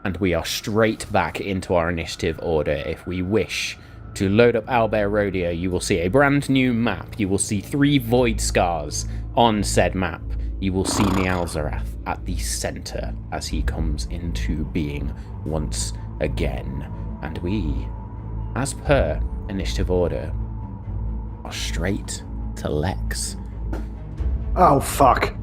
and we are straight back into our initiative order. If we wish to load up Owlbear Rodeo, you will see a brand new map. You will see 3 void scars on said map. You will see Nialzarath at the centre as he comes into being once again. And we, as per initiative order, are straight to Lex. Oh, fuck.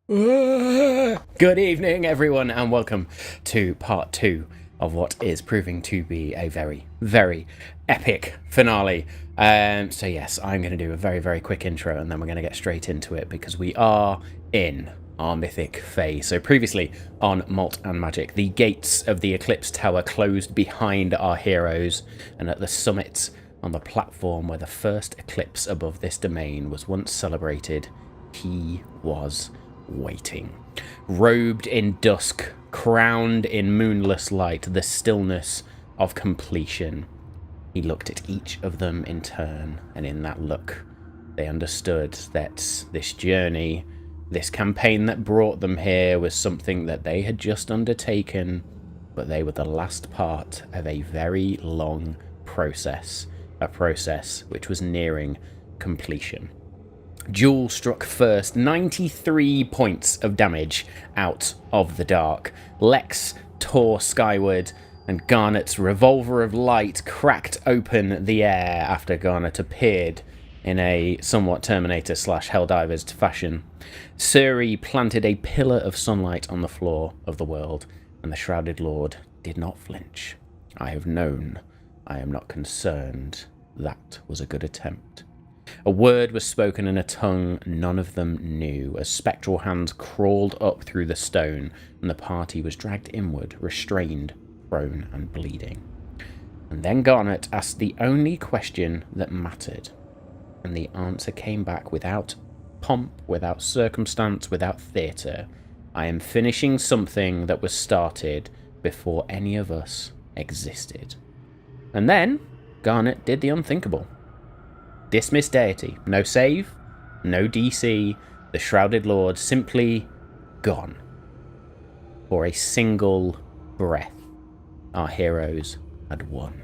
Good evening, everyone, and welcome to part 2 of what is proving to be a very, very epic finale. So yes, I'm going to do a very, very quick intro, and then we're going to get straight into it, because we are in our mythic phase. So previously on Malt and Magic, the gates of the Eclipse Tower closed behind our heroes, and at the summit, on the platform where the first eclipse above this domain was once celebrated, he was waiting. Robed in dusk, crowned in moonless light, the stillness of completion. He looked at each of them in turn, and in that look, they understood that this journey, this campaign that brought them here, was something that they had just undertaken, but they were the last part of a very long process, a process which was nearing completion. Jewel struck first, 93 points of damage out of the dark. Lex tore skyward, and Garnet's revolver of light cracked open the air after Garnet appeared in a somewhat Terminator/Helldivers fashion. Suri planted a pillar of sunlight on the floor of the world, and the Shrouded Lord did not flinch. I have known. I am not concerned. That was a good attempt. A word was spoken in a tongue none of them knew, as spectral hands crawled up through the stone, and the party was dragged inward, restrained, prone, and bleeding. And then Garnet asked the only question that mattered, and the answer came back without pomp, without circumstance, without theatre. I am finishing something that was started before any of us existed. And then Garnet did the unthinkable. Dismiss deity. No save, no DC. The Shrouded Lord simply gone. For a single breath, our heroes had won.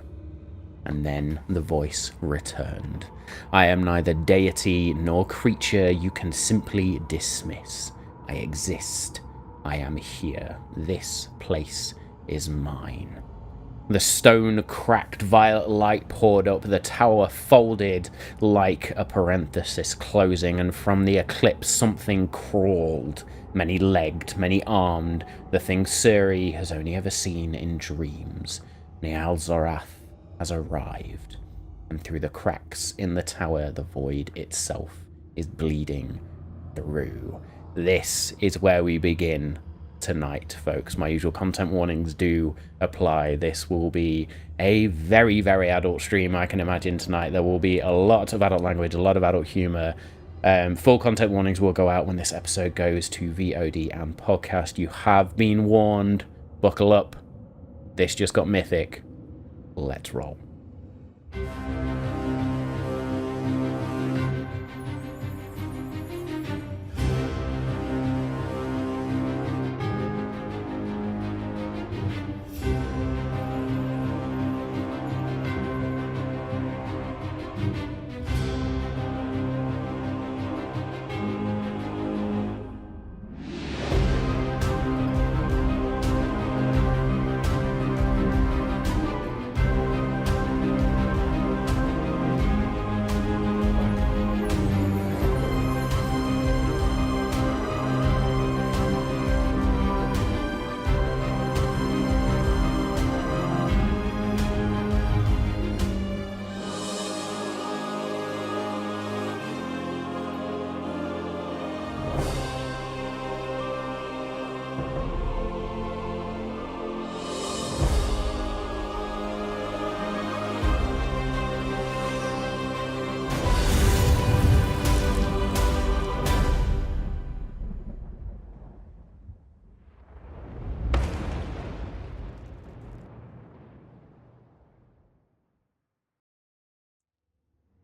And then the voice returned. I am neither deity nor creature you can simply dismiss. I exist. I am here. This place is mine. The stone cracked, violet light poured up, the tower folded like a parenthesis closing, and from the eclipse something crawled, many-legged, many-armed, the thing Suri has only ever seen in dreams. Nialzarath has arrived, and through the cracks in the tower, the void itself is bleeding through. This is where we begin tonight, folks. My usual content warnings do apply. This will be a very, very adult stream, I can imagine. Tonight there will be a lot of adult language, a lot of adult humour. Full content warnings will go out when this episode goes to VOD and podcast. You have been warned. Buckle up. This just got mythic. Let's roll.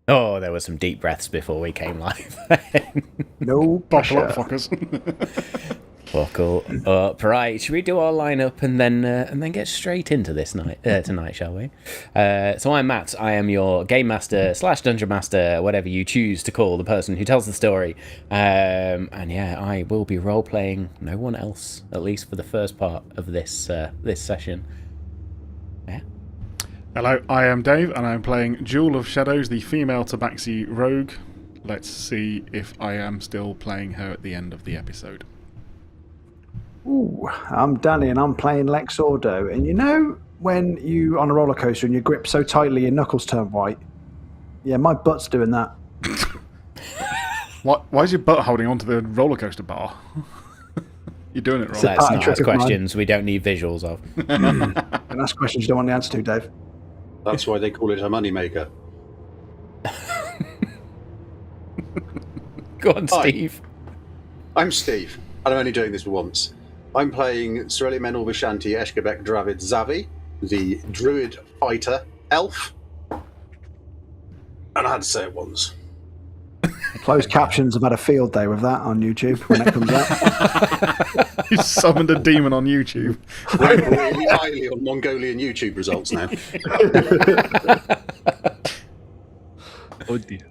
Oh, there were some deep breaths before we came live. No Buckle up, pressure. fuckers. Buckle up. Right, should we do our lineup and then get straight into this tonight, shall we? So I'm Matt. I am your game master / dungeon master, whatever you choose to call the person who tells the story. And yeah, I will be role playing no one else, at least for the first part of this session. Yeah. Hello, I am Dave, and I'm playing Jewel of Shadows, the female tabaxi rogue. Let's see if I am still playing her at the end of the episode. Ooh, I'm Danny, and I'm playing Lex Ordo. And you know when you on a roller coaster and you grip so tightly your knuckles turn white? Yeah, my butt's doing that. Why is your butt holding onto the roller coaster bar? You're doing it wrong. Let's not ask questions we don't need visuals of. And ask questions you don't want the answer to, Dave. That's why they call it a moneymaker. Go on, Steve. I'm Steve, and I'm only doing this once. I'm playing Surilomenorvisanti, Eshkobek, Dravid, Xavi, the druid fighter elf. And I had to say it once. Closed captions have had a field day with that on YouTube when it comes out. You summoned a demon on YouTube. We're really highly on Mongolian YouTube results now. Oh dear.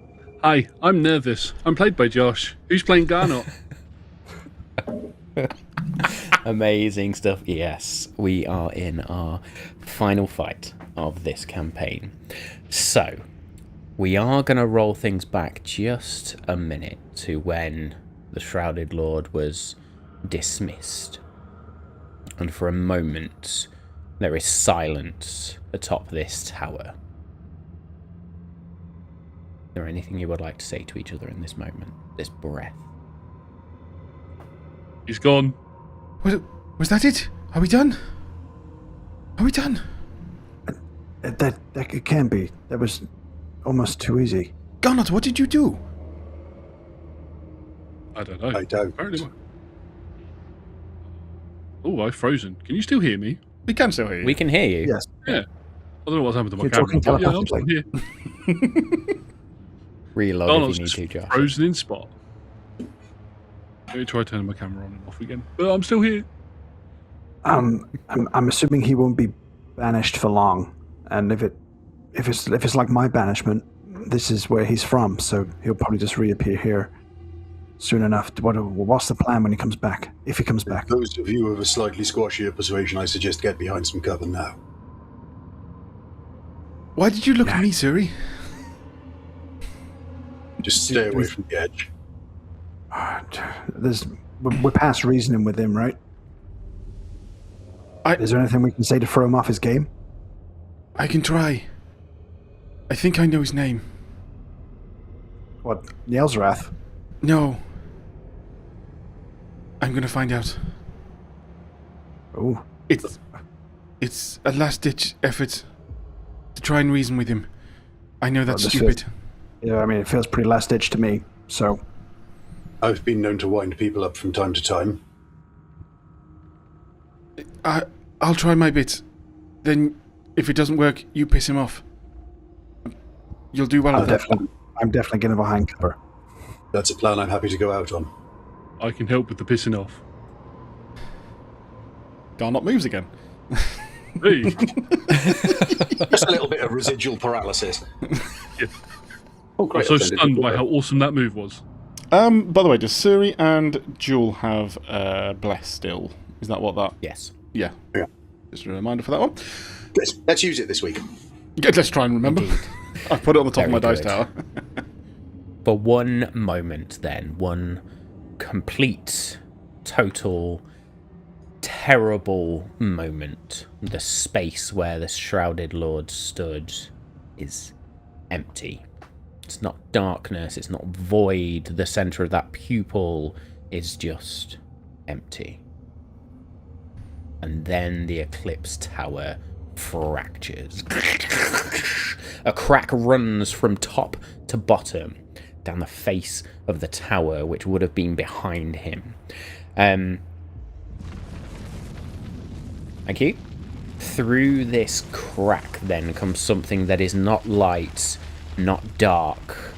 Hi, I'm nervous. I'm played by Josh. Who's playing Garnot? Amazing stuff. Yes, we are in our final fight of this campaign. So, we are going to roll things back just a minute to when the Shrouded Lord was dismissed. And for a moment, there is silence atop this tower. Is there anything you would like to say to each other in this moment, this breath? He's gone. Was that it? Are we done? Are we done? That it can be. That was almost too easy. Garnot, what did you do? I don't know. I don't. Apparently. Oh, I've frozen. Can you still hear me? We can still hear you. We can hear you. Yes. Yeah. I don't know what's happened to my You're camera. talking But yeah, I'm still telepathically. here. Reload Garnot's if just you need to, Josh. frozen in spot. Let me try turning my camera on and off again. But I'm still here. I'm assuming he won't be banished for long, and if it's like my banishment, this is where he's from, so he'll probably just reappear here soon enough. What's the plan when he comes back? If he comes back? Those of you of a slightly squashier persuasion, I suggest get behind some cover now. Why did you look at me, Suri? Just stay away from the edge. We're past reasoning with him, right? Is there anything we can say to throw him off his game? I can try. I think I know his name. What, Nielsrath? No. I'm gonna find out. Oh. It's a last-ditch effort to try and reason with him. I know that's this stupid. Yeah, I mean, it feels pretty last-ditch to me, so... I've been known to wind people up from time to time. I'll try my bit. Then, if it doesn't work, you piss him off. You'll do well at that. I'm definitely getting behind cover. That's a plan I'm happy to go out on. I can help with the pissing off. Garnot moves again. Hey. Just a little bit of residual paralysis. Yeah. Oh, I'm great. so stunned by how awesome that move was. By the way, does Suri and Jewel have Bless still? Is that what that... Yes. Yeah. Yeah. Just a reminder for that one. Let's use it this week. Yeah, let's try and remember. Indeed. I put it on the top Very of my dice good. tower. For one moment, then, one complete, total, terrible moment, the space where the Shrouded Lord stood is empty. It's not darkness, it's not void. The centre of that pupil is just empty. And then the Eclipse Tower fractures. A crack runs from top to bottom down the face of the tower, which would have been behind him. Thank you. Through this crack, then, comes something that is not light, not dark,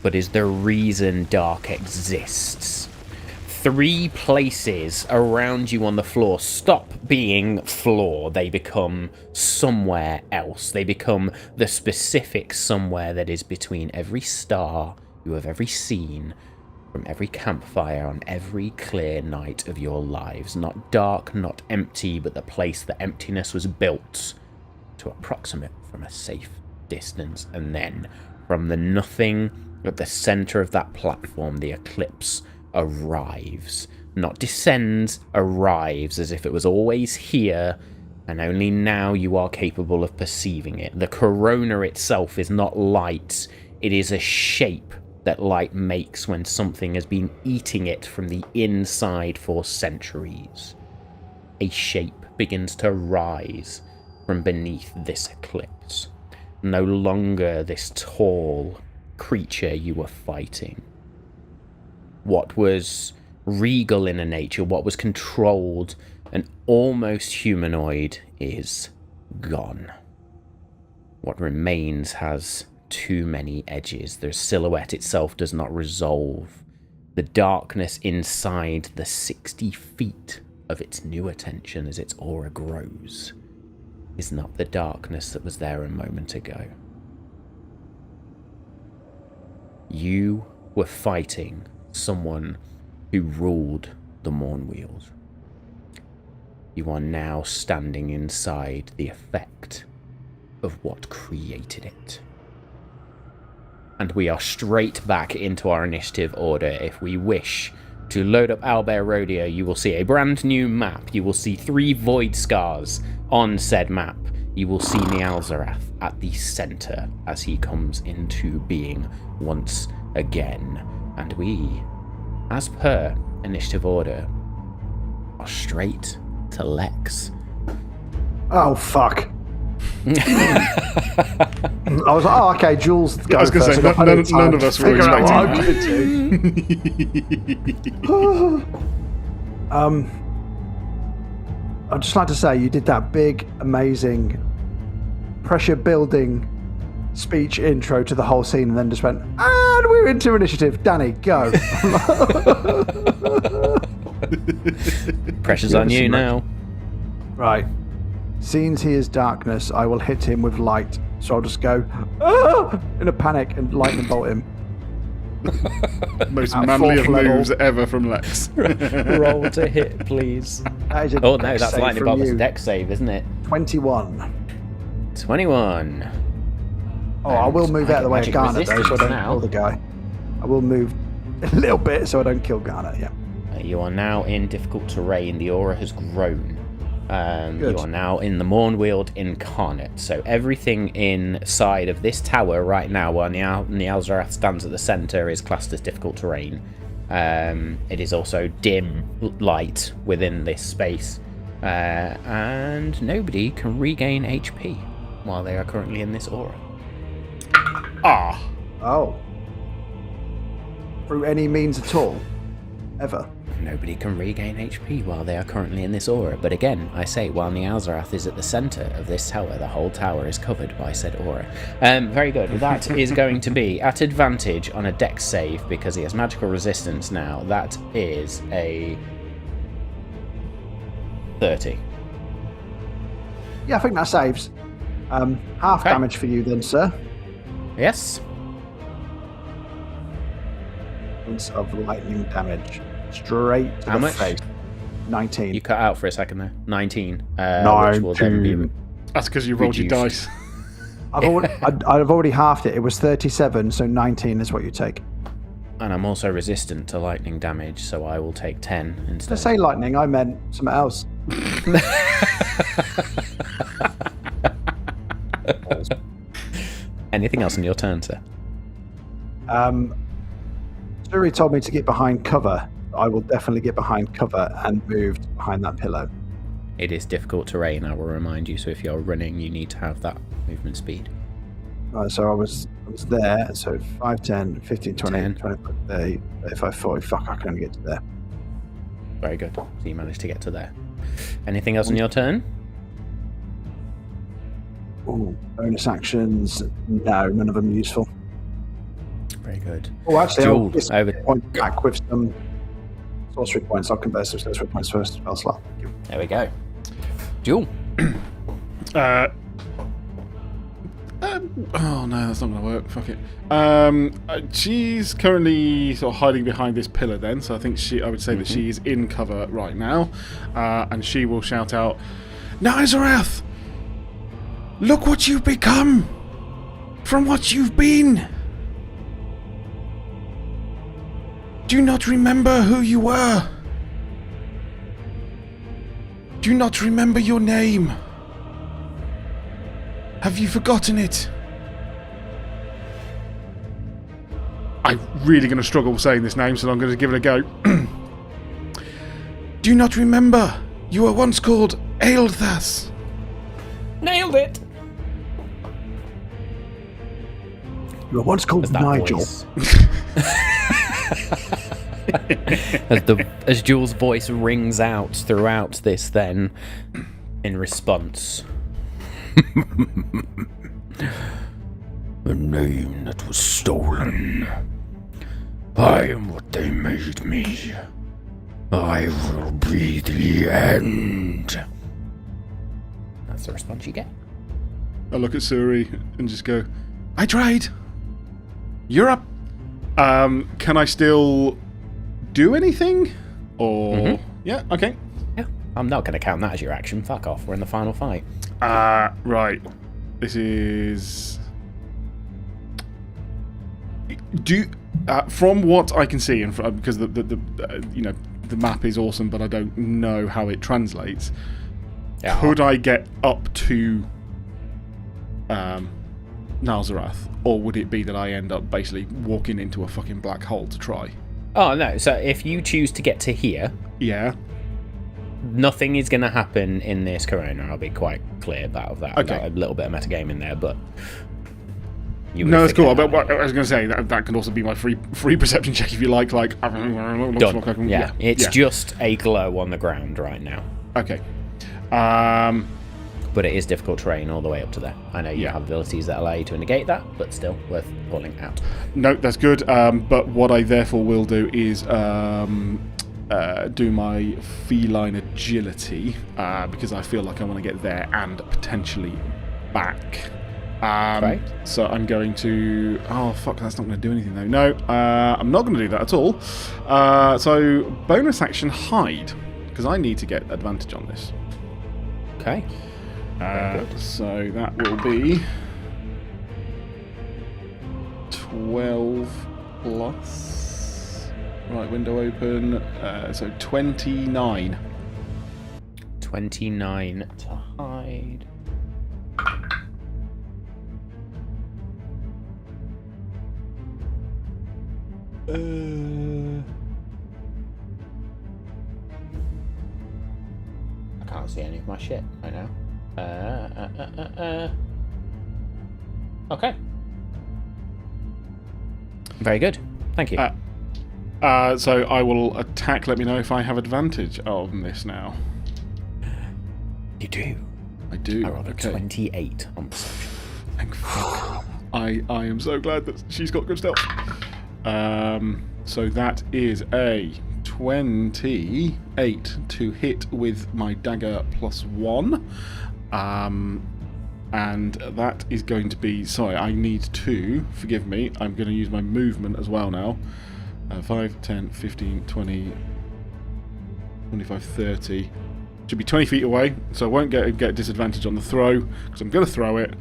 but is the reason dark exists. 3 places around you on the floor stop being floor. They become somewhere else. They become the specific somewhere that is between every star you have ever seen, from every campfire on every clear night of your lives. Not dark, not empty, but the place the emptiness was built to approximate from a safe distance. And then, from the nothing at the centre of that platform, the eclipse arrives. Not descends, arrives, as if it was always here, and only now you are capable of perceiving it. The corona itself is not light, it is a shape that light makes when something has been eating it from the inside for centuries. A shape begins to rise from beneath this eclipse. No longer this tall creature you were fighting. What was regal in a nature, what was controlled and almost humanoid, is gone. What remains has too many edges. The silhouette itself does not resolve. The darkness inside the 60 feet of its new attention as its aura grows is not the darkness that was there a moment ago. You were fighting someone who ruled the Mournweald. You are now standing inside the effect of what created it. And we are straight back into our initiative order. If we wish to load up Owlbear Rodeo, you will see a brand new map. You will see 3 void scars on said map. You will see Nialzarath at the centre as he comes into being once again. And we, as per initiative order, are straight to Lex. Oh, fuck. I was like, oh, okay, Jules. I was going to say, none of us were expecting that. I'd just like to say you did that big, amazing, pressure-building speech intro to the whole scene and then just went, and we're into initiative. Danny, go. Pressure's on you now. Right. Seeing he is darkness, I will hit him with light. So I'll just go, ah! in a panic and lightning bolt him. Most manly of moves ever from Lex. Roll to hit, please. That is a oh no, that's lightning bolt. That's a dex save, isn't it? 21. 21. Oh, I will move out of the way of Garnet though, so I don't kill the guy. I will move a little bit so I don't kill Garnet, yeah. You are now in difficult terrain. The aura has grown. You are now in the Mournweald Incarnate. So everything inside of this tower right now, while Nialzarath stands at the centre, is classed as difficult terrain. It is also dim light within this space. And nobody can regain HP while they are currently in this aura. Ah. Oh. Through any means at all? Ever? Nobody can regain HP while they are currently in this aura. But again, I say, while Nialzarath is at the centre of this tower, the whole tower is covered by said aura. Very good. That is going to be at advantage on a dex save because he has magical resistance now. That is a 30. Yeah, I think that saves. Half damage for you then, sir. Yes. Points of lightning damage. Straight to How the much? face. 19. You cut out for a second there. 19. 19. Which will then be That's because you rolled your dice. I've already halved it. It was 37, so 19 is what you take. And I'm also resistant to lightning damage, so I will take 10 instead. To say lightning, I meant something else. Anything else in your turn, sir? Suri told me to get behind cover. I will definitely get behind cover and move behind that pillow. It is difficult terrain, I will remind you, so if you're running, you need to have that movement speed. Right, so I was there, so 5, 10, 15, 20, 10. 25, 30, 35, 40. Fuck, I can only get to there. Very good. So you managed to get to there. Anything else on your turn? Ooh, bonus actions. No, none of them useful. Very good. Oh, actually, I'll Jules, over. point back with some sorcery points. I'll convert some sorcery points first. Spell slot. Thank you. There we go. Jewel. Oh no, that's not going to work. Fuck it. She's currently sort of hiding behind this pillar. Then, so I think I would say that she is in cover right now, and she will shout out, "Nazareth, look what you've become from what you've been. Do you not remember who you were? Do you not remember your name? Have you forgotten it?" I'm really going to struggle saying this name, so I'm going to give it a go. Do you not remember? You were once called Aelthas. Nailed it. You were once called That Nigel. voice. as Jules' voice rings out throughout this, then in response, a name that was stolen. I am what they made me. I will be the end. that's the response you get. I look at Suri and just go, I tried. You're up. Can I still do anything? Or... Yeah, okay. Yeah, I'm not going to count that as your action. Fuck off. We're in the final fight. Right. This is... from what I can see, and because the map is awesome, but I don't know how it translates. Yeah. Could I get up to Nazareth, or would it be that I end up basically walking into a fucking black hole to try? Oh, no. So if you choose to get to here, Yeah. nothing is going to happen in this corona. I'll be quite clear about that. I've Okay. got a little bit of metagame in there, but... you No, would that's cool. figure But that out. what I was going to say that can also be my free perception check if you like. Done. Yeah, it's just a glow on the ground right now. Okay. But it is difficult terrain all the way up to there. I know you Yeah. have abilities that allow you to negate that, but still worth pulling out. No, that's good. But what I therefore will do is do my feline agility because I feel like I want to get there and potentially back. Right. So I'm going to... Oh, fuck, that's not going to do anything, though. No, I'm not going to do that at all. So bonus action hide, because I need to get advantage on this. Okay. So that will be 12 plus... Right, window open. So 29. 29 to hide. I can't see any of my shit right now. Okay. Very good. Thank you. So I will attack. Let me know if I have advantage on this now. You do. I do. I rolled a Okay. 28 on perception. Thank fuck. I am so glad that she's got good stealth. So that is a 28 to hit with my dagger +1. And that is going to be... Sorry, I need to... Forgive me. I'm going to use my movement as well now. 5, 10, 15, 20, 25, 30. Should be 20 feet away, so I won't get disadvantage on the throw, because I'm going to throw it.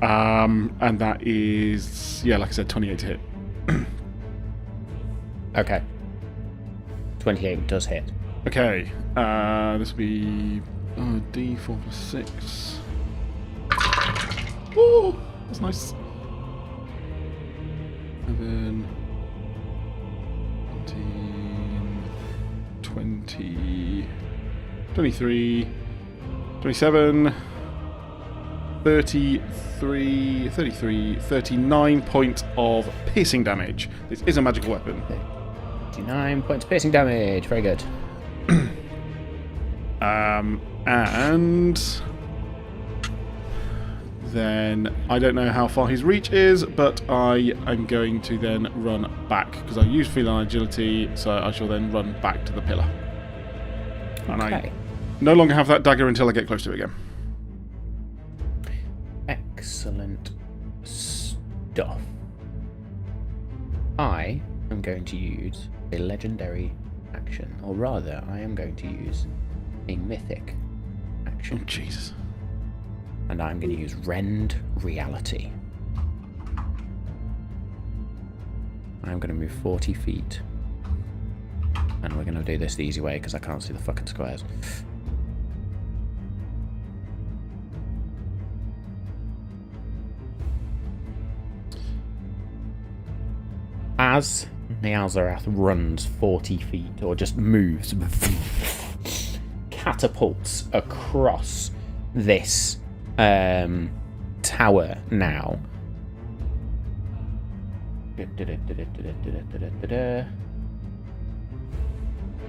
And that is... Yeah, like I said, 28 to hit. Okay. 28 does hit. Okay, this will be D4 plus 6. Oh, that's nice. 7, 19, 20, 23, 27, 33, 39 points of piercing damage. This is a magical weapon. 9 points of piercing damage. Very good. And then I don't know how far his reach is, but I am going to then run back because I use feline agility, so I shall then run back to the pillar. And I no longer have that dagger until I get close to it again. Excellent stuff. I am going to use a legendary action, or rather, I am going to use a mythic action. Oh, Jesus. And I'm going to use Rend Reality. I'm going to move 40 feet. And we're going to do this the easy way because I can't see the fucking squares. As Nialzarath runs 40 feet, or just moves, catapults across this tower now.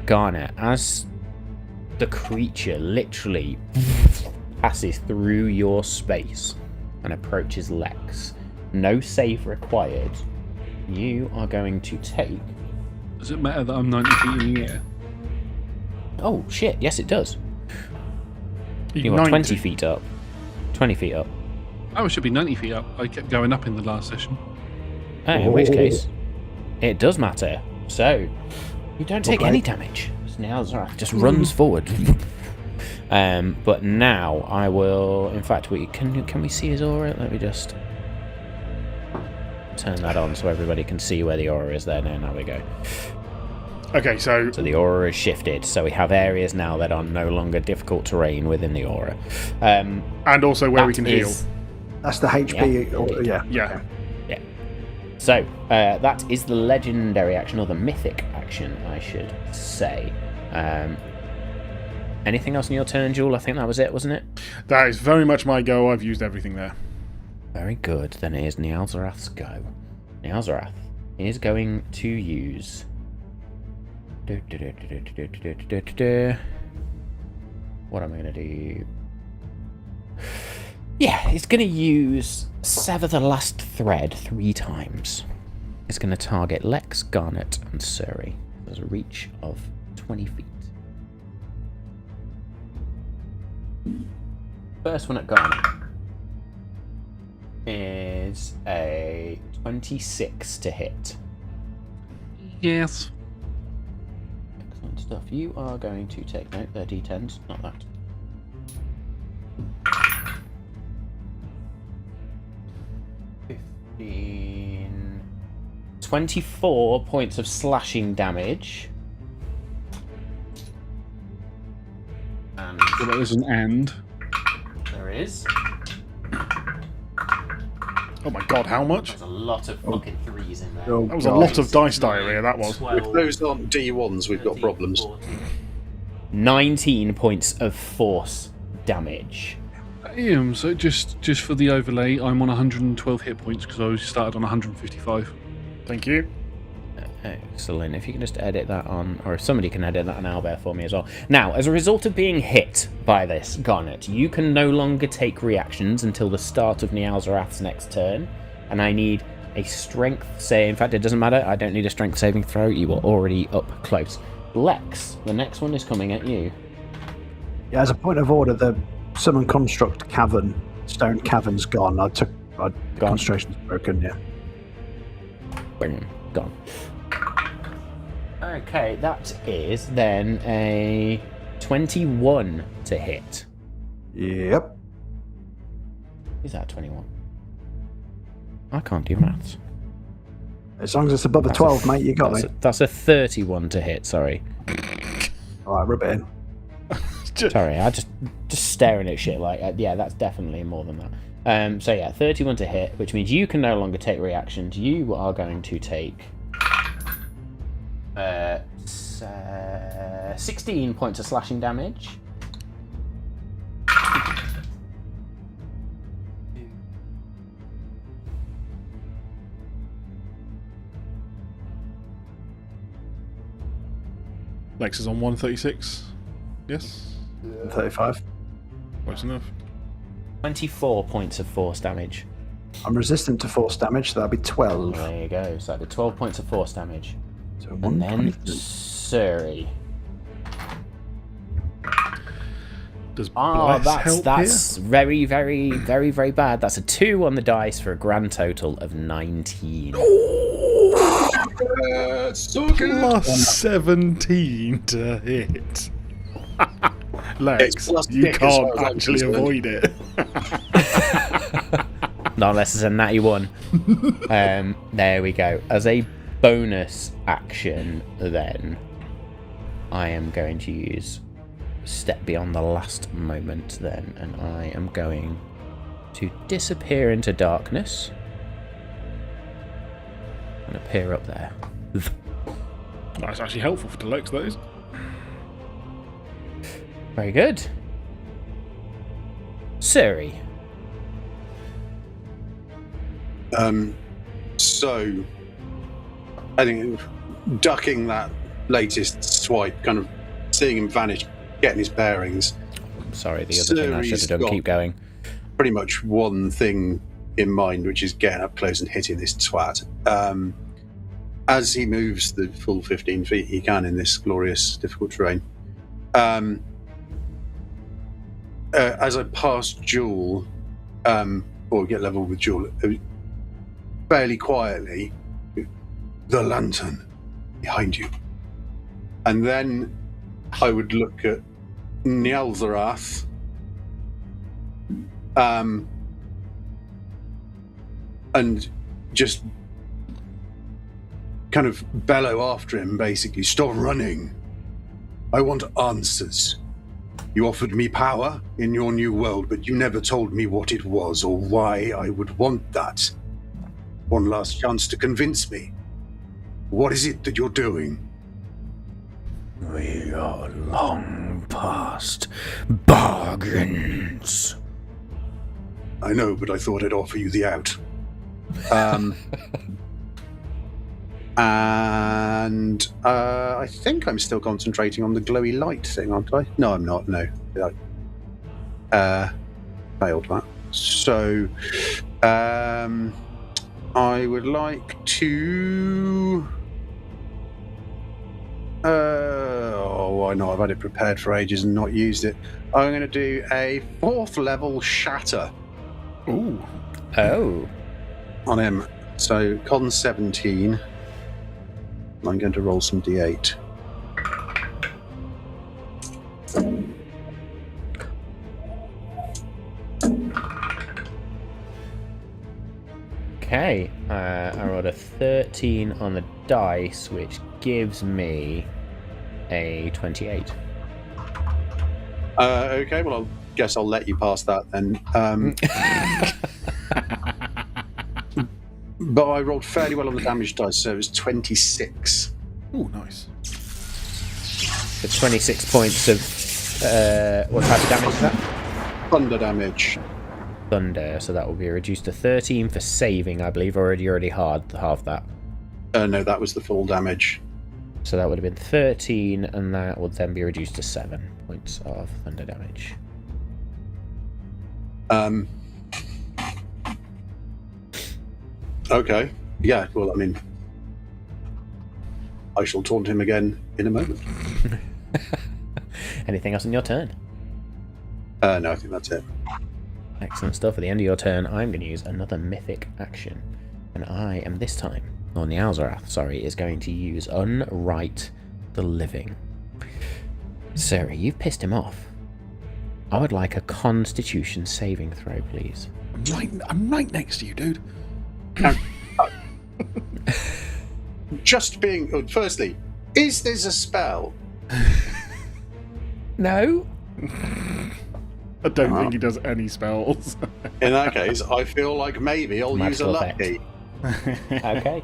Garnet, as the creature literally passes through your space and approaches Lex, no save required, you are going to take... Does it matter that I'm 90 feet in the air? Oh shit, yes it does. You are 90. 20 feet up. 20 feet up. Oh, it should be 90 feet up. I kept going up in the last session. Oh, in which case, it does matter. So, you don't take any damage. Now just runs forward. But now I will. In fact, can we see his aura? Let me just turn that on so everybody can see where the aura is. There now. There we go. Okay, so the aura is shifted. So we have areas now that are no longer difficult terrain within the aura. And also where we can heal. That's the HP. Yeah. Yeah. Yeah. So that is the legendary action, or the mythic action, I should say. Anything else in your turn, Jewel? I think that was it, wasn't it? That is very much my go. I've used everything there. Very good. Then it is Nialzarath's go. Nialzarath is going to use... What am I going to do? Yeah, he's going to use Sever the Last Thread 3 times. It's going to target Lex, Garnet, and Suri. There's a reach of 20 feet. First one at Garnet is a 26 to hit. Yes. Excellent stuff. You are going to take note. They're D10s, not that. $15... 24 points of slashing damage. And So that was an and. there is. Oh my god, how much? There's a lot of fucking threes in there. Oh, That was a lot of dice diarrhea, that was. 12, If those aren't D1s, we've got 13, problems. 14. 19 points of force damage. So just for the overlay, I'm on 112 hit points because I started on 155. Thank you. Excellent. If you can just edit that on, or if somebody can edit that on Albert for me as well. Now, as a result of being hit by this, Garnet, you can no longer take reactions until the start of Nialzarath's next turn, and I need a strength save. In fact, it doesn't matter. I don't need a strength saving throw. You are already up close. Lex, the next one is coming at you. Yeah, as a point of order, the summon construct cavern, stone cavern's gone. Concentration's broken, yeah. Boom. Gone. Okay, that is then a 21 to hit. Yep. Is that 21? I can't do maths. As long as it's above a 12, mate, you got me. That's a 31 to hit, sorry. Alright, rub it in. Sorry, I just staring at shit like, yeah, that's definitely more than that. So yeah, 31 to hit, which means you can no longer take reactions. You are going to take 16 points of slashing damage. Lex is on 136. Yes? 35. Close enough. 24 points of force damage. I'm resistant to force damage, so that'll be 12. There you go. So that'll be 12 points of force damage. So And then 123. Suri. Does Oh, bless help that's very, very, very, very bad. That's a 2 on the dice for a grand total of 19. So good. Plus 17 to hit. Lex, It's plus you dick as can't far as I'm actually concerned. avoid it. Not unless it's a natty 1. There we go. As a bonus action, then, I am going to use Step Beyond the Last Moment, then, and I am going to disappear into darkness and appear up there. That's actually helpful to Lex, that is. Very good. Suri. So, I think ducking that latest swipe, kind of seeing him vanish, getting his bearings, Sorry, the other thing I should have done. Suri's Keep going. pretty much one thing in mind, which is getting up close and hitting this twat. As he moves the full 15 feet he can in this glorious, difficult terrain. As I pass Jewel, or get level with Jewel, fairly quietly, the lantern behind you. And then I would look at Nielzarath, and just kind of bellow after him, basically, stop running. I want answers. You offered me power in your new world, but you never told me what it was or why I would want that. One last chance to convince me. What is it that you're doing? We are long past bargains. I know, but I thought I'd offer you the out. And I think I'm still concentrating on the glowy light thing, aren't I? No, I'm not. No. Failed that. So, I would like to... why not? I've had it prepared for ages and not used it. I'm going to do a 4th level shatter. Ooh. Oh. On him. So, con 17. I'm going to roll some d8. Okay. I rolled a 13 on the dice, which gives me a 28. Okay, well, I guess I'll let you pass that then. But I rolled fairly well on the damage dice, so it was 26. Ooh, nice. For 26 points of... what type of damage is that? Thunder damage. Thunder, so that will be reduced to 13 for saving, I believe, or you already halved that. No, that was the full damage. So that would have been 13, and that would then be reduced to 7 points of thunder damage. Okay. Yeah, well, I mean, I shall taunt him again in a moment. Anything else on your turn? No, I think that's it. Excellent stuff. At the end of your turn, I'm going to use another mythic action. And I am this time, or Nielzarath, sorry, is going to use Unright the Living. Suri, you've pissed him off. I would like a Constitution saving throw, please. I'm right next to you, dude. Just being... Firstly, is this a spell? No. I don't think he does any spells. In that case, I feel like maybe I'll use a Magical lucky. Okay.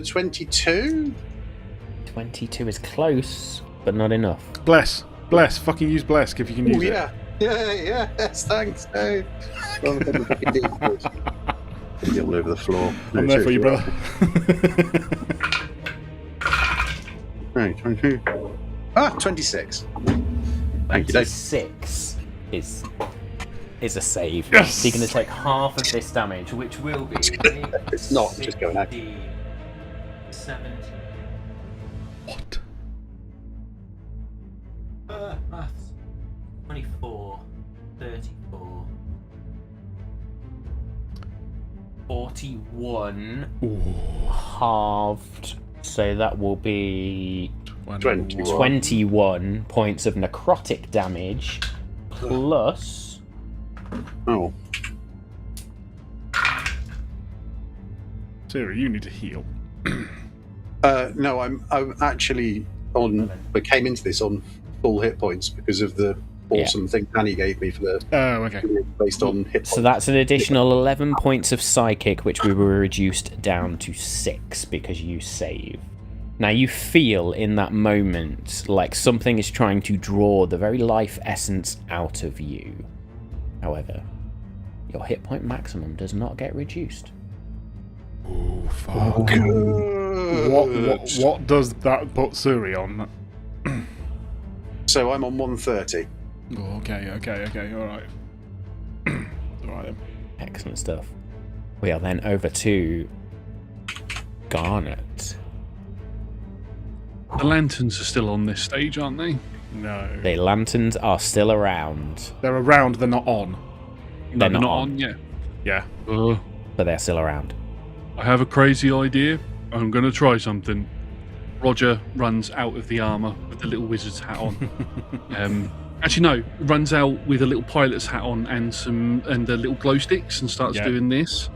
22? 22 is close, but not enough. Bless. Fucking use bless if you can use Oh, it. yeah. Yes, thanks. Hey. Well, all over the floor. I'm there for you, brother. Right, 22. 26. Thank you, Dave. 26 is a save. Yes! So you're going to take half of this damage, which will be... It's not just going out. 70. What? Maths. 24, 34, 41, halved, so that will be 21 points of necrotic damage, plus... Oh. Suri, you need to heal. No, I'm actually on... I came into this on full hit points because of the awesome thing Danny gave me for the... Oh, okay. Based on hit points. So that's an additional 11 points of psychic, which we were reduced down to 6 because you save. Now you feel in that moment like something is trying to draw the very life essence out of you. However, your hit point maximum does not get reduced. Oh, fuck. What does that put Suri on? So I'm on 130. Oh, okay, alright. Alright then. Excellent stuff. We are then over to Garnet. The lanterns are still on this stage, aren't they? No. The lanterns are still around, They're around, they're not on. They're No, not on. Yeah. Yeah. but they're still around. I have a crazy idea. I'm going to try something. Roger runs out of the armour with the little wizard's hat on. Actually, no. Runs out with a little pilot's hat on and the little glow sticks and starts doing this.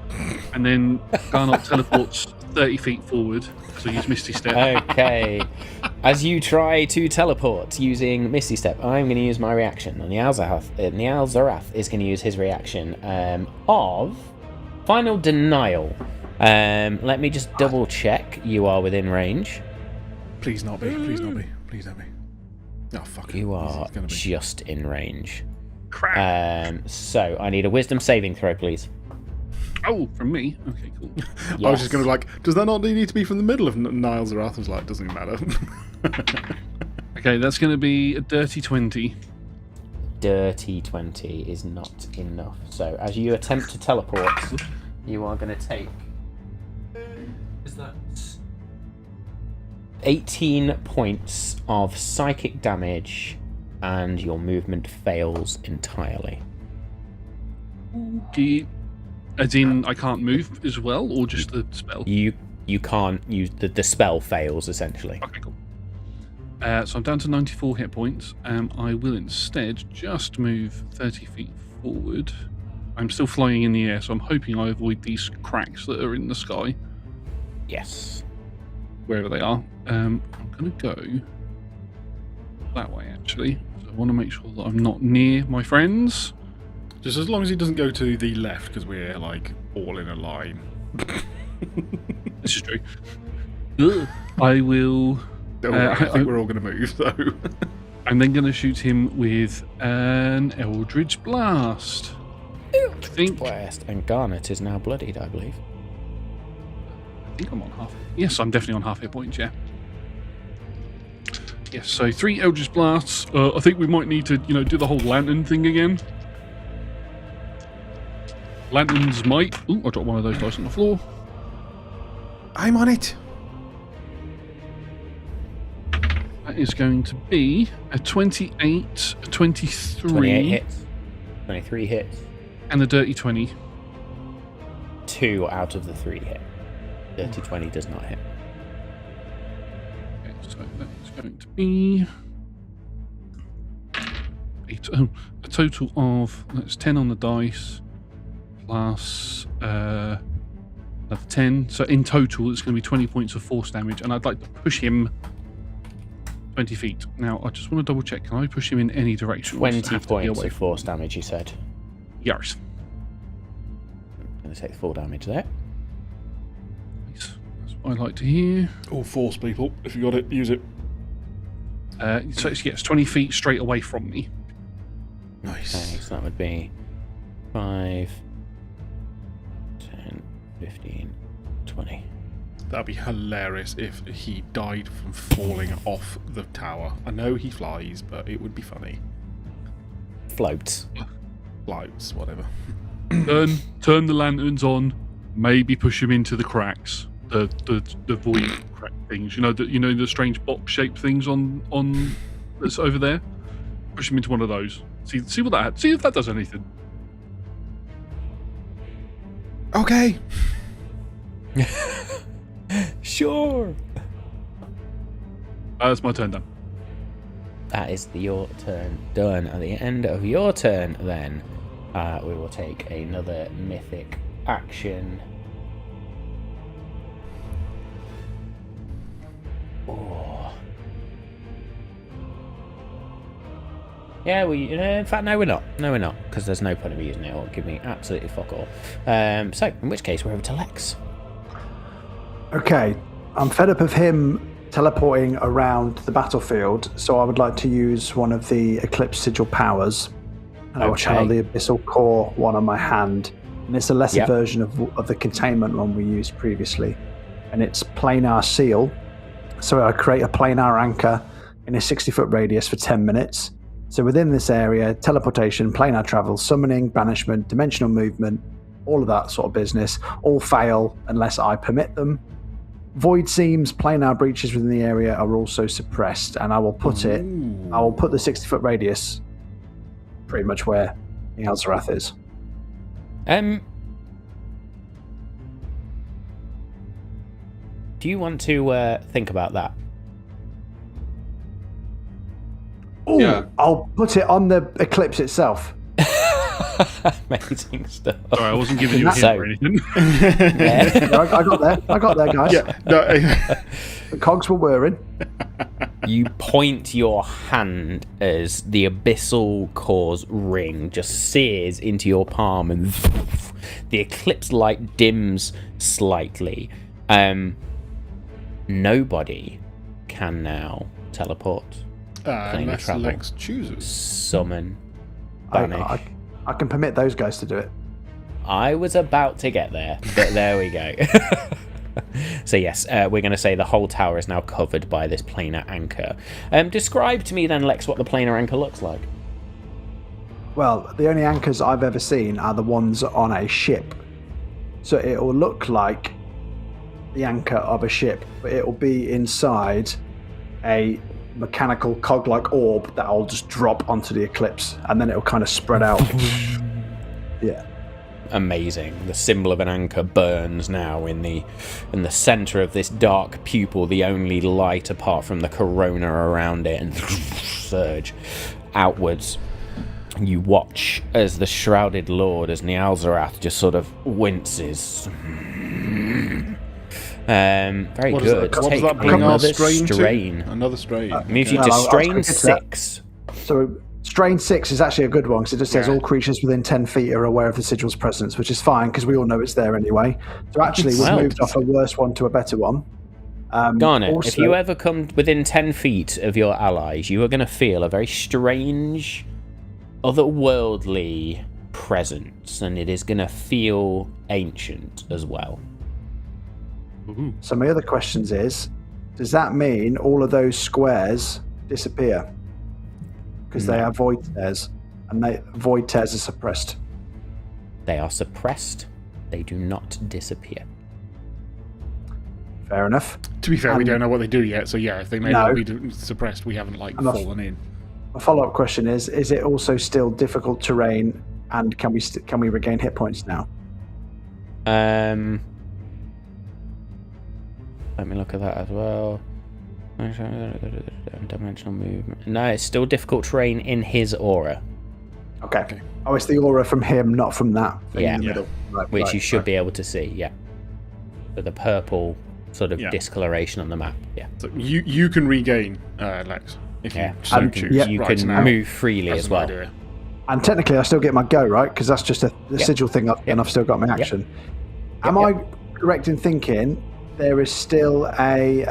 And then Garnet teleports 30 feet forward. So use Misty Step. Okay. As you try to teleport using Misty Step, I'm going to use my reaction. And Niall Zarath is going to use his reaction of Final Denial. Let me just double check you are within range. Please not be. Please not be. Please don't be. Oh, fuck. You are It's gonna be. just in range. Crap. So I need a wisdom saving throw, please. Oh, from me? Okay, cool. I was just going to be like, does that not need to be from the middle of Niall Zarath? I was like, doesn't matter. Okay, that's going to be a dirty 20. Dirty 20 is not enough. So as you attempt to teleport, you are going to take... Is that... 18 points of psychic damage, and your movement fails entirely. As in, I can't move as well, or just the spell? You can't use... The spell fails, essentially. Okay, cool. So I'm down to 94 hit points. I will instead just move 30 feet forward. I'm still flying in the air, so I'm hoping I avoid these cracks that are in the sky, Yes. wherever they are. I'm going to go that way, actually. So I want to make sure that I'm not near my friends. Just as long as he doesn't go to the left, because we're, like, all in a line. This is true. I will... Don't worry, I think we're all going to move, so... I'm then going to shoot him with an Eldritch Blast. I think Blast. And Garnet is now bloodied, I believe. I'm on half. Yes, I'm definitely on half hit points, yeah. Yes, so 3 Eldritch Blasts. I think we might need to, do the whole lantern thing again. Lanterns might... Ooh, I dropped one of those dice on the floor. I'm on it! That is going to be a 28, a 23... 28 hits. 23 hits. And a dirty 20. 2 out of the 3 hit. Dirty 20 does not hit. Okay, so that is going to be... a total of... That's 10 on the dice. Plus another 10. So in total, it's going to be 20 points of force damage. And I'd like to push him 20 feet. Now, I just want to double check. Can I push him in any direction? 20 points of force damage, you said. Yes. I'm going to take the full damage there. Nice. That's what I like to hear. All force, people. If you got it, use it. So it's 20 feet straight away from me. Nice. Okay, so that would be 5, 10, 15, 20. That'd be hilarious if he died from falling off the tower. I know he flies, but it would be funny. Floats. Floats, whatever. Turn the lanterns on. Maybe push him into the cracks. The void crack things. You know the strange box shaped things on that's over there. Push him into one of those. See what that. See if that does anything. Okay. Sure. That's my turn done. That is your turn done. At the end of your turn, then, we will take another mythic action. Oh. Yeah, in fact, no, we're not. No, we're not, because there's no point of using it. It'll give me absolutely fuck all. So, in which case, we're over to Lex. Okay, I'm fed up of him teleporting around the battlefield, so I would like to use one of the Eclipse Sigil powers. And I will channel the Abyssal Core one on my hand. And it's a lesser version of the containment one we used previously. And it's Planar Seal. So I create a planar anchor in a 60-foot radius for 10 minutes. So within this area, teleportation, planar travel, summoning, banishment, dimensional movement, all of that sort of business, all fail unless I permit them. Void seams, planar breaches within the area are also suppressed, and I will put the 60-foot radius pretty much where the Alzarath is. Do you want to think about that? Ooh, Yeah. I'll put it on the Eclipse itself. Amazing stuff. Sorry, I wasn't giving you a hint So- or anything. Yeah. No, I got there, guys. Yeah. No, The cogs were whirring. You point your hand as the Abyssal Core's ring just sears into your palm, and the eclipse light dims slightly. Nobody can now teleport, unless travel. Lex chooses. summon, banish. I can permit those guys to do it. I was about to get there, but there we go. So yes, we're going to say the whole tower is now covered by this planar anchor. Describe to me then, Lex, what the planar anchor looks like. Well, the only anchors I've ever seen are the ones on a ship. So it will look like the anchor of a ship, but it will be inside a mechanical cog-like orb that I'll just drop onto the eclipse, and then it'll kind of spread out. Yeah. Amazing. The symbol of an anchor burns now in the center of this dark pupil, the only light apart from the corona around it, and surge outwards. You watch as the shrouded lord, as Nialzarath, just sort of winces. Very What good. What does Take that bring our another strain strain. to? Another strain. Moves you No, to I was strain gonna get to that. 6. So strain 6 is actually a good one, because it just says all creatures within 10 feet are aware of the sigil's presence, which is fine, because we all know it's there anyway. So actually, we've Wow. moved off a worse one to a better one. Garnet, if also- you ever come within 10 feet of your allies, you are going to feel a very strange, otherworldly presence, and it is going to feel ancient as well. So my other questions is, does that mean all of those squares disappear? Because they are void tears, and void tears are suppressed. They are suppressed. They do not disappear. Fair enough. To be fair, we don't know what they do yet, so yeah, if they may No. not be suppressed, we haven't fallen in. My follow-up question is it also still difficult terrain, and can we regain hit points now? Let me look at that as well. Dimensional movement. No, it's still difficult terrain in his aura, Okay. Oh, it's the aura from him, not from that thing in the Yeah. middle. Right, which right, you should right. be able to see. Yeah. So the purple sort of Yeah. discoloration on the map. Yeah. So you can regain Lex if Yeah. you so And- choose. yeah. You right can now. move freely That's as an well. idea. And technically, I still get my go, right? Because that's just the sigil thing, and I've still got my action. Am I correct in thinking there is still a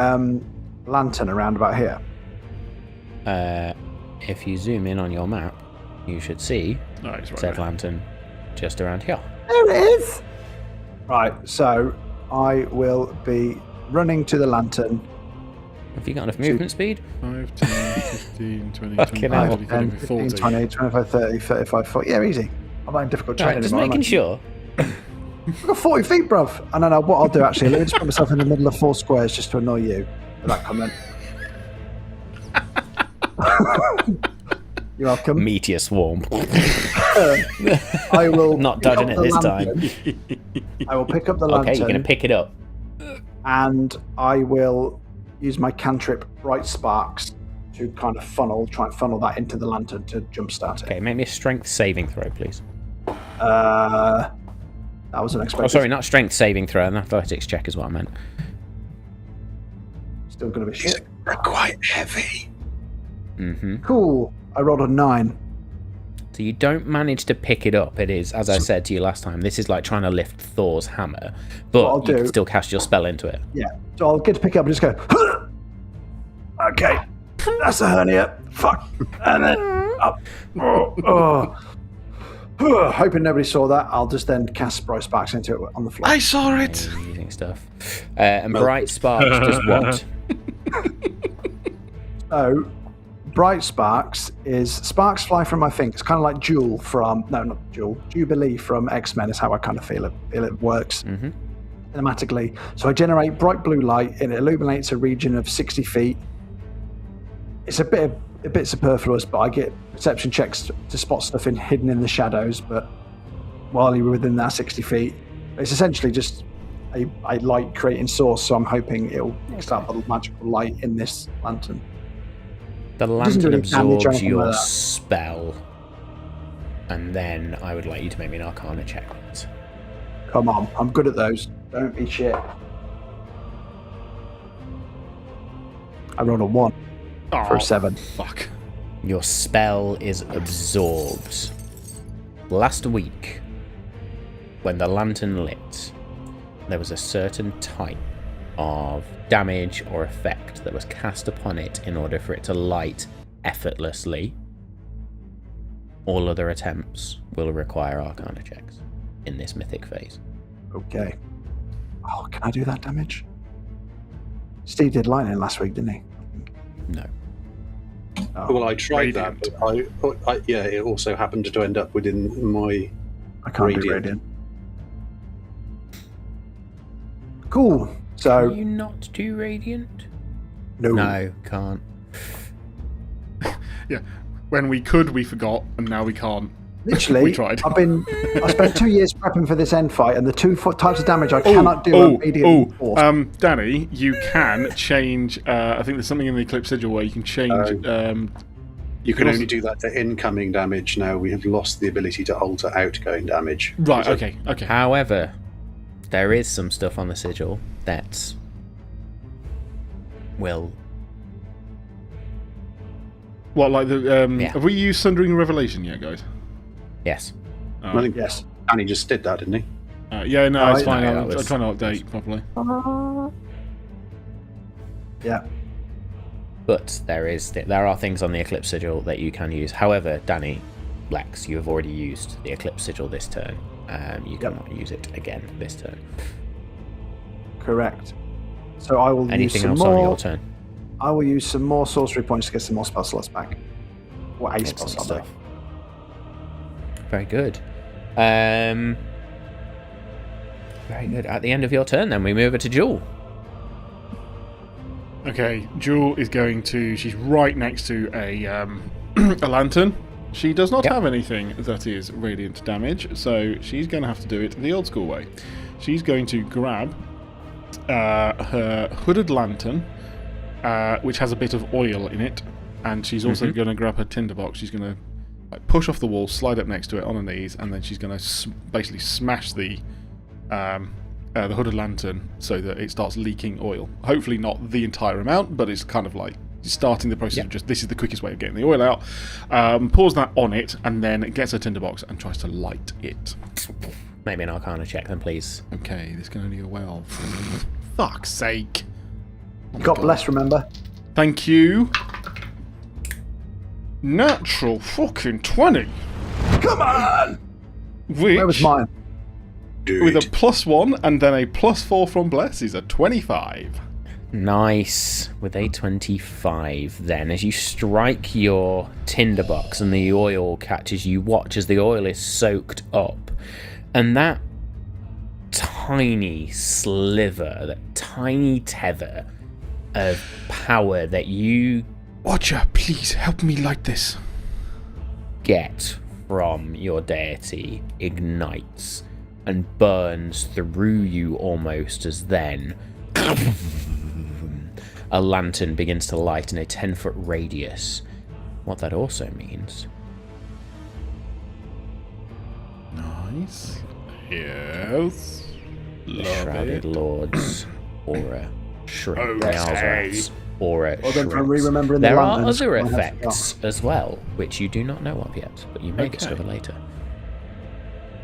lantern around about here? If you zoom in on your map, you should see No, it's right said there. lantern just around here. There it is! Right, so I will be running to the lantern. Have you got enough movement speed? 5, 10, 15, 20, Fucking 25, hell. 30, 10, 40. 15, 20, 25, 30, 35, 40. Yeah, easy. I'm not in difficult terrain Right, just anymore. making sure. I've got 40 feet, bruv. I don't know what I'll do, actually. Let me just put myself in the middle of 4 squares just to annoy you with that comment. You're welcome. Meteor swarm. I will Not pick dodging up it the this lantern. I will pick up the Okay, lantern. you're going to pick it up. And I will use my cantrip Bright Sparks to kind of try and funnel that into the lantern to jumpstart it. Okay, make me a strength saving throw, please. That was unexpected. Oh, sorry, not strength saving throw, an athletics check is what I meant. Still going to be shit. They're quite heavy. Mm-hmm. Cool. I rolled a 9. So you don't manage to pick it up. It is, as I said to you last time, this is like trying to lift Thor's hammer, What I'll but you can do- still cast your spell into it. Yeah. So I'll get to pick it up and just go, okay, that's a hernia. Fuck. And then up. Hoping nobody saw that, I'll just then cast Bright Sparks into it on the floor. I saw it! Using stuff. And Bright Sparks does what? So, Bright Sparks is sparks fly from my fingers, kind of like Jewel from Jubilee from X-Men is how I kind of feel it works cinematically. So I generate bright blue light and it illuminates a region of 60 feet. It's a bit superfluous, but I get perception checks to spot stuff hidden in the shadows. But while you're within that 60 feet, it's essentially just a light creating source. So I'm hoping it'll start the magical light in this lantern. The doesn't do lantern any damage or absorbs anything your like that. spell, and then I would like you to make me an Arcana check. Please. Come on, I'm good at those. Don't be shit. I rolled a 1 for a 7. Fuck. Your spell is absorbed. Last week, when the lantern lit, there was a certain type of damage or effect that was cast upon it in order for it to light effortlessly. All other attempts will require Arcana checks in this mythic phase. Okay. Oh, can I do that damage? Steve did lightning last week, didn't he? No. Oh, Well, I tried Radiant. that, but I it also happened to end up within my. I can't do Radiant. radiant. Cool. So Can you not do Radiant? no. No, can't. Yeah. When we could, we forgot, and now we can't. Literally, We tried. I spent 2 years prepping for this end fight, and the two types of damage I cannot do are immediately forced. Danny, you can change. I think there's something in the Eclipse Sigil where you can change. You can also- only do that to incoming damage now. We have lost the ability to alter outgoing damage. Right. So- Okay. Okay. However, there is some stuff on the sigil that will. What, like the? Yeah. Have we used Sundering Revelation yet, guys? Yes. I think Yes. Danny just did that, didn't he? Yeah. No, Oh, it's fine. no, I'm that was- trying to update properly. Yeah. But there are things on the Eclipse Sigil that you can use. However, Danny, Lex, you have already used the Eclipse Sigil this turn. You cannot use it again this turn. Correct. So I will Anything use some else more. on your turn? I will use some more sorcery points to get some more spell slots back. Or a spell Excellent slot stuff. back. Very good. Very good. At the end of your turn, then we move over to Jewel. Okay, Jewel is going to. She's right next to a a lantern. She does not Yep. have anything that is radiant damage, so she's going to have to do it the old school way. She's going to grab her hooded lantern, which has a bit of oil in it, and she's also going to grab her tinderbox. She's going to push off the wall, slide up next to it on her knees, and then she's going to basically smash the hooded lantern so that it starts leaking oil. Hopefully not the entire amount, but it's kind of like starting the process of just, this is the quickest way of getting the oil out. Pours that on it, and then gets her tinderbox and tries to light it. Maybe an Arcana check, then, please. Okay, this can only go well. Fuck's sake. God bless, remember? Thank you. Natural fucking 20. Come on! Which Where was mine? Do with it. a +1 and then a +4 from Bless is a 25. Nice. With a 25 then. As you strike your tinderbox and the oil catches, you watch as the oil is soaked up. And that tiny sliver, that tiny tether of power that you Watcher, please help me light this. get from your deity ignites and burns through you almost, as then a lantern begins to light in a 10-foot radius. What that also means... Nice. Yes. The Love Shrouded it. Lord's aura shrink. Okay. Nalzarath's aura Well, then, from shrinks. remembering the There are lanterns, other I have effects as well, which you do not know of yet, but you may Okay. discover later.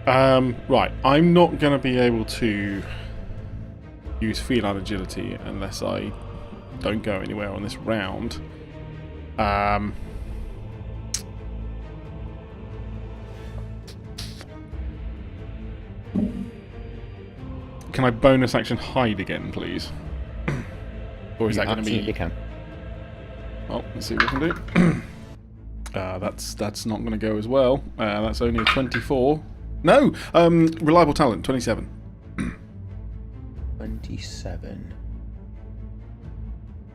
Right, I'm not going to be able to use feline agility unless I don't go anywhere on this round. Can I bonus action hide again, please? Or is You that going to be... absolutely can. Well, let's see what we can do. That's not going to go as well. That's only a 24. No! Reliable talent, 27. 27.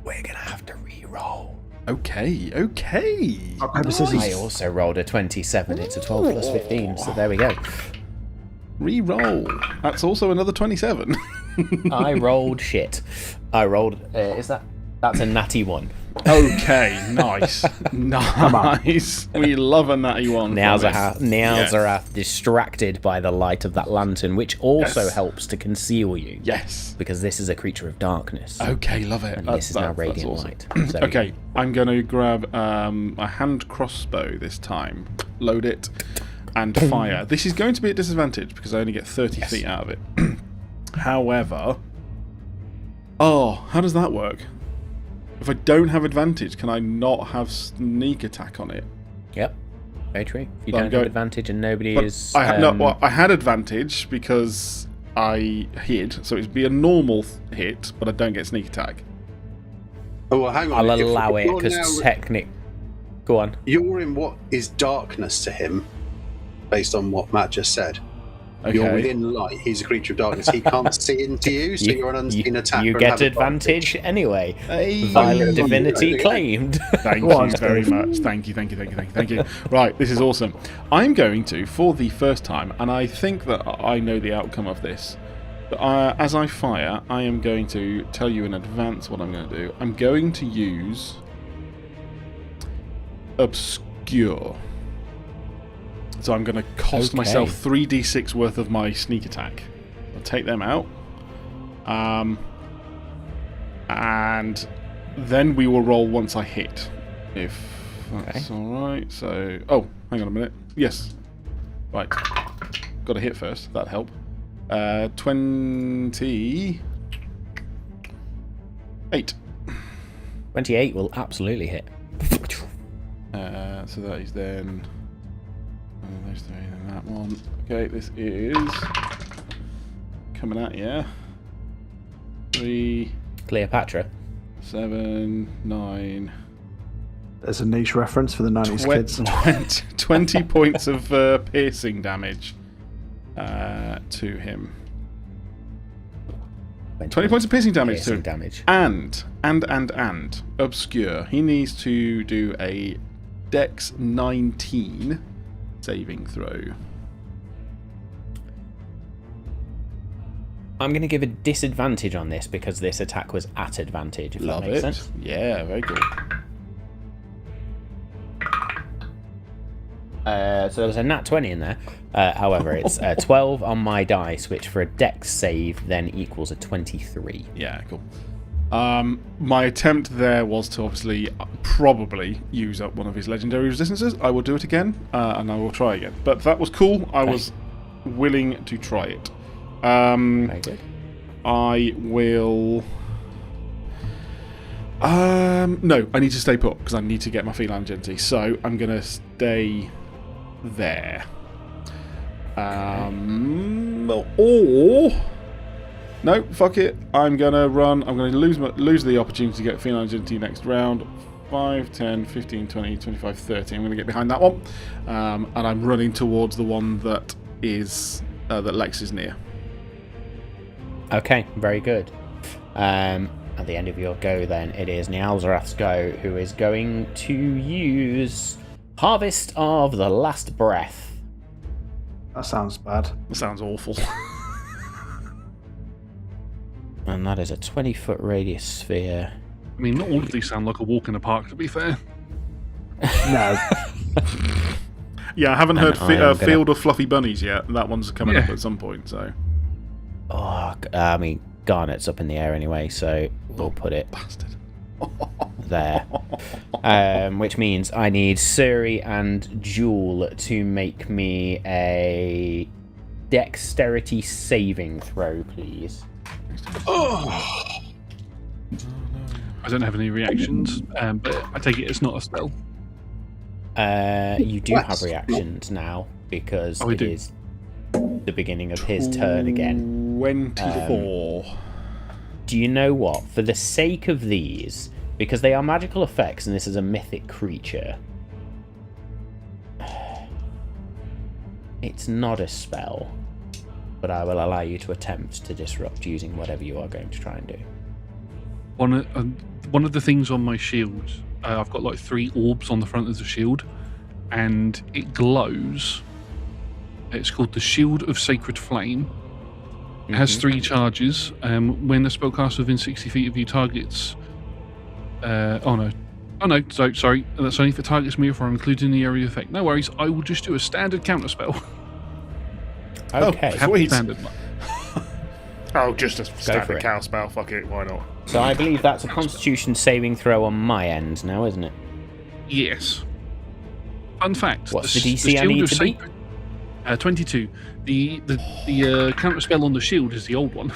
We're gonna have to re-roll. Okay. Rock, paper, scissors. I also rolled a 27. It's a 12 plus 15, so there we go. Re-roll. That's also another 27. I rolled shit. I rolled... That's a natty one. Okay, nice. Nice. We love a natty one. Nalzarath distracted by the light of that lantern, which also Yes. helps to conceal you. Yes. Because this is a creature of darkness. Okay, love it. And this is now radiant awesome. light. So Okay, I'm going to grab a hand crossbow this time. Load it and fire. This is going to be at disadvantage because I only get 30 feet out of it. However... Oh, how does that work? If I don't have advantage, can I not have sneak attack on it? Yep. Very true. If you But I'm don't going- have advantage and nobody But is... I had advantage because I hid, so it'd be a normal hit, but I don't get sneak attack. Oh, well, hang on. I'll If allow it you're because now- Go on. You're in what is darkness to him, based on what Matt just said. Okay. You're within light. He's a creature of darkness. He can't see into you, so you're an unseen attacker. You and get have advantage anyway. Hey. Violent Yeah. divinity Yeah. claimed. Thank Go on, you very Steve. much. Thank you. Right, this is awesome. I'm going to, for the first time, and I think that I know the outcome of this, but as I fire, I am going to tell you in advance what I'm going to do. I'm going to use Obscure. So I'm going to cost Okay. myself 3d6 worth of my sneak attack. I'll take them out. And then we will roll once I hit. If that's alright. So... Oh, hang on a minute. Yes. Right. Got to hit first. That'd help. 28. 28 will absolutely hit. So that is then... those three, then that one. Okay, this is... coming at you. 3, Cleopatra. 7, 9... There's a niche reference for the 90s kids. 20 points of piercing damage to him. 20 points of piercing damage to him. damage. And Obscure. He needs to do a Dex 19 saving throw. I'm going to give a disadvantage on this because this attack was at advantage, if Love that makes it. sense. Yeah, very cool. So there was a nat 20 in there. However, it's 12 on my dice, which for a dex save then equals a 23. Yeah, cool. My attempt there was to obviously probably use up one of his legendary resistances. I will do it again, and I will try again. But that was cool. I was willing to try it. Very good. I will... no, I need to stay put because I need to get my feline agility. So I'm going to stay there. Or no, fuck it. I'm gonna run. I'm gonna lose the opportunity to get feline agility next round. 5, 10, 15, 20, 25, 30. I'm gonna get behind that one, and I'm running towards the one that is that Lex is near. Okay, very good. At the end of your go, then, it is Nialzarath's go, who is going to use Harvest of the Last Breath. That sounds bad. That sounds awful. And that is a 20-foot radius sphere. I mean, not all of these sound like a walk in the park, to be fair. No. Yeah, I haven't heard I am Field of Fluffy Bunnies yet. That one's coming up at some point, so... Oh, I mean, Garnet's up in the air anyway, so we'll put it Bastard. there. Which means I need Suri and Jewel to make me a dexterity saving throw, please. Oh, I don't have any reactions, but I take it it's not a spell. You do have reactions now, because it is the beginning of his turn again. 24. Do you know what? For the sake of these, because they are magical effects and this is a mythic creature, it's not a spell, but I will allow you to attempt to disrupt using whatever you are going to try and do. One of the things on my shield, I've got like 3 orbs on the front of the shield, and it glows. It's called the Shield of Sacred Flame. It has 3 charges. When the spellcaster within 60 feet of you targets... sorry. That's only for targets me if I'm including the area of effect. No worries, I will just do a standard counterspell. Okay. Sweet. Standard. Oh, just a for standard it. cow spell. Fuck it, why not? So I believe that's a Constitution saving throw on my end now, isn't it? Yes. Fun fact. What's the DC I need to beat? 22. The counterspell on the shield is the old one.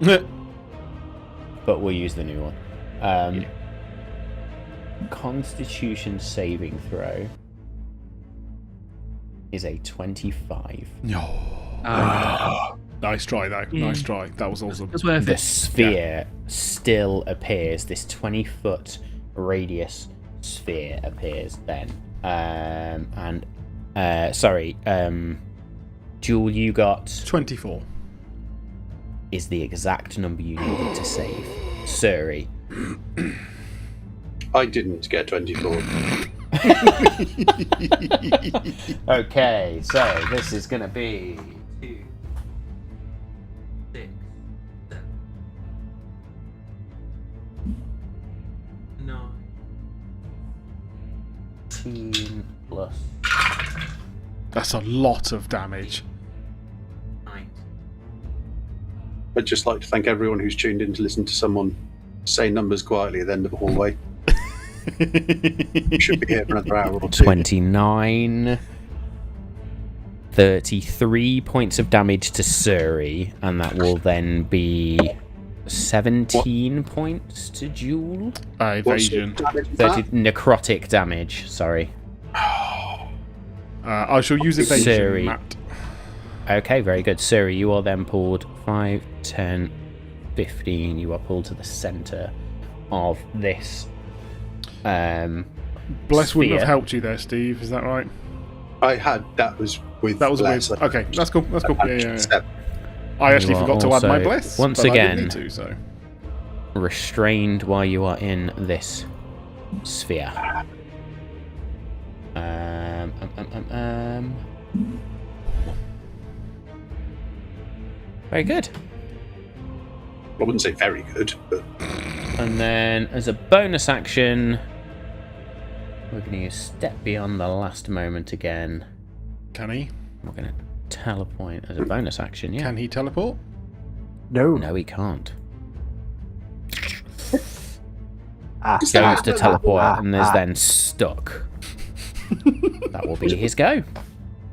But we'll use the new one. Constitution saving throw is a 25. Nice try, though. Nice try. That was awesome. That's worth The it. sphere still appears. This 20-foot radius sphere appears then. Jewel, you got 24. is the exact number you needed to save. Suri. I didn't get 24. Okay, so this is going to be 2, 6, 7, 9, 18 plus That's a lot of damage. 9. I'd just like to thank everyone who's tuned in to listen to someone say numbers quietly at the end of a hallway. You should be here for another hour or 2. 29. 33 points of damage to Suri, and that will then be 17 points to Jewel. Evasion. 30 necrotic damage, sorry. I shall use evasion, Suri. Matt. Okay, very good. Suri, you are then pulled 5, 10, 15. You are pulled to the centre of this Bless wouldn't sphere. have helped you there, Steve. Is that right? That was with That was Bless. weird. Okay, that's cool. That's cool. Yeah. 7. I actually You are forgot to add my also, bless. once but I again, didn't need to, so. restrained while you are in this sphere. Very good. I wouldn't say very good, but And then, as a bonus action, we're going to use Step Beyond the Last Moment again. Can he? We're going to teleport as a bonus action, yeah. Can he teleport? No. No, he can't. Ah, Goes to teleport and is then stuck. That will be his go.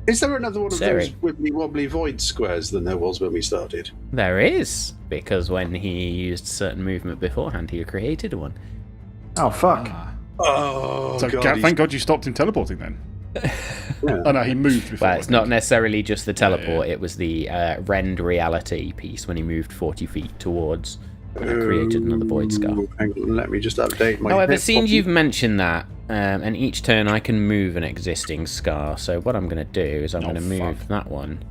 is there another one of Suri. those wibbly wobbly void squares than there was when we started? There is, because when he used certain movement beforehand, he created one. Oh, fuck. Oh, So God, thank God you stopped him teleporting then. Oh no, he moved before. Well, it's not necessarily just the teleport. It was the rend reality piece when he moved 40 feet towards and created another void scar. Hang on, let me just update my... However, seems you've mentioned that, and each turn I can move an existing scar. So what I'm going to do is I'm going to move that one,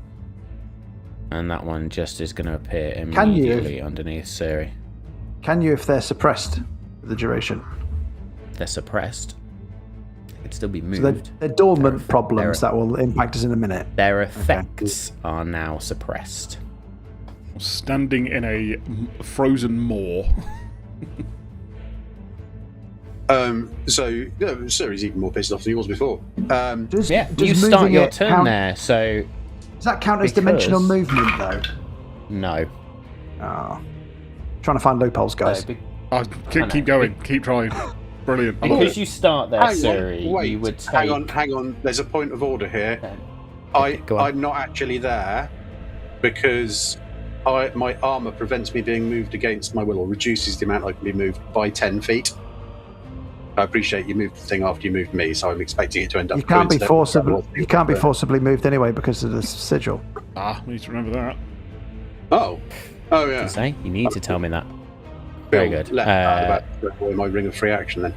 and that one just is going to appear immediately underneath Suri. Can you if they're suppressed for the duration? They're suppressed. They could still be moved. So they're dormant problems that will impact us in a minute. Their effects are now suppressed. Standing in a frozen moor. Suri's even more pissed off than he was before. Does you start your turn count, there, so... Does that count as dimensional movement, though? No. Oh. Trying to find loopholes, guys. Keep going. Keep trying. Brilliant. Because you start there, Suri, you would take... Hang on. There's a point of order here. I'm not actually there because my armour prevents me being moved against my will, or reduces the amount I can be moved by 10 feet. I appreciate you moved the thing after you moved me, so I'm expecting it to end up... You can't be forcibly moved anyway because of the sigil. We need to remember that. Oh yeah. You need to tell me that. Very good. About my ring of free action then.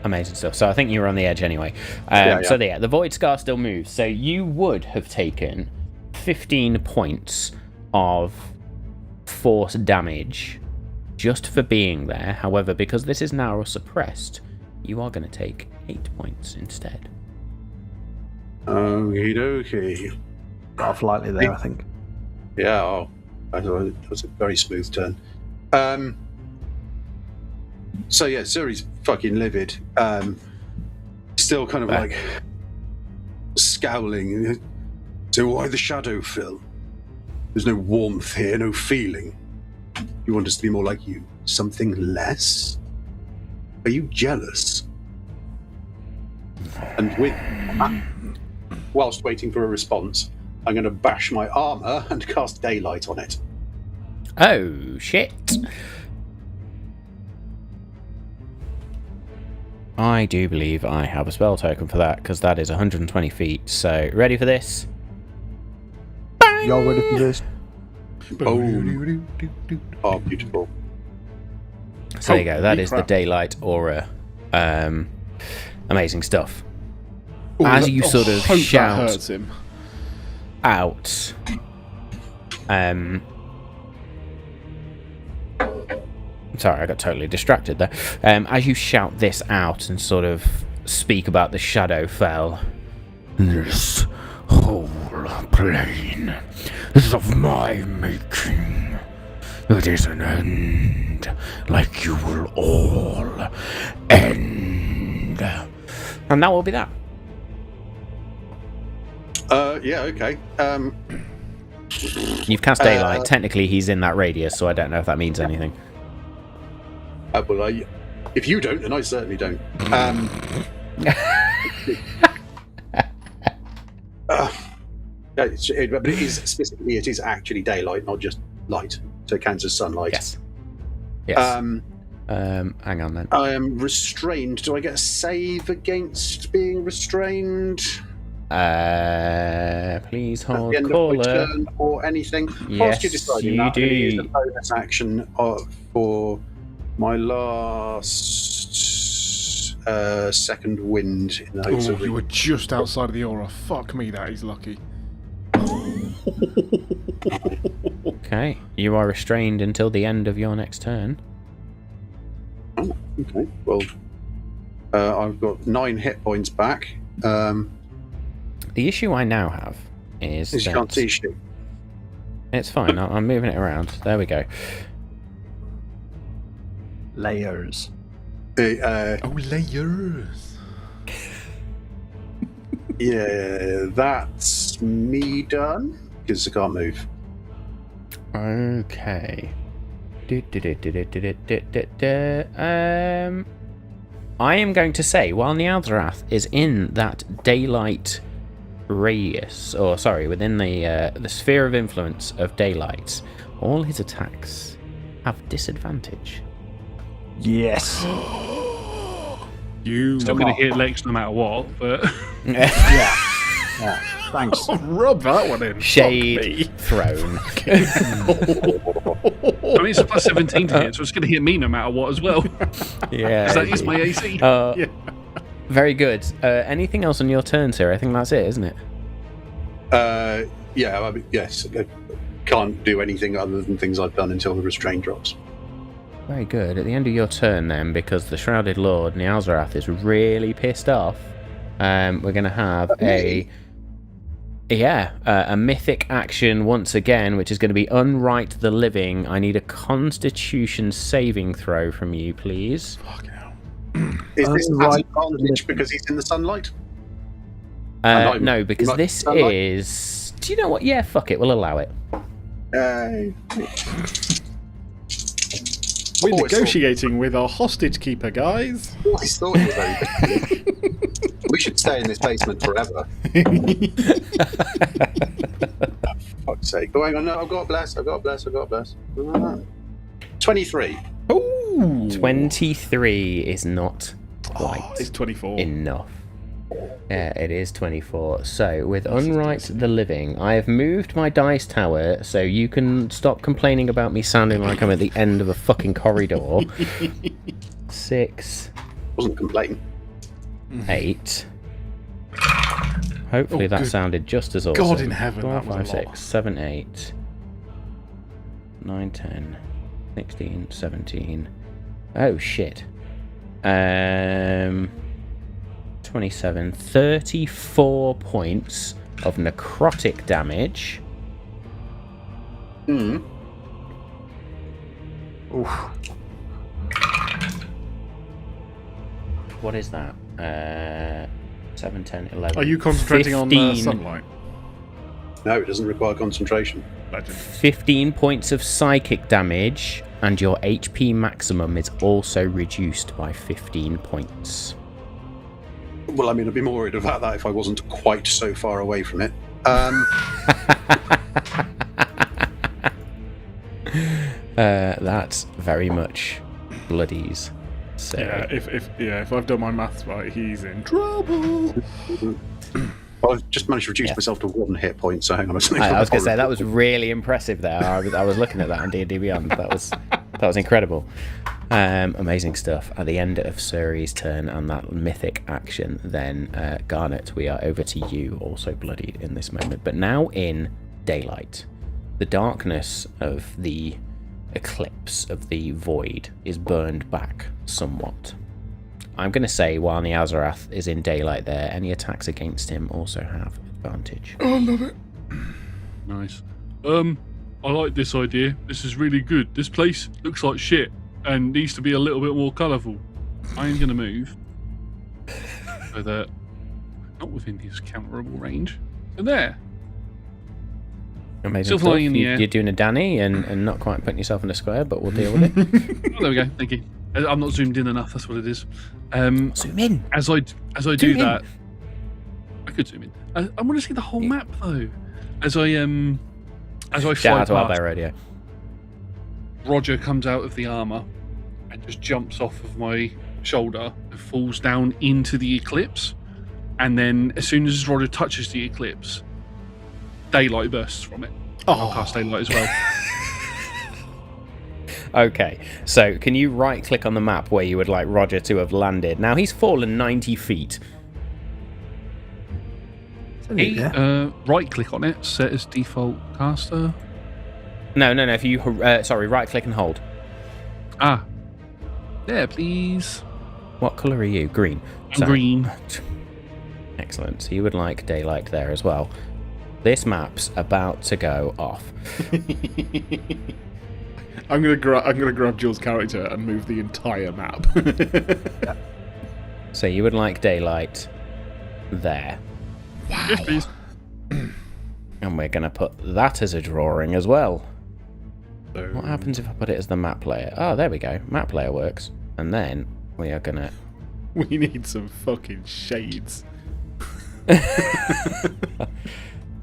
Amazing stuff. So I think you were on the edge anyway. So the void scar still moves. So you would have taken 15 points of force damage just for being there. However, because this is now suppressed, you are going to take 8 points instead. Okie dokie. Got off lightly there, I think. Yeah, that was a very smooth turn. Suri's fucking livid. Still kind of like scowling. So why the shadow, Phil? There's no warmth here, no feeling. You want us to be more like you? Something less? Are you jealous? And with that, whilst waiting for a response, I'm going to bash my armour and cast daylight on it. Oh, shit. I do believe I have a spell token for that, because that is 120 feet. So, ready for this? Bang! Y'all ready for this? Oh, beautiful. So there you go. That is the daylight aura. Amazing stuff. As you sort of shout out, sorry, I got totally distracted there. As you shout this out and sort of speak about the shadow fell, this whole plane is of my making. It is an end, like you will all end. And that will be that. Yeah, okay. You've cast daylight. Technically, he's in that radius, so I don't know if that means anything. Well, if you don't, then I certainly don't. But it is actually daylight, not just light. So it counts as sunlight. Yes. Hang on then. I am restrained. Do I get a save against being restrained? Please hold at the end of my turn or anything. Yes, you do. Use a bonus action for my last second wind. In the hopes of you were just outside of the aura. Fuck me, that is lucky. Okay, you are restrained until the end of your next turn. Oh, okay. Well, I've got 9 hit points back. The issue I now have is you can't see shit. It's fine. I'm moving it around. There we go. Layers. Layers. Yeah, that's me done because I can't move. Okay. I am going to say, while Nealdrath is in that daylight radius, within the sphere of influence of daylight, all his attacks have disadvantage. Yes. You Still going to hit Lex no matter what, but Yeah. Thanks. rub that one in. Shade thrown. I mean it's a plus 17 to hit, so it's going to hit me no matter what as well. Yeah. That is my AC. Very good. Anything else on your turn, sir? I think that's it, isn't it? Yeah, I mean, yes. I can't do anything other than things I've done until the restraint drops. Very good. At the end of your turn, then, because the Shrouded Lord Niazarath is really pissed off, we're going to have a mythic action once again, which is going to be Unwrite the Living. I need a Constitution saving throw from you, please. Fucking hell. Is this Unwrite advantage because he's in the sunlight? No, because Like this sunlight? is... Do you know what? Yeah, fuck it. We'll allow it. We're always negotiating with our hostage keeper, guys. I thought it was very big. We should stay in this basement forever. For fuck's sake. Oh, hang on, no, I've got a bless. 23. Ooh. 23 is not quite It's 24. enough. Yeah, it is 24. So, with Unwrite the Living, I have moved my dice tower so you can stop complaining about me sounding like I'm at the end of a fucking corridor. 6, Wasn't complaining. 8. Hopefully that good sounded just as awesome. God in heaven, 4, that was a 5, lot. 6, 7, 8, 9, 10, 16, 17. Oh shit. 27, 34 points of necrotic damage. Hmm. Oof. What is that? 7, 10, 11. Are you concentrating on 15 sunlight? No, it doesn't require concentration. Legend. 15 points of psychic damage, and your HP maximum is also reduced by 15 points. Well, I mean, I'd be more worried about that if I wasn't quite so far away from it. That's very much bloodies. So Yeah, if I've done my maths right, he's in trouble. I've just managed to reduce myself to 1 hit point, so hang on a second. I was going to say that was really impressive there. I was looking at that on D&D Beyond. That was incredible. Amazing stuff. At the end of Suri's turn and that mythic action, then Garnet, we are over to you, also bloodied in this moment, but now in daylight. The darkness of the eclipse of the void is burned back somewhat. I'm going to say while Niazarath is in daylight there, any attacks against him also have advantage. Oh, I love it. Nice. I like this idea. This is really good. This place looks like shit and needs to be a little bit more colourful. I am going to move so that not within his counterable range. So there. Amazing Still stuff. flying in the air. You're doing a Danny and not quite putting yourself in a square, but we'll deal with it. Oh, there we go. Thank you. I'm not zoomed in enough. That's what it is. Zoom in. As I do Zoom that, in. I could zoom in. I want to see the whole map though. As I fly Shout out to our past, radio. Roger comes out of the armor and just jumps off of my shoulder and falls down into the eclipse. And then as soon as Roger touches the eclipse, daylight bursts from it. I'll cast daylight as well. Okay, so can you right click on the map where you would like Roger to have landed? Now he's fallen 90 feet. Right click on it, set as default caster. No, if you right click and hold. There, please. What colour are you? Green. I'm green. Excellent. So you would like daylight there as well. This map's about to go off. I'm gonna grab Jules' character and move the entire map. So you would like daylight there. Yes, please. And we're going to put that as a drawing as well. So, What happens if I put it as the map layer? Oh, there we go. Map layer works. And then we are going to... we need some fucking shades.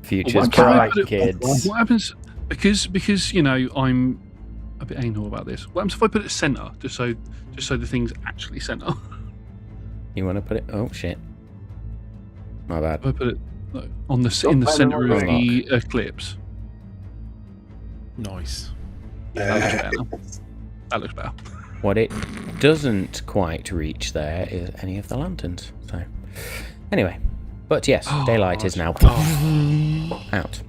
Future's Can I bright, put it- kids. What happens because you know I'm a bit anal about this. What happens if I put it center, just so the thing's actually center? You want to put it? Oh shit! My bad. If I put it in the center of Unlock. the eclipse. Nice. That looks better. That looks better. What it doesn't quite reach there is any of the lanterns. So, anyway, but yes, daylight is now out.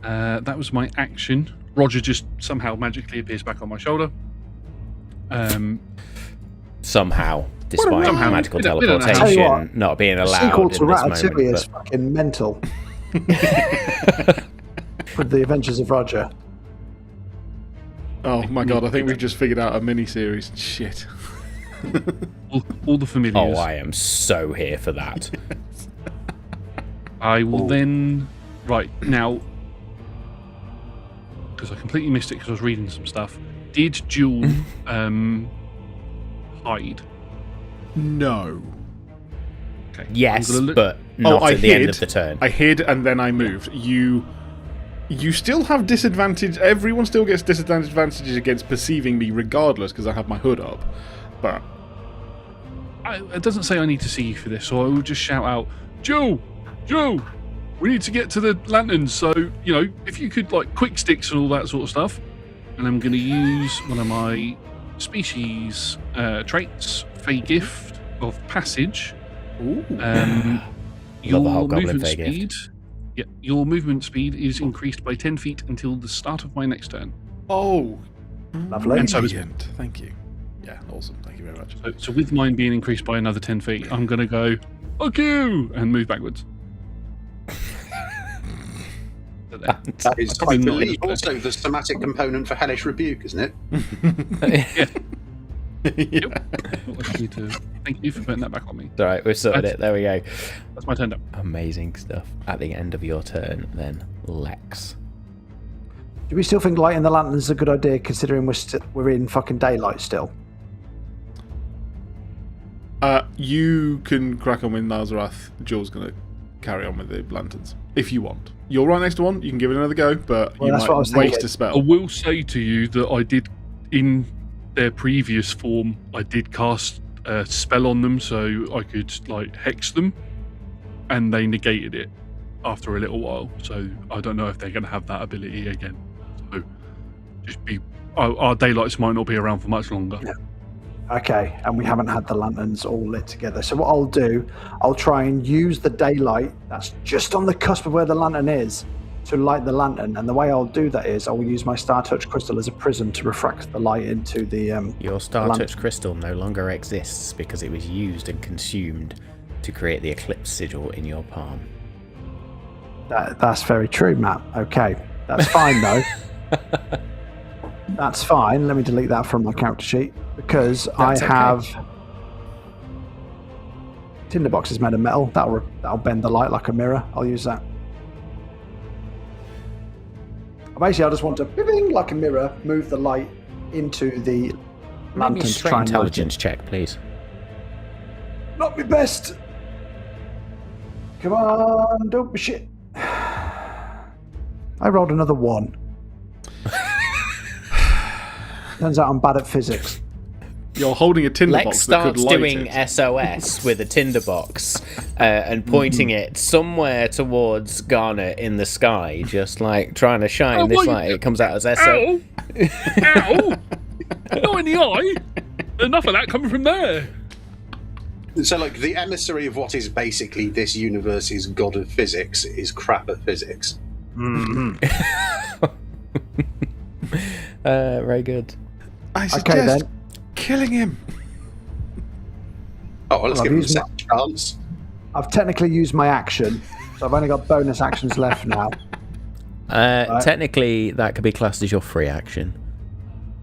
That was my action. Roger just somehow magically appears back on my shoulder. Somehow, despite Somehow. magical We don't know how. Tell you teleportation what, not being The allowed sequel in to this Ratatouille moment. is fucking mental. With the Adventures of Roger. Oh my god, I think we've just figured out a mini-series. Shit. All the familiars. Oh, I am so here for that. I will then... Right, now... Because I completely missed it because I was reading some stuff. Did Jewel hide? No. Okay. Yes, I'm gonna look- but not I at the hid. end of the turn. I hid and then I moved. You still have disadvantage. Everyone still gets disadvantages against perceiving me regardless because I have my hood up. But It doesn't say I need to see you for this, so I will just shout out, Joe! Joe! We need to get to the lanterns, so, you know, if you could, like, quick sticks and all that sort of stuff. And I'm going to use one of my species traits, Fey Gift of Passage. Your the whole goblin movement Fey gift. speed... Yeah, your movement speed is increased by 10 feet until the start of my next turn. oh, Lovely. And so is brilliant. Thank you. Yeah, awesome. Thank you very much. So with mine being increased by another 10 feet, I'm going to go, fuck you, and move backwards. That is, Probably I not believe, in also the somatic component for Hellish Rebuke, isn't it? Thank you for putting that back on me. All right, we've sorted That's- it. There we go. That's my turn up. Amazing stuff. At the end of your turn, then Lex. Do we still think lighting the lanterns is a good idea, considering we're in fucking daylight still? You can crack on with Nazarath. Joel's going to carry on with the lanterns if you want. You're right next to one. You can give it another go, but Well, you that's what I was might waste thinking. a I spell. will say to you that I did, in their previous form, I did cast a spell on them so I could, like, hex them, and they negated it after a little while. So I don't know if they're going to have that ability again. So just be... Our daylights might not be around for much longer. Yeah. Okay, and we haven't had the lanterns all lit together. So what I'll do, I'll try and use the daylight that's just on the cusp of where the lantern is to light the lantern. And the way I'll do that is I will use my Star Touch crystal as a prism to refract the light into the Your Star lantern. Touch crystal no longer exists because it was used and consumed to create the eclipse sigil in your palm. That's very true, Matt. Okay, that's fine though. That's fine. Let me delete that from my character sheet because That's I okay. have tinderbox is made of metal. That'll bend the light like a mirror. I'll use that. Basically, I just want to, bing, like a mirror, move the light into the Make me lantern a to straight try and light intelligence it. check, please. Not my best. Come on, don't be shit. I rolled another 1. Turns out I'm bad at physics. You're holding a tinderbox Lex that could starts light doing it. SOS with a tinderbox and pointing it somewhere towards Garnet in the sky, just like trying to shine Oh, this what light. you- It comes out as SOS. Ow! Ow! Not in the eye! Enough of that coming from there! So, like, the emissary of what is basically this universe's god of physics is crap at physics. Very good. I Okay, suggest then. killing him. Oh, well, let's Well, give him a I've used second chance. I've technically used my action, so I've only got bonus actions left now. Technically, that could be classed as your free action.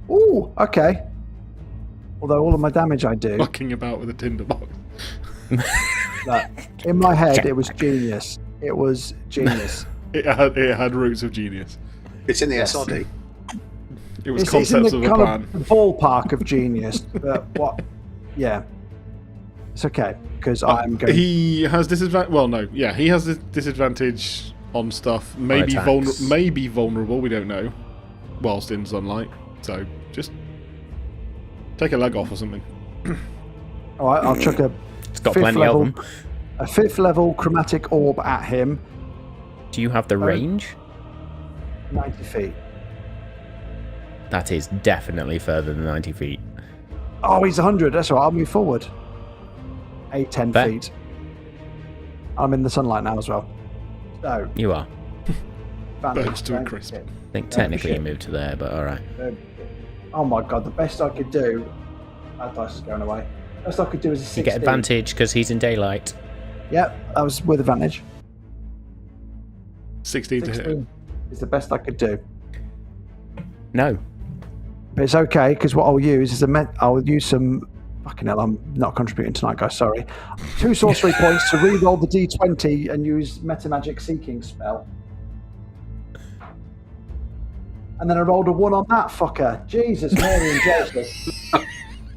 Ooh, okay. Although all of my damage I do, Fucking about with a tinderbox. in my head, it was genius. It was genius. It had roots of genius. It's in the Yes. SRD. It was It's in concepts the of a kind plan. of ballpark of genius, but what? Yeah, it's okay because I'm going. He has disadvantage. Well, no, yeah, he has a disadvantage on stuff. Maybe attacks. maybe vulnerable. We don't know. Whilst in sunlight, so just take a leg off or something. All right, I'll chuck a It's got fifth plenty level, of them. a 5th level chromatic orb at him. Do you have the range? 90 feet. That is definitely further than 90 feet. Oh, he's 100. That's all right. I'll move forward. 10 Fair. feet. I'm in the sunlight now as well. So, You are. Burns to a crisp. I think technically you shit. moved to there, but alright. Oh my god, the best I could do. That dice is going away. Best I could do is a 16. You get advantage because he's in daylight. Yep, that was with advantage. 16 to hit. 16 is the best I could do. No. But it's okay, because what I'll use is I'll use some... Fucking hell, I'm not contributing tonight, guys, sorry. 2 sorcery points to re-roll the d20 and use Metamagic Seeking spell. And then I rolled a 1 on that fucker. Jesus, Mary and Joseph.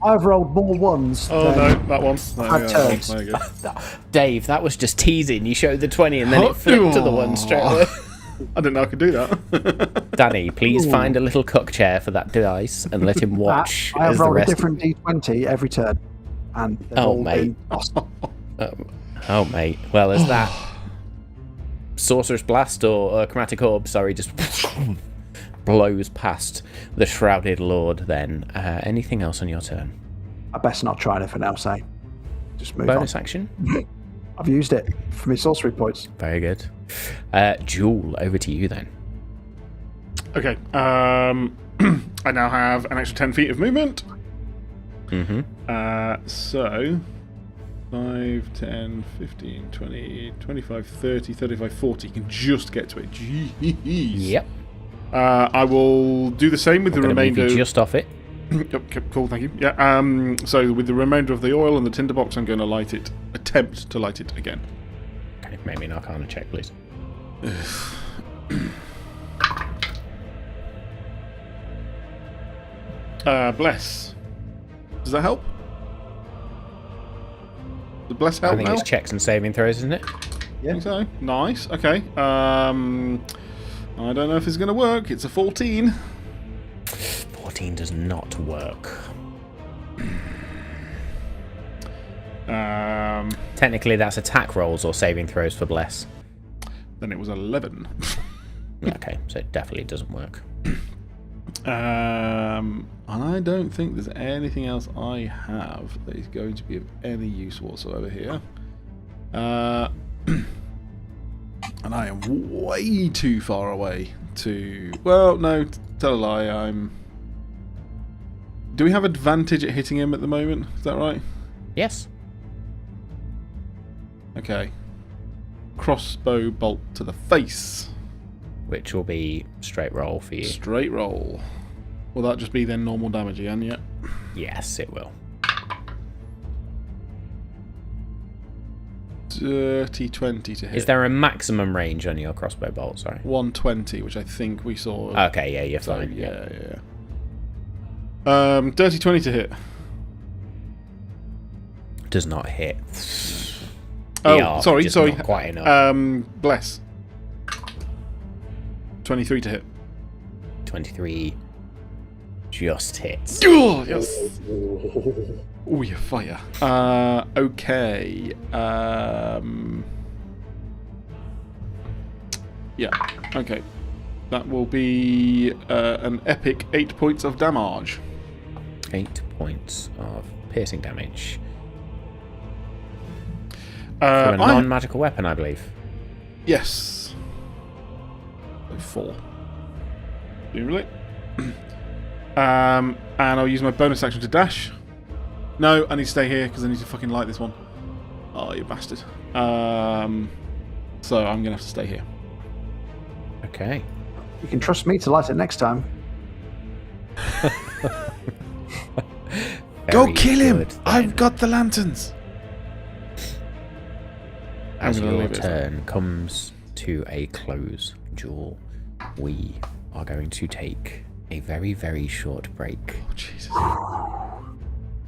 I've rolled more 1s. Oh no, that one. I've turned. There you go. Dave, that was just teasing. You showed the 20 and then it flipped to the 1 straight away. I didn't know I could do that. Danny, please find a little cook chair for that dice and let him watch I have as the rolled a rest... different d20 every turn. And they've Oh, all mate. been Oh, mate. Well, is that Sorcerer's Blast or Chromatic Orb, sorry, just blows past the Shrouded Lord then. Anything else on your turn? I best not try anything else, eh? Just move Bonus on. action? I've used it for my sorcery points. Very good. Jewel, over to you then. Okay. I now have an extra 10 feet of movement. Mm-hmm. So 5, 10, 15, 20, 25, 30, 35, 40. You can just get to it. Jeez. Yep. I will do the same with the Gonna move remainder. you just off it. Okay, cool, thank you. Yeah. So with the remainder of the oil and the tinderbox, I'm going to light it. Attempt to light it again. Okay, make me an Arcana check, please. Bless. Does that help? Does bless help I think now? it's checks and saving throws, isn't it? I think so. Nice. Okay. I don't know if it's going to work. It's a 14. 14 does not work. Technically, that's attack rolls or saving throws for Bless. Then it was 11. Okay, so it definitely doesn't work. And I don't think there's anything else I have that is going to be of any use whatsoever here. And I am way too far away to... Well, no, tell a lie, I'm... Do we have advantage at hitting him at the moment? Is that right? Yes. Okay. Crossbow bolt to the face. Which will be straight roll for you. Straight roll. Will that just be then normal damage again? Yeah. Yes, it will. Dirty 20 to hit. Is there a maximum range on your crossbow bolt? Sorry. 120, which I think we saw. Okay, yeah, you're So, fine. yeah. Dirty 20 to hit. Does not hit. Oh, The arc, sorry. just not quite enough. Bless. 23 to hit. 23 just hits. Oh, yes. Oh, you fire. Okay. Yeah. Okay. That will be an epic 8 points of damage. 8 points of piercing damage. For a non-magical weapon, I believe. Yes. So 4. Really? And I'll use my bonus action to dash. No, I need to stay here because I need to fucking light this one. Oh, you bastard. So I'm going to have to stay here. Okay. You can trust me to light it next time. Go Very kill him! good, then. I've got the lanterns! As I'm gonna your leave it. turn comes to a close, Jewel, we are going to take a very, very short break. Oh, Jesus.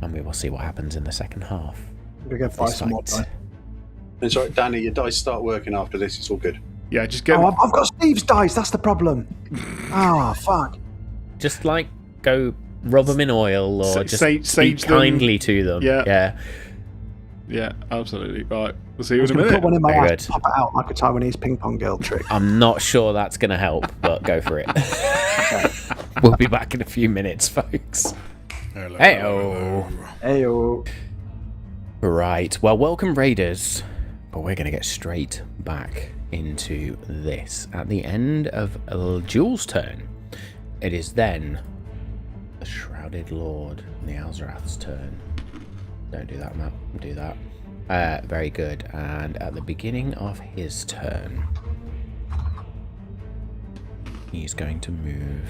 And we will see what happens in the second half. I'm going to go of buy this some more fight. die. It's all right, Danny, your dice start working after this. It's all good. Yeah, just get... Oh, I've got Steve's dice, that's the problem. Ah, fuck. Just, like, go rub them in oil or just speak sage them. kindly to them. Yeah. Yeah, absolutely. Right, we'll see you in a I'm going to minute. put one in my Very ass, good. pop it out like a Taiwanese ping pong girl trick. I'm not sure that's going to help, but go for it. We'll be back in a few minutes, folks. Hey-oh. Heyo. Right, well, welcome, Raiders. But we're going to get straight back into this. At the end of Jules' turn, it is then the Shrouded Lord and the Alzarath's turn. Don't do that, Matt. Do that. Very good. And at the beginning of his turn, he's going to move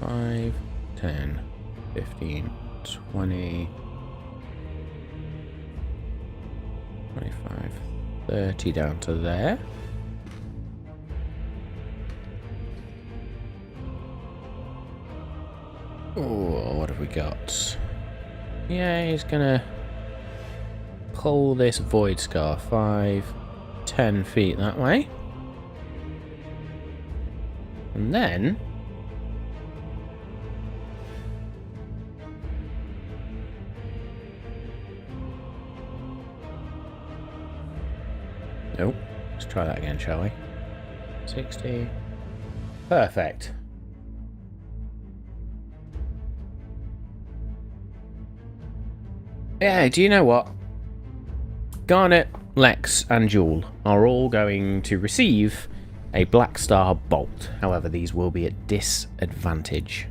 5, 10, 15, 20, 25, 30 down to there. Oh, what have we got? Yeah, he's gonna pull this Void Scar 5, 10 feet that way. And then nope. Let's try that again, shall we? 60. Perfect. Yeah, do you know what? Garnet, Lex, and Jewel are all going to receive a Black Star Bolt. However, these will be at disadvantage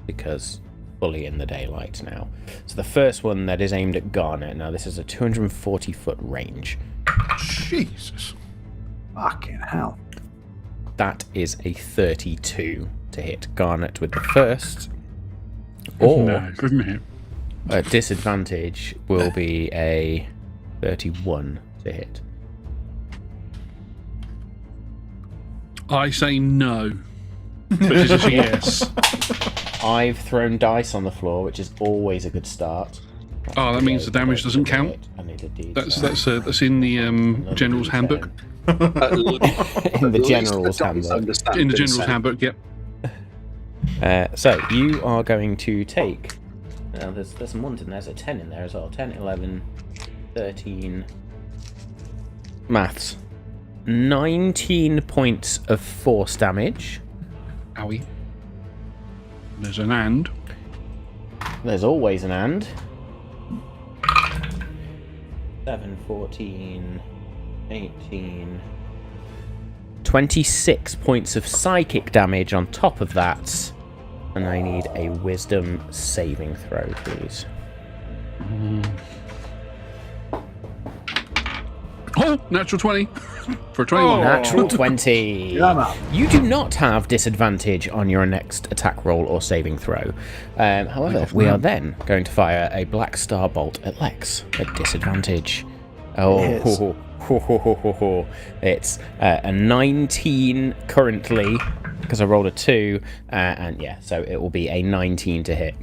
because fully in the daylight now. So the first one that is aimed at Garnet. Now, this is a 240-foot range. Jesus. Fucking hell. That is a 32 to hit Garnet with the first. Or No, couldn't hit. at disadvantage will be a 31 to hit. I say no. Which is a yes. I've thrown dice on the floor, which is always a good start. Oh, that means the damage doesn't count. I need a D. That's in the General's Handbook. In the General's Handbook. In the General's Handbook, yep. So you are going to take. Now there's some ones in there. There's a 10 in there as well. 10, 11, 13. Maths. 19 points of force damage. Owie. There's an and. There's always an and. 7, 14, 18. 26 points of psychic damage on top of that. And I need a wisdom saving throw, please. Oh, natural 20 for 21. Natural 20. Yeah, man. You do not have disadvantage on your next attack roll or saving throw. However, we are then going to fire a Black Star Bolt at Lex at disadvantage. Oh, it's a 19 currently because I rolled a 2, and yeah, so it will be a 19 to hit.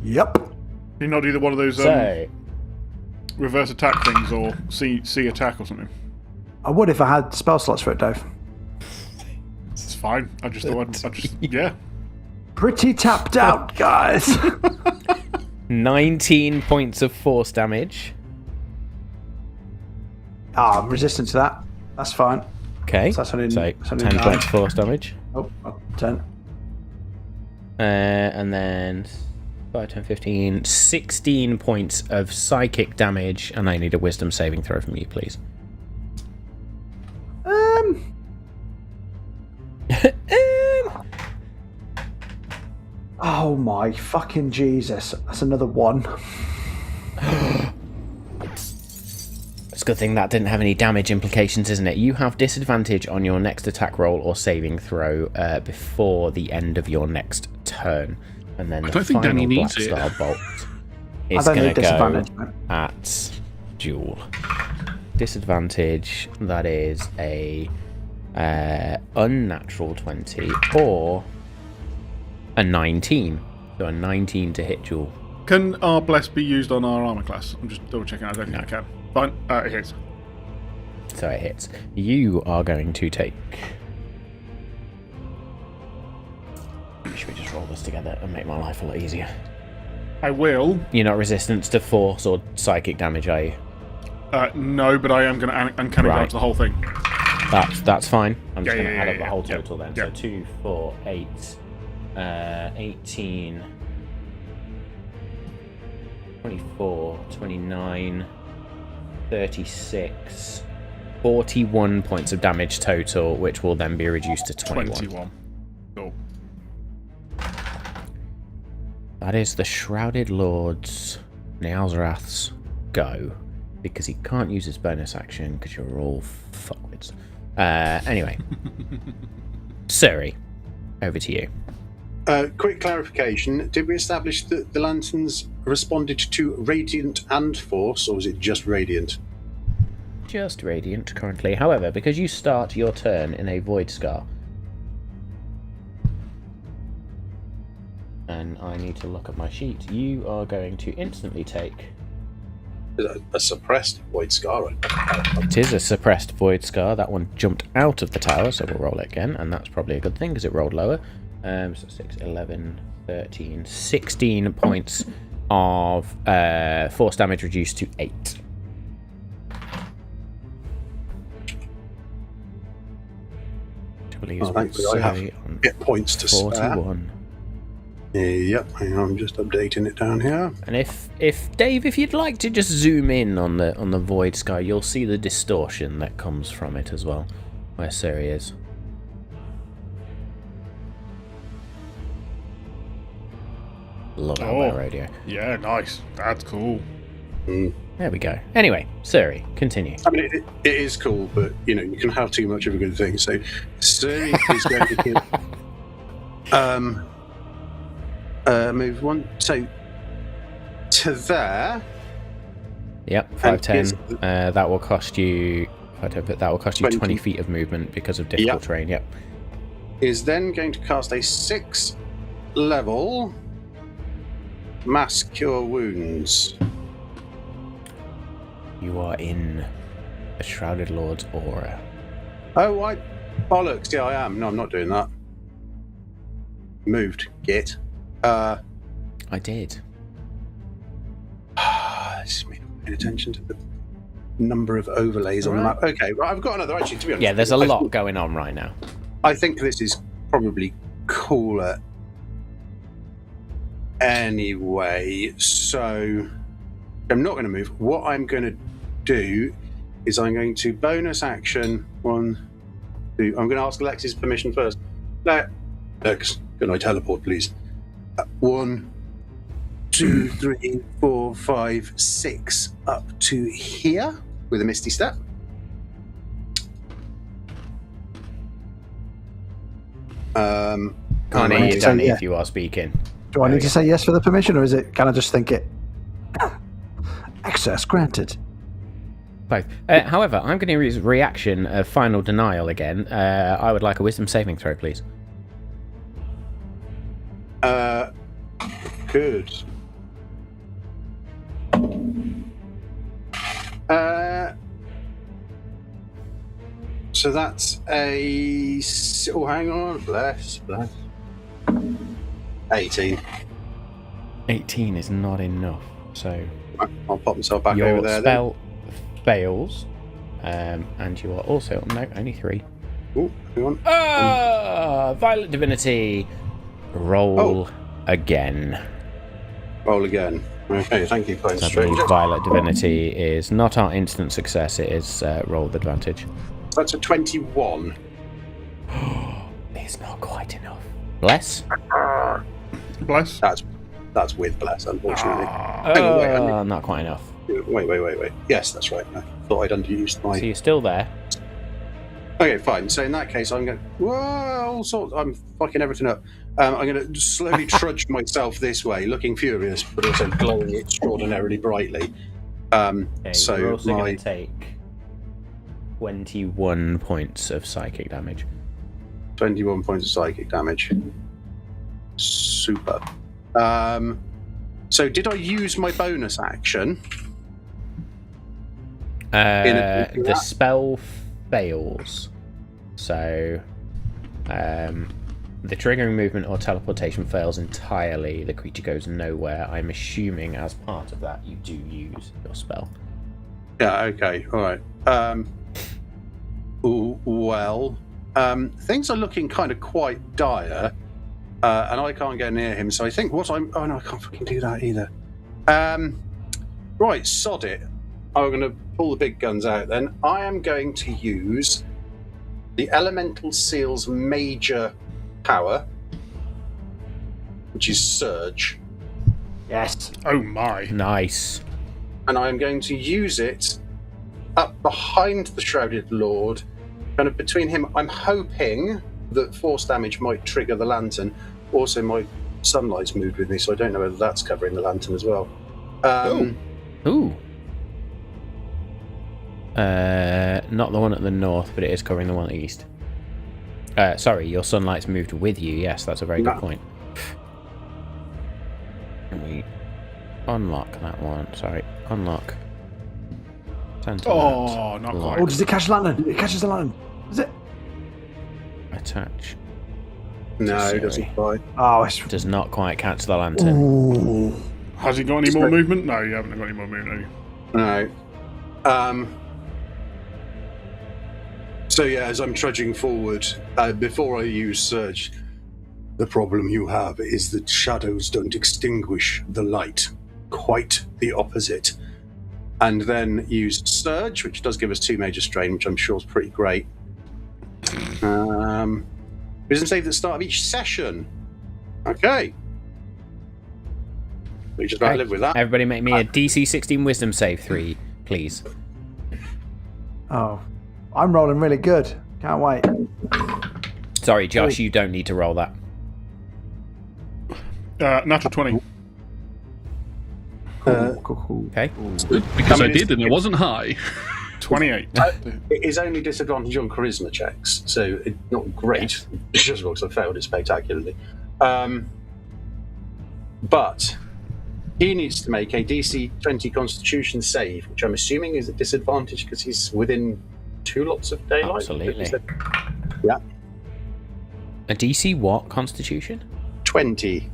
Yep. Can you not do one of those So, reverse attack things or C attack or something? I would if I had spell slots for it, Dave. It's fine. I just thought I'd just yeah. Pretty tapped out, guys. 19 points of force damage. I'm resistant to that. That's fine. Okay, So that's only- so that's only 10 9. points of force damage. Oh, 10. And then 5, 10, 15, 16 points of psychic damage, and I need a wisdom saving throw from you, please. Oh my fucking Jesus. That's another 1. It's a good thing that didn't have any damage implications, isn't it? You have disadvantage on your next attack roll or saving throw before the end of your next turn. And then I the don't think final Danny Black needs it. Star Bolt I is don't going need to go disadvantage, man. at Jewel. Disadvantage, that is a unnatural 20 or a 19. So a 19 to hit Jewel. Can our bless be used on our armor class? I'm just double checking. I don't think I can. Fine. It hits. So it hits. You are going to take roll this together and make my life a lot easier. I will. You're not resistant to force or psychic damage, are you? No, but I am going to uncanny Right. dodge the whole thing. That's fine. I'm just Yeah, going to yeah, add up yeah, the whole yeah. total then. Yeah. So 2, 4, 8, 18, 24, 29, 36, 41 points of damage total, which will then be reduced to 21. Cool. That is the Shrouded Lord's Nealzarath's go, because he can't use his bonus action because you're all fuckwits. Anyway, Suri, over to you. Quick clarification. Did we establish that the lanterns responded to radiant and force, or was it just radiant? Just radiant currently. However, because you start your turn in a Void Scar, and I need to look at my sheet, you are going to instantly take... A suppressed void scar. It is a suppressed Void Scar. That one jumped out of the tower, so we'll roll it again, and that's probably a good thing because it rolled lower. So 6, 11, 13, 16 points of force damage reduced to 8. I believe thankfully I have hit points to spare. 41. Yep, hang on, I'm just updating it down here. And if Dave, if you'd like to just zoom in on the Void Sky, you'll see the distortion that comes from it as well, where Suri is. Love our radio. Yeah, nice. That's cool. There we go. Anyway, Suri, continue. I mean, it is cool, but you know, you can have too much of a good thing. So, Suri is going to move one. So to there. Yep, 5, 10. That will cost you. That will cost you 20 feet of movement because of difficult terrain. Yep. Is then going to cast a 6th level Mass Cure Wounds. You are in a Shrouded Lord's aura. Oh, I bollocks! Yeah, I am. No, I'm not doing that. Moved. Git. I did. I just mean paying attention to the number of overlays on the map. Okay, right, I've got another. Actually, to be honest, Yeah, there's a lot going on right now. I think this is probably cooler. Anyway, so I'm not going to move. What I'm going to do is I'm going to bonus action 1, 2. I'm going to ask Alex's permission first. Lex, can I teleport, please? 1, 2, 3, 4, 5, 6 up to here with a misty step. Can't hear you, Danny, if you are speaking. Do I need to say yes for the permission, or can I just think it? Access granted. Both. However, I'm going to use reaction of final denial again. I would like a wisdom saving throw, please. Good. So that's a... Oh, hang on. Bless. 18. 18 is not enough, so... I'll pop myself back your over there spell fails, and you are also... No, only 3. then. Oh, hang on. Violet Divinity. Roll again. Roll again. Okay, thank you, kind I stranger. believe Violet Divinity is not our instant success, it is roll with advantage. That's a 21. It's not quite enough. Bless? Bless. That's with bless, unfortunately. Hang on, Not quite enough. wait. Yes, that's right. I thought I'd underused my... So you're still there. Okay, fine. So in that case, I'm going to... Whoa, all sorts... I'm fucking everything up. I'm going to slowly trudge myself this way, looking furious, but also glowing extraordinarily brightly. Okay, So you're also my... going to take 21 points of psychic damage. 21 points of psychic damage. Super. So did I use my bonus action? The spell fails. So, the triggering movement or teleportation fails entirely, the creature goes nowhere. I'm assuming as part of that you do use your spell. Yeah, okay, alright. Things are looking kind of quite dire, and I can't get near him, so I think what I'm... Oh no, I can't fucking do that either. Right, sod it. I'm going to pull the big guns out then. I am going to use the Elemental Seal's major power, which is Surge. Yes. Oh my. Nice. And I am going to use it up behind the Shrouded Lord, kind of between him. I'm hoping that force damage might trigger the lantern. Also, my sunlight's moved with me, so I don't know whether that's covering the lantern as well. Ooh. Not the one at the north, but it is covering the one at the east. Sorry, your sunlight's moved with you. Yes, that's a very good point. Can we unlock that one? Sorry, unlock. Oh, not quite. Oh, does it catch the lantern? It catches the lantern. Is it? Attach. No, Sorry. it doesn't quite. Oh, it's... Does not quite catch the lantern. Ooh. Has he got any more movement? No, you haven't got any more movement, have you? No. So yeah, as I'm trudging forward, before I use Surge, the problem you have is that shadows don't extinguish the light. Quite the opposite. And then use Surge, which does give us 2 major strain, which I'm sure is pretty great. Wisdom save at the start of each session. Okay. We just about live with that. Everybody make me a DC 16 wisdom save 3, please. Oh, I'm rolling really good. Can't wait. Sorry, Josh, you don't need to roll that. Natural 20. Cool. Okay. Because I did, and it wasn't high. 28. It is only disadvantage on charisma checks, so it's not great. It's just because I failed it spectacularly. But he needs to make a DC 20 Constitution save, which I'm assuming is a disadvantage because he's within 2 lots of daylight. Absolutely. Yeah. A DC what? Constitution? 20.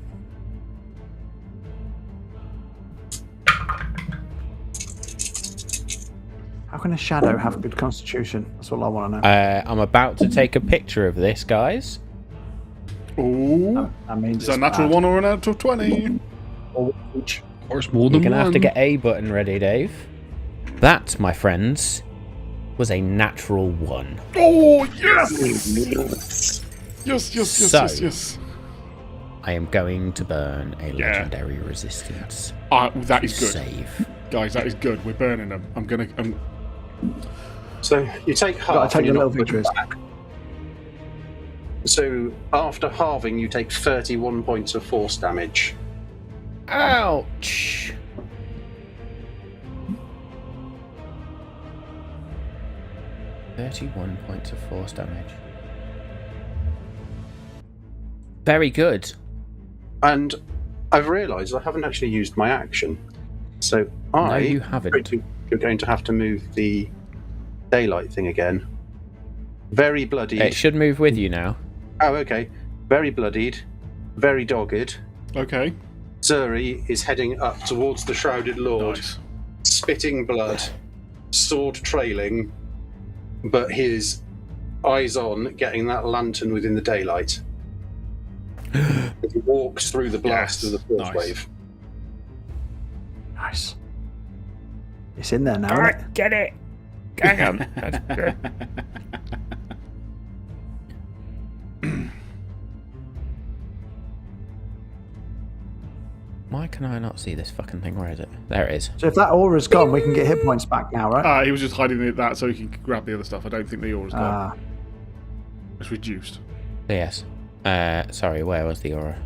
How can a shadow have good constitution? That's all I want to know. I'm about to take a picture of this, guys. Ooh. I mean, Is that a natural 1 or a natural 20? Or each. Or it's more You're than going to one. have to get A button ready, Dave. That, my friends, was a natural 1. Oh, yes! Yes. So- I am going to burn a legendary resistance. That is good. Save. Guys, that is good. We're burning them. So you take half. Gotta take and the you're little not putting victories. back. So after halving, you take 31 points of force damage. Ouch! "31 points of force damage. Very good. And I've realised I haven't actually used my action. So No, you haven't. You're going to have to move the daylight thing again. Very bloodied. It should move with you now. Oh, okay. Very bloodied. Very dogged. Okay. Suri is heading up towards the Shrouded Lord, Nice. spitting blood, sword trailing, but his eyes on getting that lantern within the daylight. He walks through the blast of the force Nice. wave. Nice. It's in there now, All isn't right, get it. Hang on. That's good. Why can I not see this fucking thing? Where is it? There it is. So if that aura's gone, we can get hit points back now, right? He was just hiding that so he can grab the other stuff. I don't think the aura's gone. It's reduced. Yes. Sorry, where was the aura?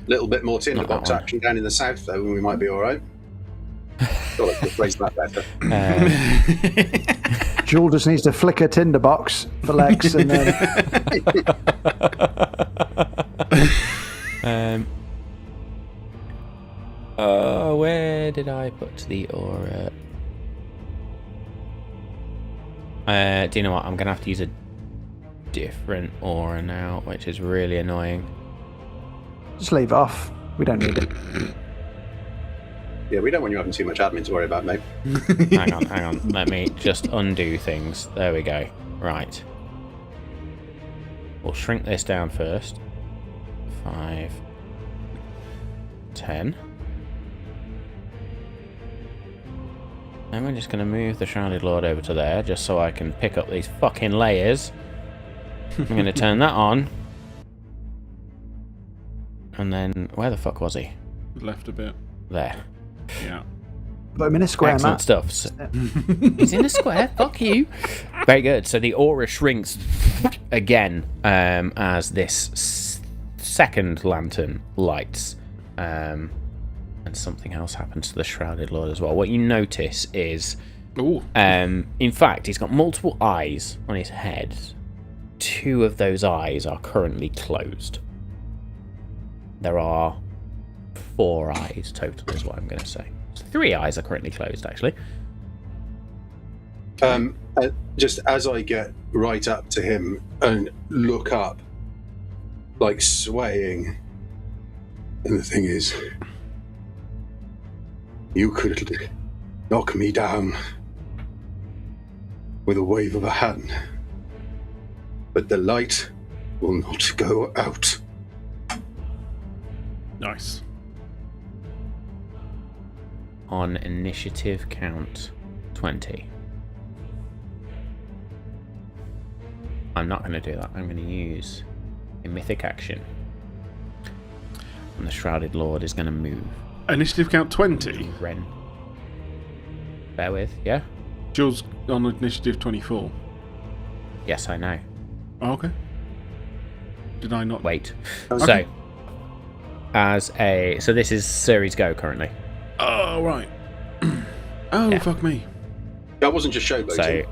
Little bit more Not that tinderbox one. action down in the south, though, and we might be all right. Got to phrase that better. Jewel just needs to flick a tinderbox for legs and then... Where did I put the aura? Do you know what? I'm gonna have to use a different aura now, which is really annoying. Just leave it off. We don't need it. Yeah, we don't want you having too much admin to worry about, mate. Hang on. Let me just undo things. There we go. Right. We'll shrink this down first. 5, 10. And we're just going to move the Shrouded Lord over to there, just so I can pick up these fucking layers. I'm going to turn that on. And then, where the fuck was he? Left a bit. There. Yeah. Put him in a square, Excellent Matt. stuff. So, he's in a square. Fuck you. Very good. So the aura shrinks again as this second lantern lights, and something else happens to the Shrouded Lord as well. What you notice is, in fact, he's got multiple eyes on his head. 2 of those eyes are currently closed. There are 4 eyes total, is what I'm going to say. So 3 eyes are currently closed, actually. Just as I get right up to him and look up, like swaying, and the thing is, you could knock me down with a wave of a hand, but the light will not go out. Nice. On initiative count 20. I'm not going to do that. I'm going to use a mythic action. And the Shrouded Lord is going to move. Initiative count 20? Ren. Bear with, yeah? Jules on initiative 24. Yes, I know. Oh, okay. Did I not? Wait. Okay. So this is Suri's go currently. Oh, right. Oh, Yeah. fuck me. That wasn't just showboating. So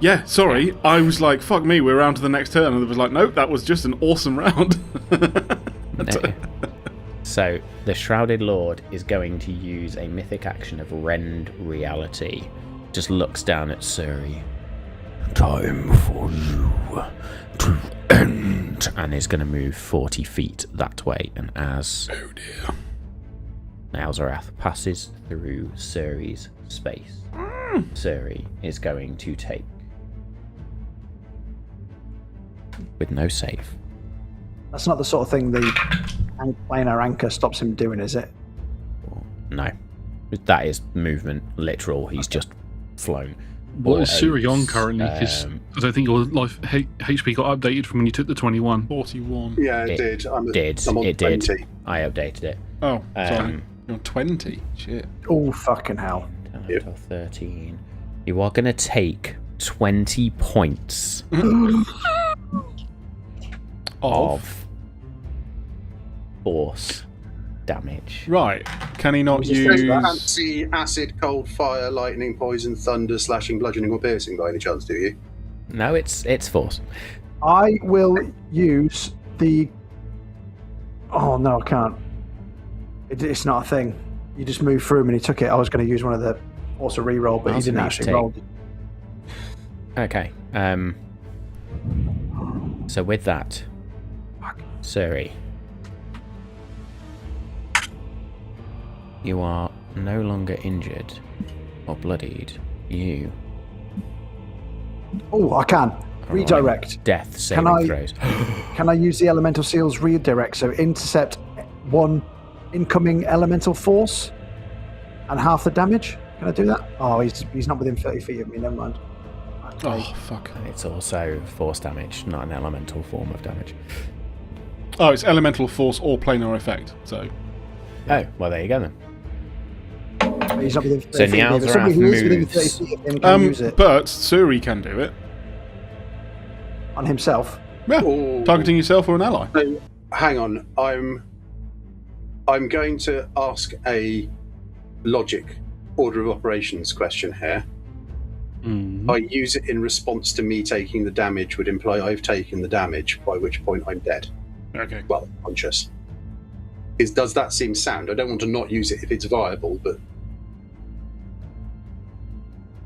Yeah, sorry. I was like, fuck me, we're on to the next turn. And it was like, nope, that was just an awesome round. So the Shrouded Lord is going to use a mythic action of Rend Reality. Just looks down at Suri. Time for you to end. And is going to move 40 feet that way. And as Alzarath passes through Suri's space, Suri is going to take, with no save. That's not the sort of thing the planar anchor stops him doing, is it? No. That is movement, literal. He's just flown. What Or is Suri on eight, currently? Because I don't think your life HP got updated from when you took the 21. 41. Yeah, it did. I'm on 20. I updated it. Oh, sorry. You're on 20. Shit. Oh, fucking hell. 10, 12, 13. You are going to take 20 points of force damage. Right. Can he not Is use... fancy acid, cold, fire, lightning, poison, thunder, slashing, bludgeoning, or piercing by any chance, do you? No, it's force. I will use the... Oh, no, I can't. It's not a thing. You just move through him and he took it. I was going to use one of the force a reroll, but he didn't actually roll. Okay. So with that, Suri, you are no longer injured or bloodied. You Oh, I can. are Redirect. on death saving I- throws. Can I use the elemental seal's redirect? So intercept one incoming elemental force and half the damage? Can I do that? Oh, he's not within 30 feet of me. Never mind. Okay. Oh, fuck. It's also force damage, not an elemental form of damage. Oh, it's elemental force or planar effect, so... Oh, well, there you go then. He's not within 30 So feet of me. But Nialzarath somebody who is within moves. 30 feet of him can use it But Suri can do it. on himself. Yeah. Ooh. Targeting yourself or an ally. So, hang on. I'm going to ask a logic order of operations question here. I use it in response to me taking the damage would imply I've taken the damage, by which point I'm dead. Okay. Well, conscious. Does that seem sound? I don't want to not use it if it's viable, but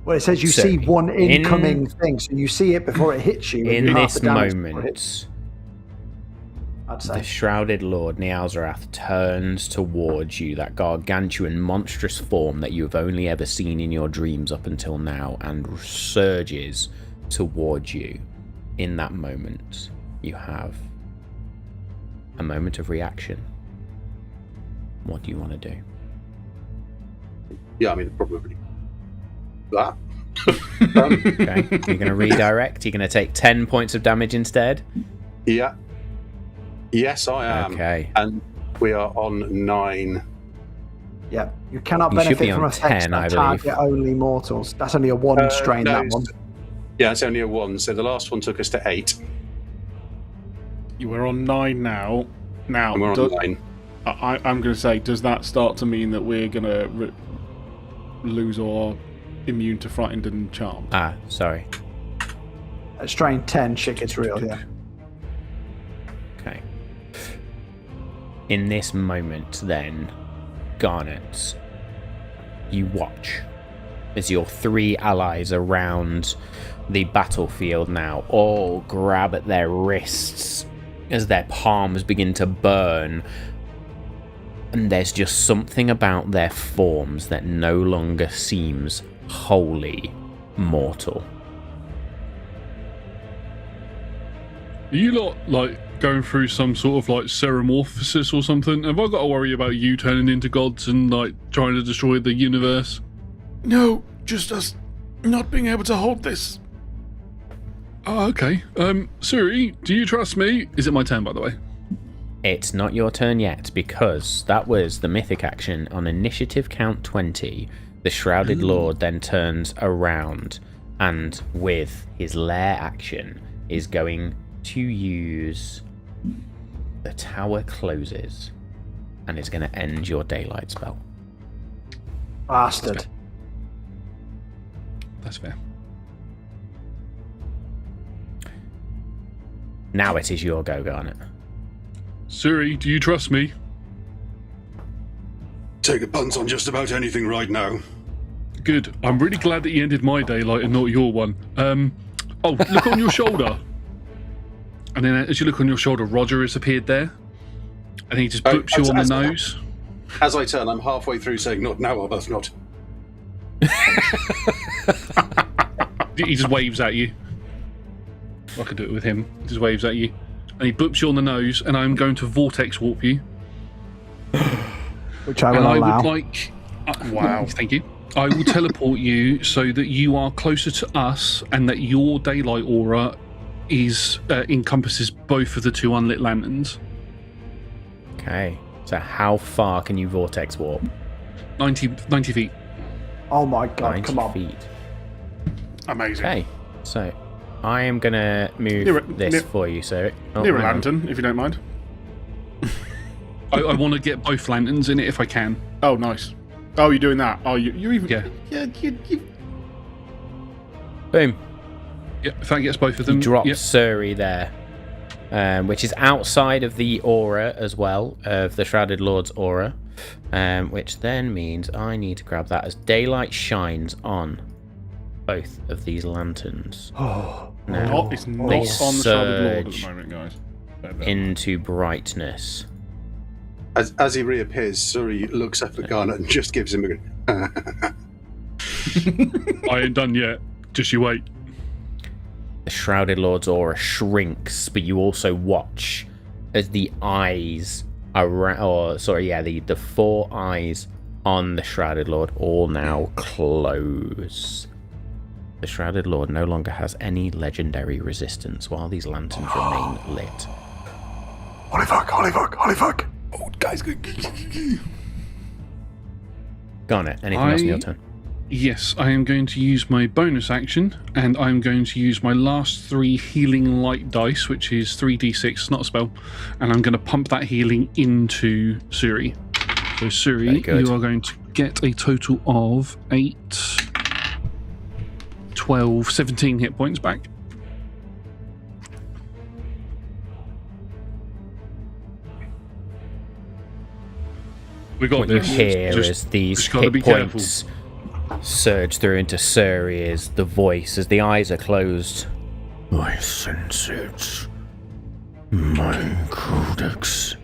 Well, it says you see one incoming thing, so you see it before it hits you. In this moment, I'd say the Shrouded Lord Nialzarath turns towards you, that gargantuan, monstrous form that you have only ever seen in your dreams up until now, and surges towards you. In that moment, you have a moment of reaction. What do you want to do? Yeah, I mean, probably that. Okay, you're going to redirect. You're going to take 10 points of damage instead. Yeah. Yes, I am. Okay. And we are on 9. Yeah, you cannot You should benefit be from on effects 10, that I believe. target only mortals. That's only a 1 strain, no, that one. Yeah, it's only a 1, so the last one took us to 8. You were on 9 now. Now, And we're on 9. I'm going to say, does that start to mean that we're going to lose our immune to frightened and charmed? Ah, sorry. At strain 10, shit gets real, yeah. Okay. In this moment, then, Garnet, you watch as your 3 allies around the battlefield now all grab at their wrists as their palms begin to burn. And there's just something about their forms that no longer seems wholly mortal. Are you lot, like, going through some sort of, like, ceremorphosis or something? Have I got to worry about you turning into gods and, like, trying to destroy the universe? No, just us not being able to hold this. Oh, okay. Suri, do you trust me? Is it my turn, by the way? It's not your turn yet, because that was the mythic action on initiative count 20. The Shrouded Lord then turns around and with his lair action is going to use the tower closes and is going to end your daylight spell. Bastard. That's fair. Now it is your go, Garnet. Suri, do you trust me? Take a punt on just about anything right now. Good. I'm really glad that you ended my daylight and not your one. Oh, look on your shoulder. And then as you look on your shoulder, Roger has appeared there. And he just boops you on the nose. As I turn, I'm halfway through saying, not now, Arbeth, not. He just waves at you. I could do it with him. He just waves at you. And he boops you on the nose, and I'm going to vortex warp you. Which I will allow. Would like... wow. Thank you. I will teleport you so that you are closer to us and that your daylight aura is encompasses both of the 2 unlit lanterns. Okay. So how far can you vortex warp? 90 feet. Oh my god, 90 come on. feet. Amazing. Okay. So I am going to move this for you, sir. Oh, Near a hang on. lantern, if you don't mind. I want to get both lanterns in it if I can. Oh, nice. Oh, you're doing that. Oh, you even... Yeah. Yeah, you... Boom. Yeah, if that gets both of them. You drop Yep. Suri there, which is outside of the aura as well, of the Shrouded Lord's aura, which then means I need to grab that as daylight shines on both of these lanterns. Now, It's not they on the Shrouded Lord at the surge moment, guys. into brightness. As he reappears, Suri looks up at Garnet and just gives him a good... I ain't done yet. Just you wait. The Shrouded Lord's aura shrinks, but you also watch as the eyes around, the 4 eyes on the Shrouded Lord all now close. The Shrouded Lord no longer has any legendary resistance while these lanterns remain lit. Holy fuck, holy fuck, holy fuck. Oh, guys, Garnet, anything else in your turn? Yes, I am going to use my bonus action, and I'm going to use my last 3 healing light dice, which is 3d6, not a spell, and I'm going to pump that healing into Suri. So Suri, you are going to get a total of 8, 12, 17 hit points back. We got What you this. hear Just is these gotta hit be points surge through into Suri as the voice, as the eyes are closed. I sense it. My codex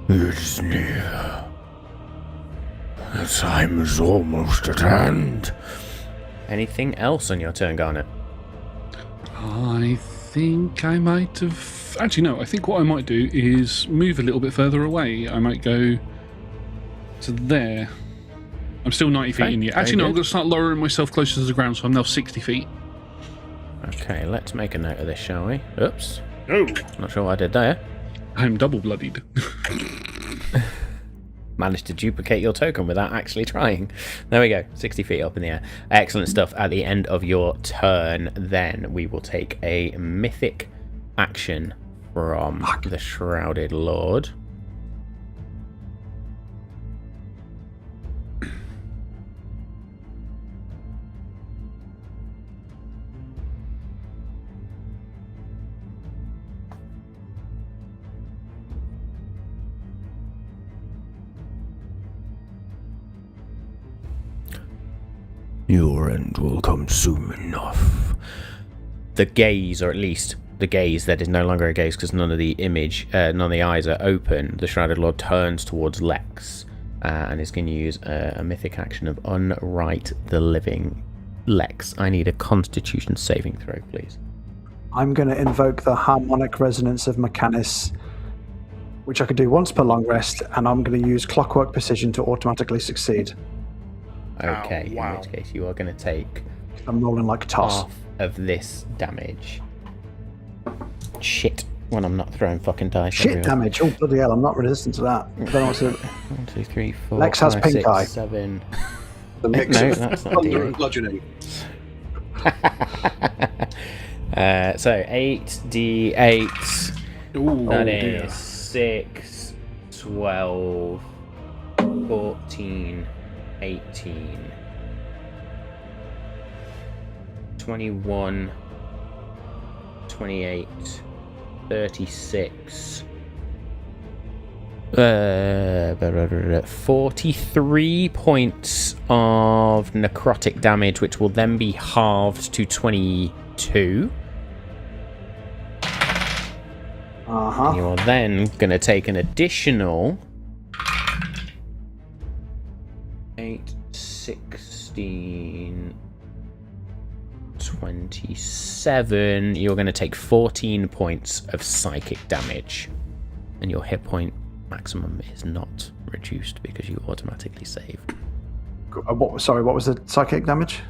is near. The time is almost at hand. Anything else on your turn, Garnet? I think I might have... Actually, no. I think what I might do is move a little bit further away. I might go to there. I'm still 90 feet in yet. Actually, no. I'm going to start lowering myself closer to the ground, so I'm now 60 feet. Okay, let's make a note of this, shall we? Oops. Oh. Not sure what I did there. I'm double bloodied. Managed to duplicate your token without actually trying. There we go, 60 feet up in the air. Excellent stuff. At the end of your turn, then we will take a mythic action from the Shrouded Lord. Your end will come soon enough. The gaze, or at least the gaze that is no longer a gaze because none of the eyes are open, the Shrouded Lord turns towards Lex and is going to use a mythic action of Unwrite the Living. Lex, I need a Constitution saving throw, please. I'm going to invoke the Harmonic Resonance of Mechanis, which I could do once per long rest, and I'm going to use Clockwork Precision to automatically succeed. Okay, in which case you are going to take... I'm rolling like a toss. Half of this damage. Shit, when I'm not throwing fucking dice. Shit damage? Oh, bloody hell, I'm not resistant to that. I don't know what to... 1, 2, 3, 4, Lex 5, has pink 6, eye. 7... The mix No, of that's not thunder D8. and bludgeoning. So 8d8. Ooh, That is 6, 12, 14, 18, 21, 28, 36, 43 points of necrotic damage, which will then be halved to 22. Uh-huh. You're then going to take an additional 8, 16, 27. You're going to take 14 points of psychic damage. And your hit point maximum is not reduced because you automatically saved. What was the psychic damage?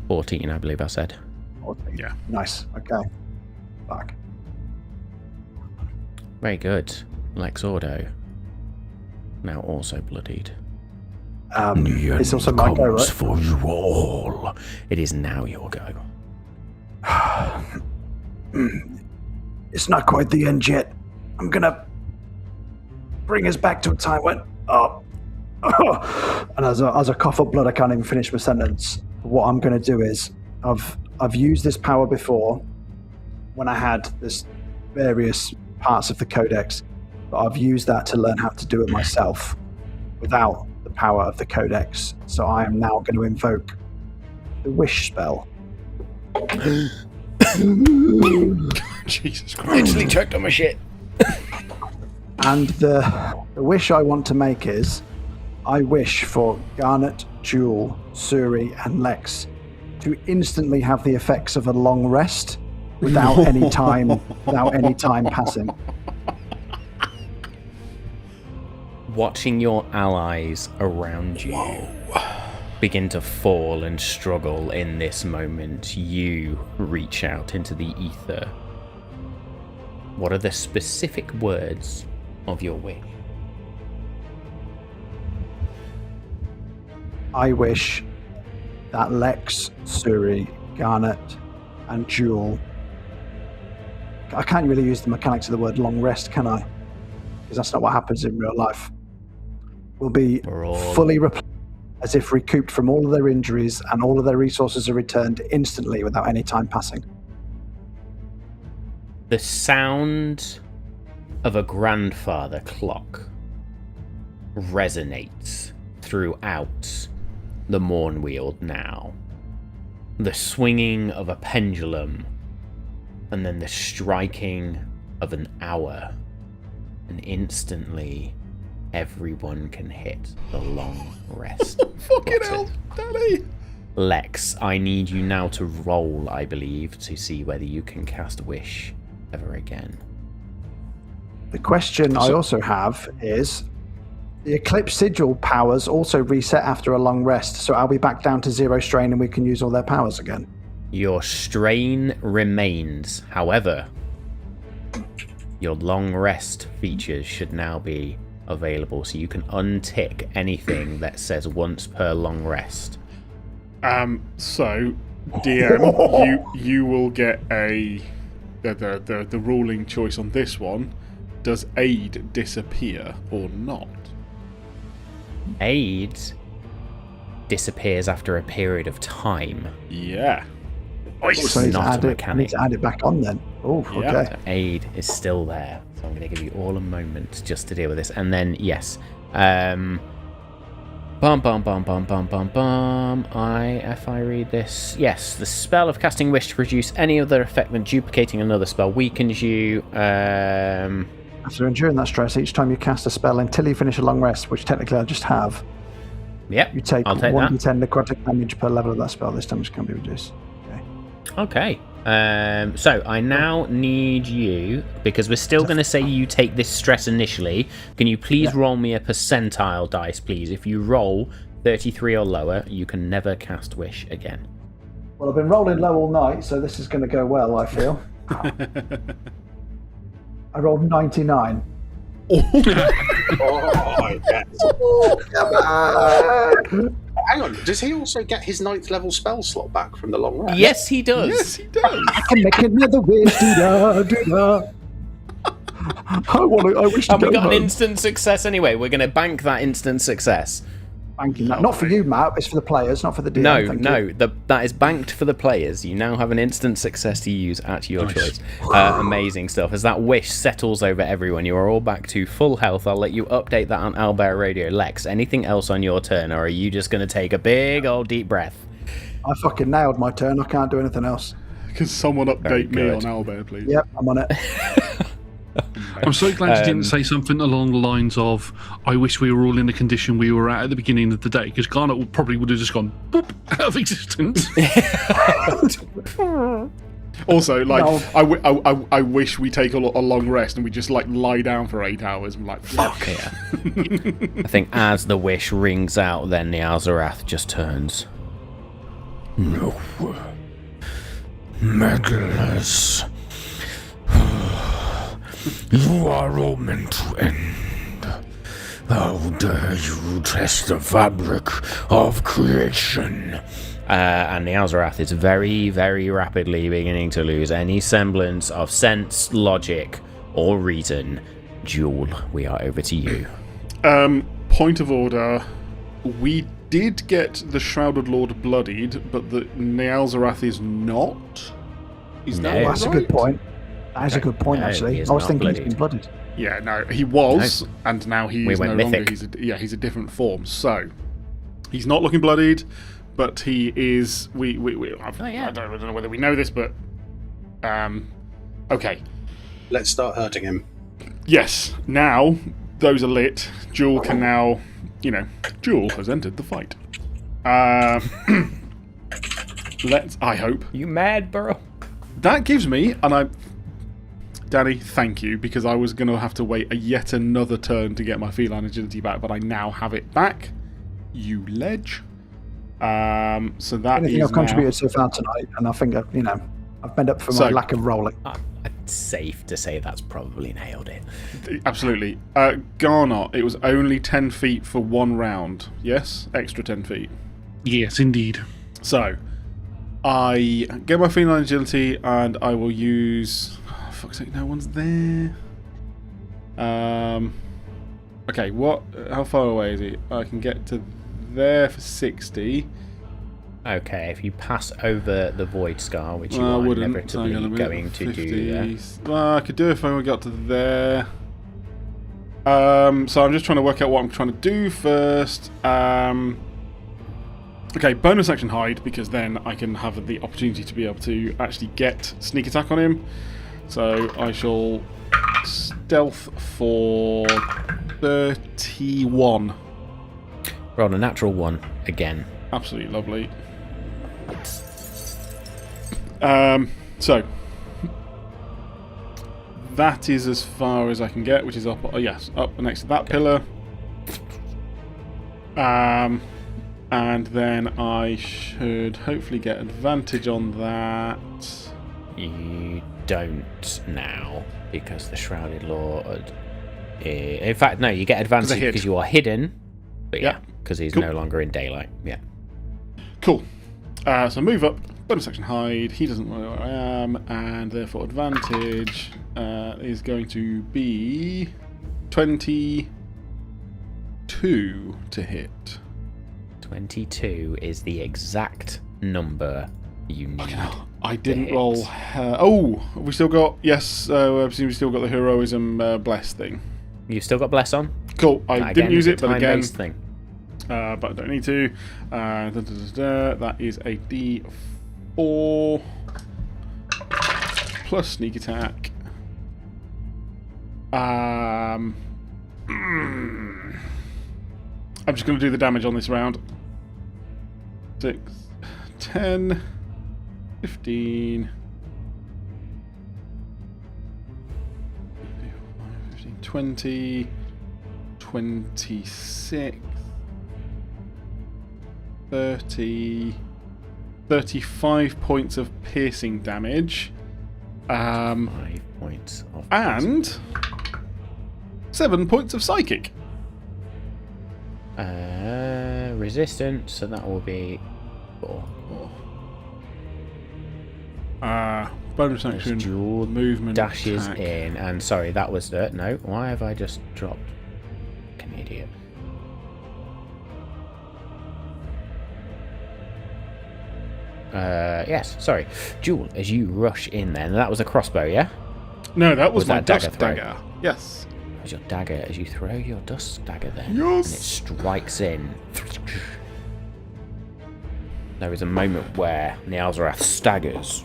14, I believe I said. 14. Yeah. Nice. Okay. Back. Very good. Lex Ordo. Now also bloodied. The It's also end my go, comes right? for you all. It is now your go. It's not quite the end yet. I'm gonna bring us back to a time when... And as I cough up blood, I can't even finish my sentence. What I'm gonna do is, I've used this power before when I had this various parts of the codex, but I've used that to learn how to do it myself without the power of the codex. So I am now going to invoke the wish spell. Jesus Christ. Literally choked on my shit. And the wish I want to make is, I wish for Garnet, Jewel, Suri, and Lex to instantly have the effects of a long rest without any time passing. Watching your allies around you begin to fall and struggle in this moment, you reach out into the ether. What are the specific words of your wish? I wish that Lex, Suri, Garnet, and Jewel... I can't really use the mechanics of the word long rest, can I? Because that's not what happens in real life. Will be fully replaced, as if recouped from all of their injuries, and all of their resources are returned instantly without any time passing. The sound of a grandfather clock resonates throughout the Mournweald now. The swinging of a pendulum, and then the striking of an hour, and instantly everyone can hit the long rest. Fucking button. hell, Daddy! Lex, I need you now to roll, I believe, to see whether you can cast Wish ever again. The question I also have is, the Eclipse Sigil powers also reset after a long rest, so are we back down to 0 strain and we can use all their powers again? Your strain remains, however, your long rest features should now be available, so you can untick anything that says once per long rest. So, DM, you will get the ruling choice on this one. Does aid disappear or not? Aid disappears after a period of time. Yeah. So I need, Not a to mechanic. add it back on then. Oh, Yeah. okay. So aid is still there. So I'm going to give you all a moment just to deal with this. And then, yes. Bum, bum, bum, bum, bum, bum, bum. If I read this. Yes, the spell of casting Wish to produce any other effect than duplicating another spell weakens you. After enduring that stress, each time you cast a spell until you finish a long rest, which technically I just have, Yep, you take I'll take 1d10 necrotic damage per level of that spell. This damage can be reduced. Okay. So I now need you, because we're still going to say you take this stress initially. Can you please roll me a percentile dice, please? If you roll 33 or lower, you can never cast Wish again. Well, I've been rolling low all night, so this is going to go well, I feel. I rolled 99. Oh, yes. Come on! Hang on, does he also get his 9th level spell slot back from the long rest? Yes, he does. Yes, he does. I can make another wish. Do-da, do-da. I wish to And we go got an home. instant success anyway. We're going to bank that instant success. Banking that. Not for you, Matt. It's for the players, not for the DM. No, thank no, you. that is banked for the players. You now have an instant success to use at your choice. Amazing stuff. As that wish settles over everyone, you are all back to full health. I'll let you update that on Owlbear Radio. Lex, anything else on your turn, or are you just going to take a big old deep breath? I fucking nailed my turn. I can't do anything else. Can someone Very update me on good. Owlbear, please? Yep, I'm on it. I'm so glad you didn't say something along the lines of, I wish we were all in the condition we were at the beginning of the day, because Garnet probably would have just gone boop, out of existence. Also, like, No. I wish we take a long rest and we just, like, lie down for 8 hours and, like, fuck. Yeah. I think as the wish rings out, then the Alzarath just turns. No. Megalus. You are all meant to end. How dare you test the fabric of creation? And the Alzarath is very, very rapidly beginning to lose any semblance of sense, logic, or reason. Jewel, we are over to you. Point of order. We did get the Shrouded Lord bloodied, but the Nealzarath is not? Is that No. Well, that's a good point. That is a good point, No, actually. he is I was not thinking bloodied. he's been blooded. Yeah, no, he was, and now he We is went no longer. mythic. He's a different form. So he's not looking bloodied, but he is. I don't know whether we know this, but okay. Let's start hurting him. Yes. Now those are lit. Jewel can now, Jewel has entered the fight. Let's. I hope You mad, bro? that gives me, Danny, thank you, because I was going to have to wait yet another turn to get my feline agility back, but I now have it back. You ledge. So that Anything is I've contributed so far tonight, and I think I've made up for my lack of rolling. It's safe to say that's probably nailed it. Absolutely. Garnot, it was only 10 feet for 1 round. Yes? Extra 10 feet. Yes, indeed. So, I get my feline agility, and I will use... Oh, fuck's sake, no one's there. Okay, how far away is it? I can get to there for 60. Okay, if you pass over the Void Scar, which you I are wouldn't. inevitably Hang on a minute, going to 50. do there. Well, I could do it if I got to there. So I'm just trying to work out what I'm trying to do first. Okay, bonus action hide, because then I can have the opportunity to be able to actually get sneak attack on him. So I shall stealth for 31. Roll a natural 1 again. Absolutely lovely. So that is as far as I can get, which is up. Oh, yes, up next to that pillar. And then I should hopefully get advantage on that. You don't now, because the Shrouded Lord... In fact, no, you get advantage because you are hidden. But yeah, because he's no longer in daylight. Yeah. Cool. So move up, bonus action hide. He doesn't know where I am, and therefore advantage is going to be 22 to hit. 22 is the exact number you need. I didn't roll. Oh, we still got. Yes, I presume we still got the heroism bless thing. You've still got bless on? Cool. I didn't use it, but again. Thing. But I don't need to. That is a D4 plus sneak attack. I'm just going to do the damage on this round. 6, 10, 15, 20, 26, 30, 35 points of piercing damage. 5 points of and 7 points of psychic. Resistance, so that will be 4. Bonus action, Jewel movement, dashes attack. in, and sorry, that was no. Why have I just dropped? Fucking idiot. Yes, sorry. Jewel, as you rush in there, and that was a crossbow, yeah? No, that was my that dagger dust throw? dagger. Yes. That was your dagger as you throw your dust dagger there. Yes. And it strikes in. There is a moment where Nialzarath staggers.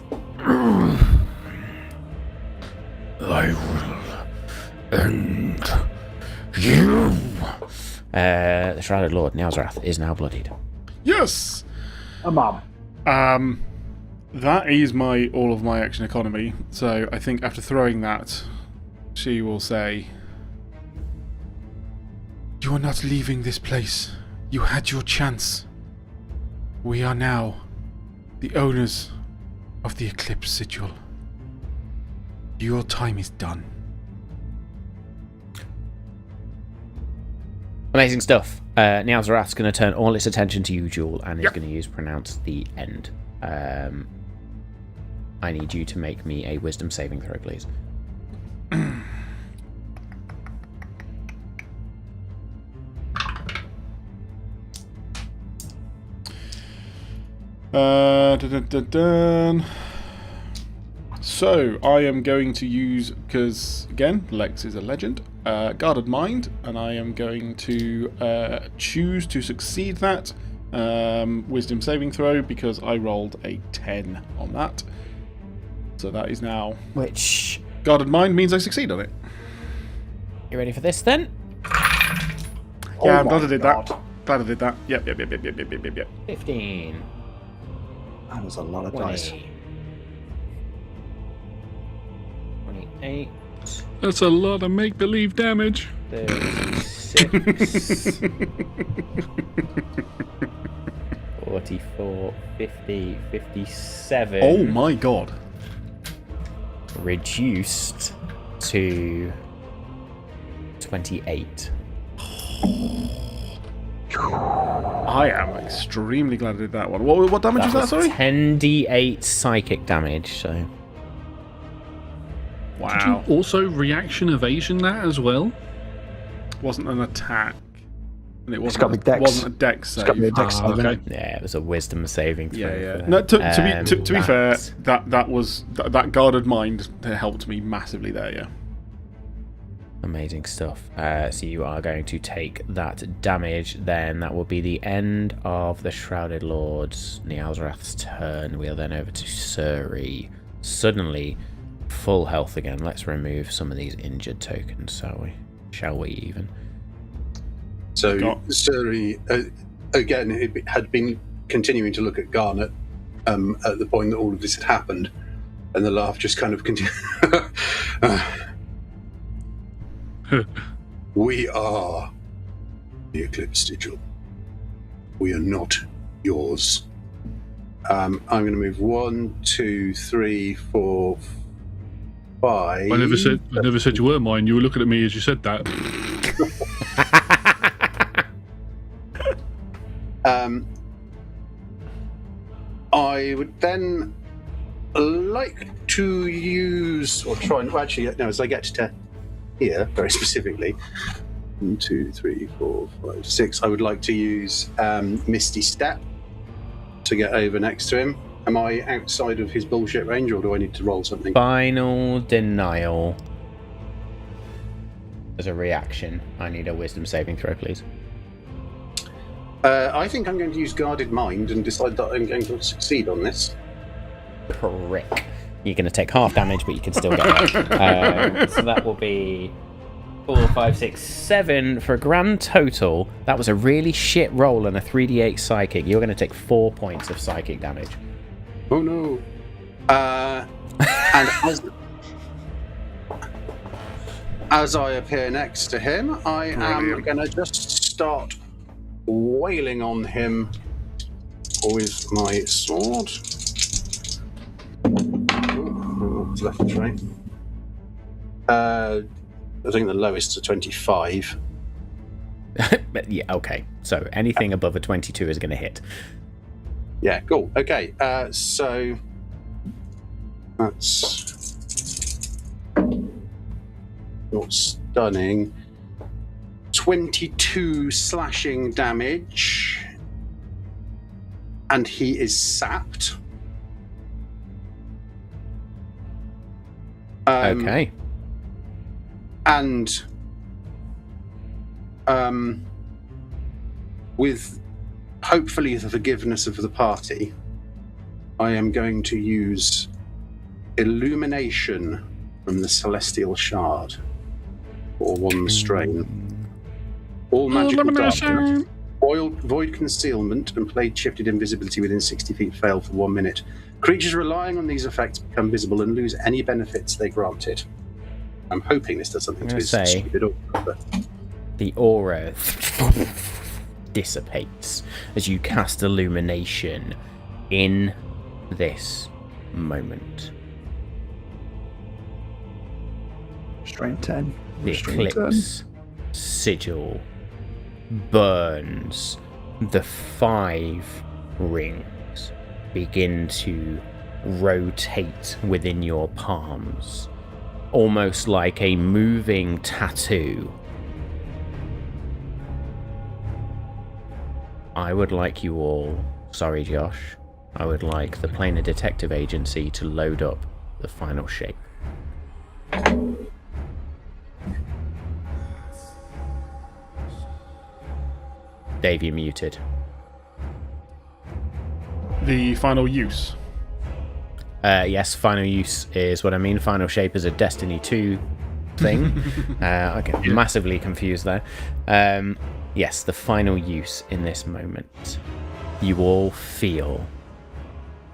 I will end you. The Shrouded Lord, Nialzarath, is now bloodied. Yes. Mom. That is all of my action economy. So I think after throwing that, she will say, "You are not leaving this place. You had your chance. We are now the owners of the Eclipse Sigil. Your time is done." Amazing stuff. Nialzarath's going to turn all its attention to you, Jewel, and is going to use Pronounce the End. I need you to make me a Wisdom saving throw, please. So I am going to use, because again, Lex is a legend, Guarded Mind, and I am going to choose to succeed that Wisdom saving throw because I rolled a 10 on that. So that is now... Which... Guarded Mind means I succeed on it. You ready for this then? Yeah, I'm glad I did that. Glad I did that. Yep. 15. That was a lot of 20. dice. 28. That's a lot of make-believe damage. 36. 44. 50. 57. Oh my god. Reduced to 28. I am extremely glad I did that one. What damage was that, sorry? 10d8 psychic damage, so... Wow. Did you also reaction evasion that as well? Wasn't an attack. And it It's got to be dex. wasn't a dex save. It's got to be a dex save, okay. innit? Yeah, it was a wisdom saving throw. Yeah. for No, that. to be fair, that Guarded Mind helped me massively there. Yeah. Amazing stuff. So you are going to take that damage. Then that will be the end of the Shrouded Lord's Nialzrath's turn. We'll then over to Suri. Suddenly, full health again. Let's remove some of these injured tokens, shall we even? So Suri, again, it had been continuing to look at Garnet at the point that all of this had happened, and the laugh just kind of continued. We are the Eclipse Sigil. We are not yours. I'm going to move 1, 2, 3, 4, 5. I never said you were mine. You were looking at me as you said that. I would then like to use, or try and, actually, no, as I get to here, very specifically, 1, 2, 3, 4, 5, 6, I would like to use Misty Step to get over next to him. Am I outside of his bullshit range, or do I need to roll something? Final denial. As a reaction, I need a wisdom saving throw, please. I think I'm going to use Guarded Mind and decide that I'm going to succeed on this. Prick. You're going to take half damage, but you can still get it. So that will be 4, 5, 6, 7 for a grand total. That was a really shit roll and a 3d8 psychic. You're going to take 4 points of psychic damage. Oh no. And as I appear next to him, I am going to just start wailing on him with my sword. What's left and right? I think the lowest are 25. Yeah, okay. So anything above a 22 is going to hit. Yeah, cool. Okay, so that's not stunning. 22 slashing damage, and he is sapped. Okay. And with hopefully the forgiveness of the party, I am going to use Illumination from the Celestial Shard for 1 strain. All magical darkness, void concealment, and plate shifted invisibility within 60 feet fail for 1 minute. Creatures relying on these effects become visible and lose any benefits they granted. I'm hoping this does something to his stupid aura. The aura dissipates as you cast Illumination in this moment. Strain 10. The Eclipse Sigil burns. The 5 rings begin to rotate within your palms, almost like a moving tattoo. I would like you all, sorry Josh, I would like the Planar Detective Agency to load up the final shape. Dave, you're muted. The final use. Yes, final use is what I mean. Final shape is a Destiny 2 thing. I get massively confused there. Yes, the final use in this moment. You all feel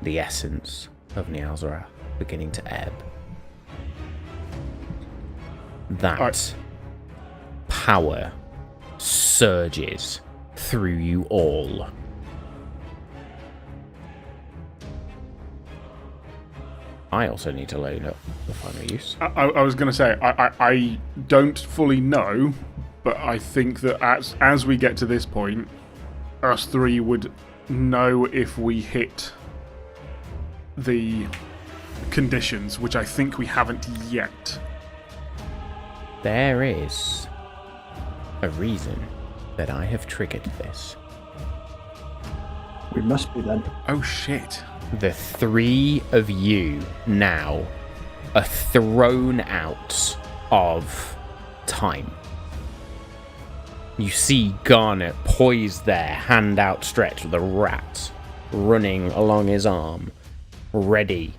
the essence of Nialzrath beginning to ebb. That power surges through you all. I also need to load up the final use. I was going to say, I don't fully know, but I think that as we get to this point, us 3 would know if we hit the conditions, which I think we haven't yet. There is a reason that I have triggered this. We must be then. Oh shit. The 3 of you now are thrown out of time. You see Garnet poised there, hand outstretched with a rat running along his arm, ready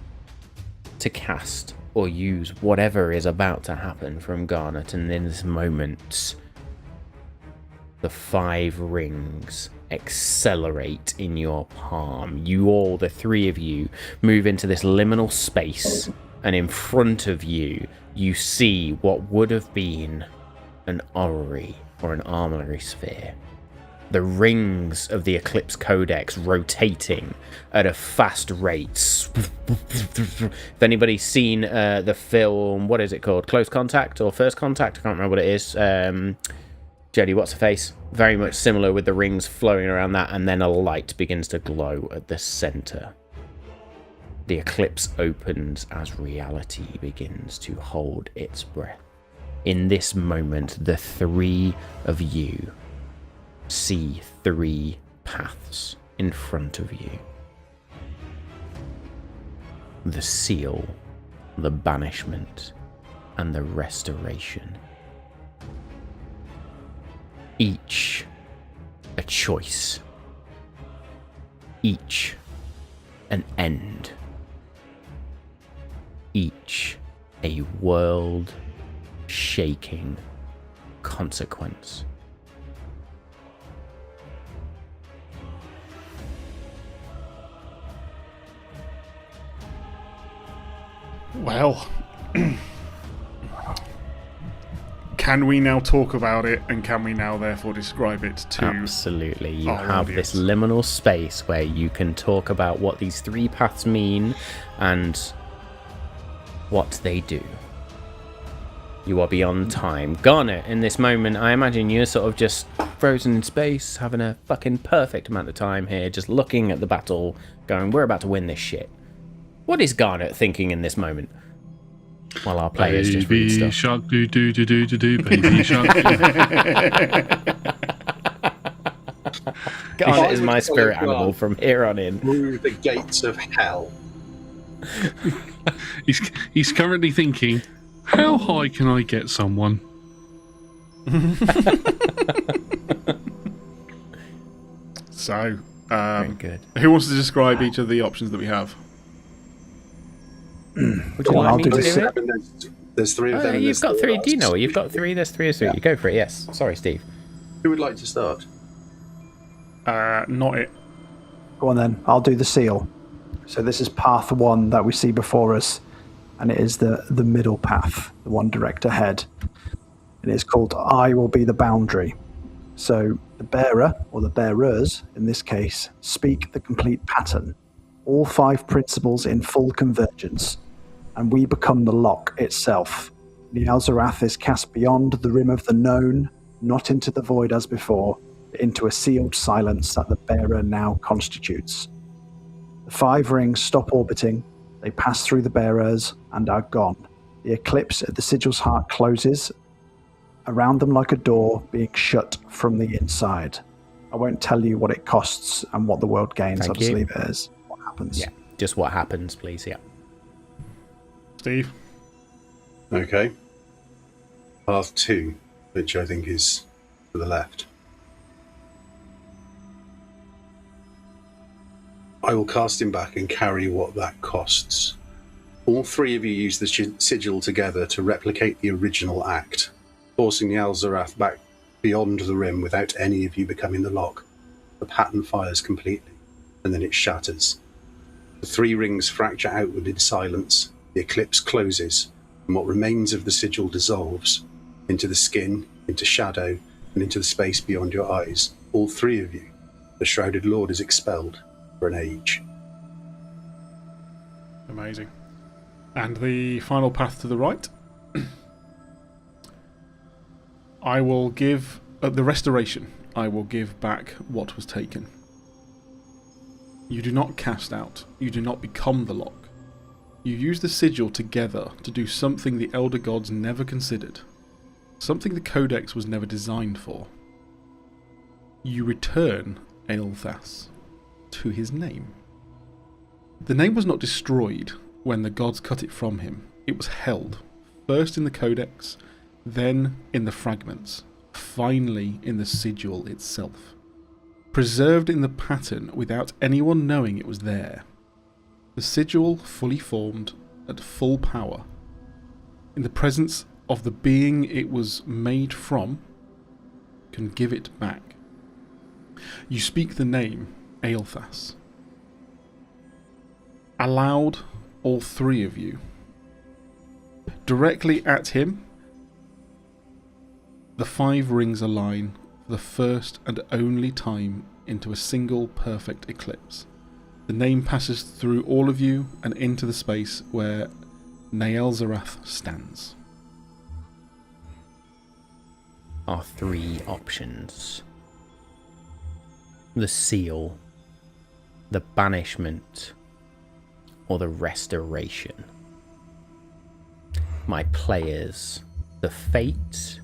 to cast or use whatever is about to happen from Garnet. And in this moment, the 5 rings accelerate in your palm. You all, the 3 of you, move into this liminal space, and in front of you, you see what would have been an orrery or an armory sphere. The rings of the Eclipse Codex rotating at a fast rate. If anybody's seen the film, what is it called? Close Contact or First Contact? I can't remember what it is. Jodie, what's her face? Very much similar, with the rings flowing around that, and then a light begins to glow at the center. The eclipse opens as reality begins to hold its breath. In this moment, the 3 of you see 3 paths in front of you. The seal, the banishment, and the restoration. Each a choice. Each an end. Each a world-shaking consequence. Well, can we now talk about it, and can we now therefore describe it to Absolutely. You our have audience? this liminal space where you can talk about what these 3 paths mean and what they do. You are beyond time. Garnet, in this moment, I imagine you're sort of just frozen in space, having a fucking perfect amount of time here, just looking at the battle, going, we're about to win this shit. What is Garnet thinking in this moment? While our players just read Baby stuff. shark, do do do do do do. Baby shark. Garnet is my spirit animal from here on in. Through the gates of hell. He's currently thinking, how high can I get someone? So, Very good. who wants to describe each of the options that we have? Would Go on, I'll do to this. it? I mean, there's 3 of them. and You've there's got 3. Do you know? last. You've got 3. There's 3 of you. Go for it. Yes. Sorry, Steve. Who would like to start? Not it. Go on then. I'll do the seal. So this is path 1 that we see before us, and it is the middle path, the one direct ahead. And it's called I Will Be the Boundary. So the bearer, or the bearers in this case, speak the complete pattern. All 5 principles in full convergence, and we become the lock itself. The Alzarath is cast beyond the rim of the known, not into the void as before, but into a sealed silence that the bearer now constitutes. The 5 rings stop orbiting, they pass through the bearers and are gone. The eclipse at the sigil's heart closes, around them like a door being shut from the inside. I won't tell you what it costs and what the world gains, Thank I'll just you. leave it as what happens. Yeah. Just what happens, please. Yeah. Steve? Okay. Path 2, which I think is to the left. I will cast him back and carry what that costs. All 3 of you use the sigil together to replicate the original act, forcing the Alzarath back beyond the rim without any of you becoming the lock. The pattern fires completely, and then it shatters. The 3 rings fracture outward in silence, the eclipse closes, and what remains of the sigil dissolves into the skin, into shadow, and into the space beyond your eyes. All 3 of you. The Shrouded Lord is expelled for an age. Amazing. And the final path to the right? I will give, at the restoration, I will give back what was taken. You do not cast out. You do not become the lock. You use the sigil together to do something the Elder Gods never considered. Something the Codex was never designed for. You return Ael'thas to his name. The name was not destroyed when the gods cut it from him. It was held, first in the Codex, then in the fragments, finally in the sigil itself, preserved in the pattern without anyone knowing it was there. The sigil fully formed at full power, in the presence of the being it was made from, can give it back. You speak the name, Aelthas. Aloud, all three of you. Directly at him, the 5 rings align for the first and only time into a single perfect eclipse. The name passes through all of you and into the space where Naelzarath stands. Our 3 options: the seal, the banishment, or the restoration. My players, the fate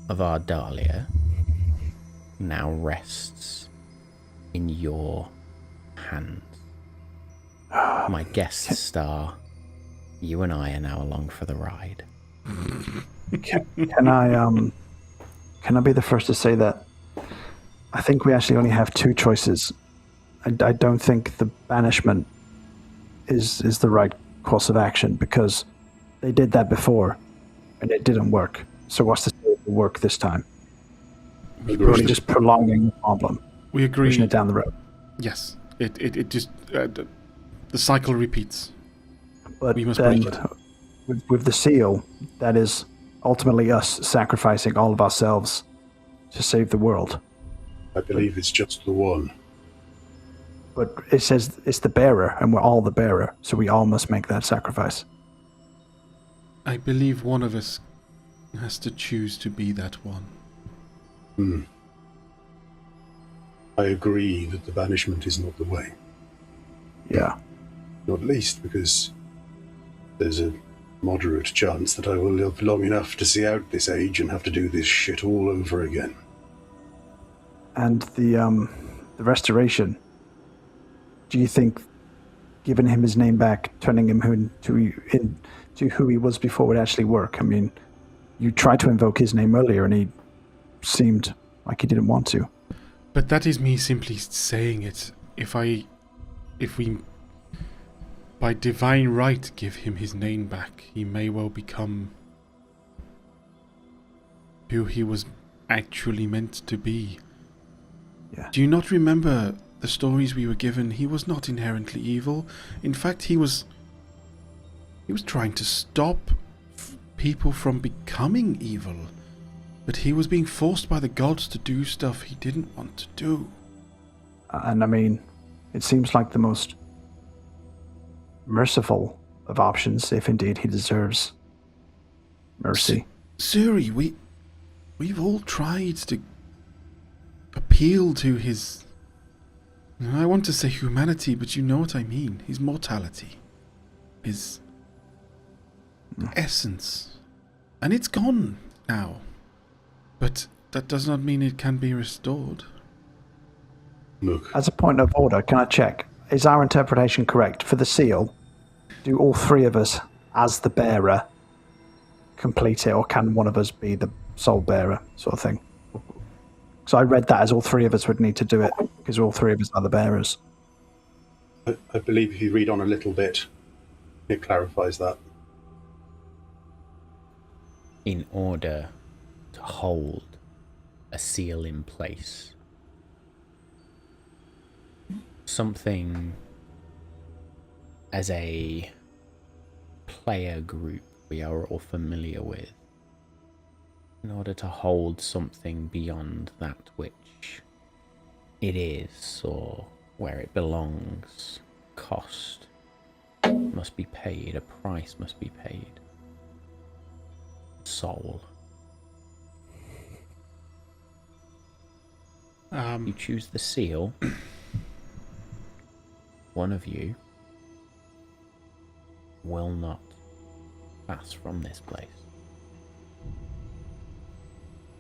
of Ardahlia now rests in your hands. My guest star, you and I are now along for the ride. Can I be the first to say that I think we actually only have 2 choices. I don't think the banishment is the right course of action, because they did that before and it didn't work. So what's to say it will work this time? We're only just prolonging the problem. We agree. Pushing it down the road. Yes, it just the cycle repeats. But we must then, break it. With the seal, that is ultimately us sacrificing all of ourselves to save the world. I believe it's just the one. But it says it's the bearer, and we're all the bearer, so we all must make that sacrifice. I believe one of us has to choose to be that one. I agree that the banishment is not the way. Yeah. Not least because there's a moderate chance that I will live long enough to see out this age and have to do this shit all over again. And the restoration, do you think giving him his name back, turning him into who he was before would actually work? I mean, you tried to invoke his name earlier and he seemed like he didn't want to. But that is me simply saying it. If we, by divine right, give him his name back, he may well become who he was actually meant to be. Yeah. Do you not remember the stories we were given? He was not inherently evil. In fact, he was trying to stop people from becoming evil. But he was being forced by the gods to do stuff he didn't want to do. And I mean, it seems like the most merciful of options, if indeed he deserves mercy. Suri, we've all tried to appeal to his... I want to say humanity, but you know what I mean. His mortality. His essence. And it's gone now. But that does not mean it can be restored. Look. As a point of order, can I check? Is our interpretation correct? For the seal, do all 3 of us, as the bearer, complete it, or can one of us be the sole bearer, sort of thing? So I read that as all 3 of us would need to do it, because all 3 of us are the bearers. I believe if you read on a little bit, it clarifies that. In order to hold a seal in place, something as a player group we are all familiar with, in order to hold something beyond that which it is or where it belongs, cost must be paid, a price must be paid. Soul. You choose the seal. One of you will not pass from this place.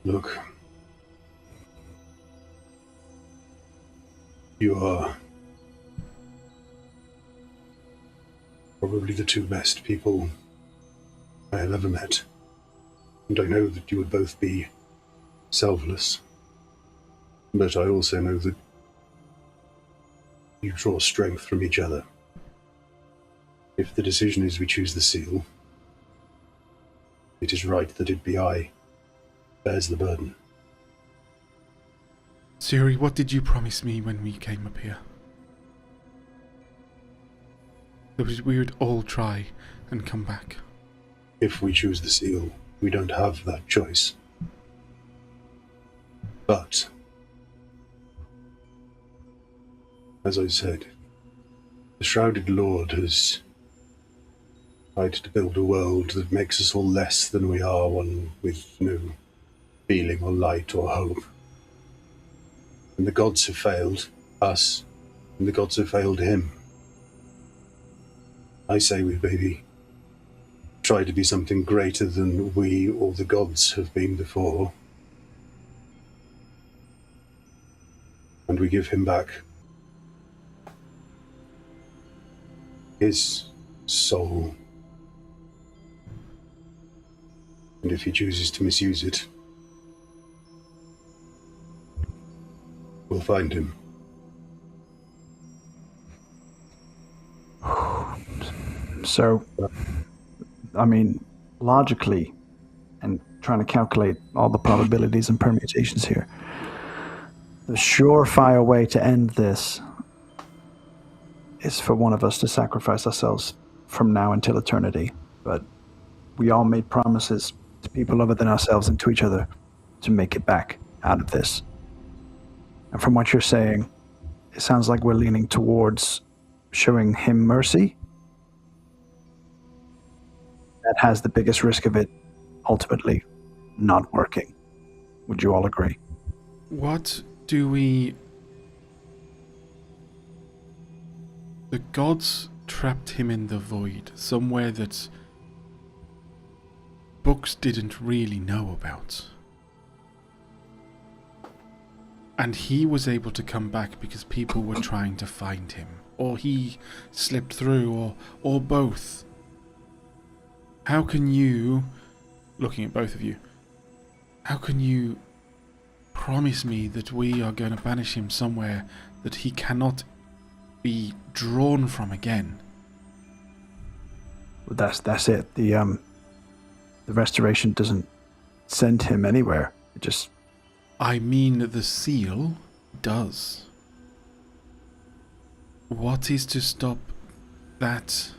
Look. You are probably the 2 best people I have ever met. And I know that you would both be selfless. But I also know that you draw strength from each other. If the decision is we choose the seal, it is right that it be I bears the burden. Suri, what did you promise me when we came up here? That we would all try and come back. If we choose the seal, we don't have that choice. But, as I said, the Shrouded Lord has tried to build a world that makes us all less than we are, one with no feeling or light or hope. And the gods have failed us, and the gods have failed him. I say we maybe try to be something greater than we or the gods have been before. And we give him back his soul. And if he chooses to misuse it, we'll find him. So, I mean, logically, and trying to calculate all the probabilities and permutations here, the surefire way to end this is for one of us to sacrifice ourselves from now until eternity. But we all made promises to people other than ourselves and to each other to make it back out of this. And from what you're saying, it sounds like we're leaning towards showing him mercy. That has the biggest risk of it ultimately not working. Would you all agree? What do we... The gods trapped him in the void, somewhere that books didn't really know about. And he was able to come back because people were trying to find him. Or he slipped through, or both. How can you, looking at both of you, how can you promise me that we are going to banish him somewhere that he cannot be drawn from again? Well, that's it. The restoration doesn't send him anywhere. It just... I mean, the seal does. What is to stop that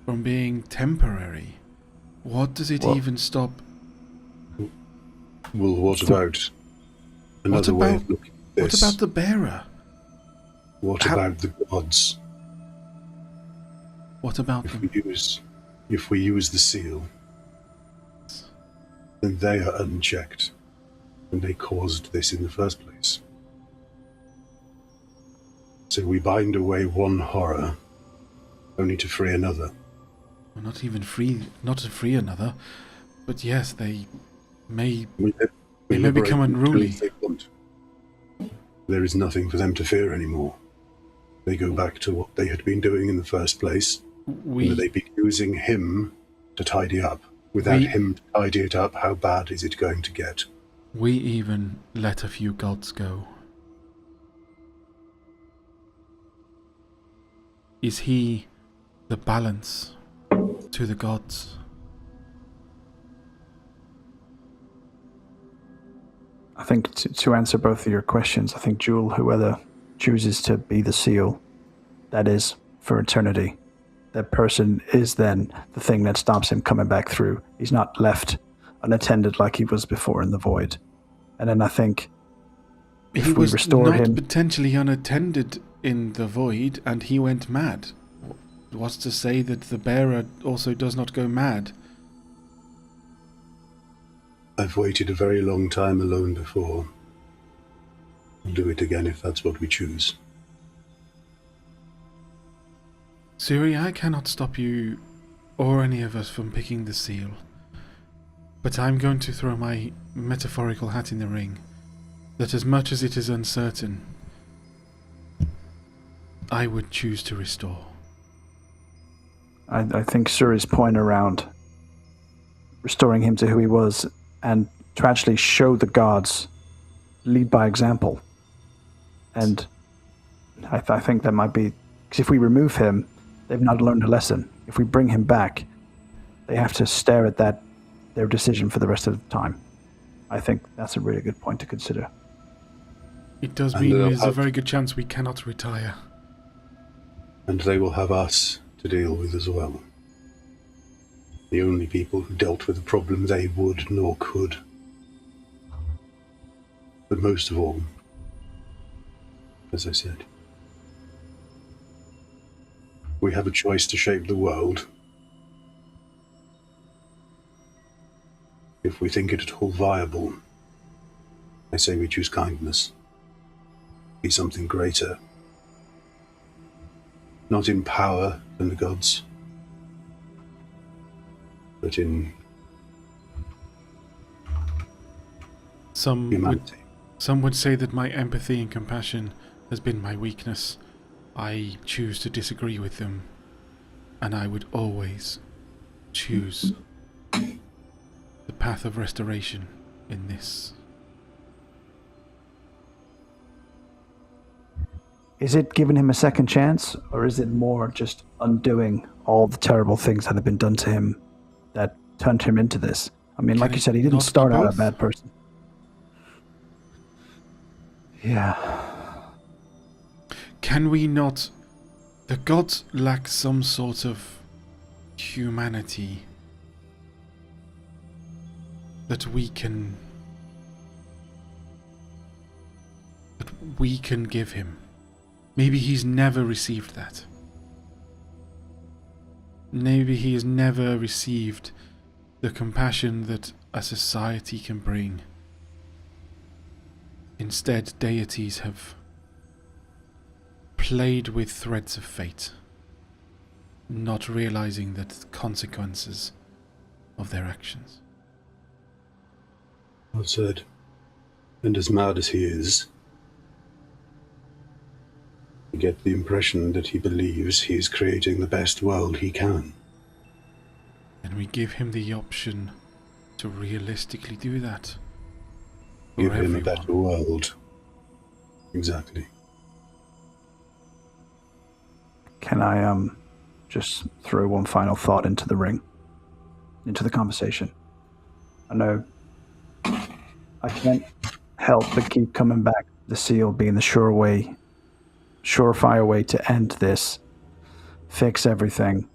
from being temporary? What does it even stop? Well, what about another way of looking at this? What about the bearer? What about the gods? What about them? If we use the seal, then they are unchecked, and they caused this in the first place. So we bind away one horror, only to free another. Well, not to free another, but yes, they may become unruly. They want. There is nothing for them to fear anymore. They go back to what they had been doing in the first place. And they'd be using him to tidy up. Without him to tidy it up, how bad is it going to get? We even let a few gods go. Is he the balance to the gods? I think to answer both of your questions, I think Jewel, whoever chooses to be the seal, that is for eternity. That person is then the thing that stops him coming back through. He's not left unattended like he was before in the void. And then I think if we restore him... He was not potentially unattended in the void, and he went mad. What's to say that the bearer also does not go mad? I've waited a very long time alone before. I'll do it again if that's what we choose. Suri, I cannot stop you or any of us from picking the seal. But I'm going to throw my metaphorical hat in the ring, that as much as it is uncertain, I would choose to restore. I think Suri's point around restoring him to who he was, and to actually show the gods, lead by example. And I think that might be, because if we remove him, they've not learned a lesson. If we bring him back, they have to stare at their decision for the rest of the time. I think that's a really good point to consider. It does mean there's a very good chance we cannot retire. And they will have us to deal with as well. The only people who dealt with the problem they would nor could. But most of all, as I said, we have a choice to shape the world. If we think it at all viable, I say we choose kindness. Be something greater. Not in power than the gods, but in humanity. Some would say that my empathy and compassion has been my weakness. I choose to disagree with them, and I would always choose the path of restoration in this. Is it giving him a second chance, or is it more just undoing all the terrible things that have been done to him that turned him into this? I mean, like you said, he didn't start out a bad person. Yeah. Can we not... The gods lack some sort of humanity that we can give him. Maybe he's never received that. Maybe he has never received the compassion that a society can bring. Instead, deities have played with threads of fate, not realizing the consequences of their actions. Well said. And as mad as he is, I get the impression that he believes he is creating the best world he can. And we give him the option to realistically do that. Give him a better world. Exactly. Can I just throw one final thought into the ring? Into the conversation? I know I can't help but keep coming back to the seal being the surefire way to end this, fix everything,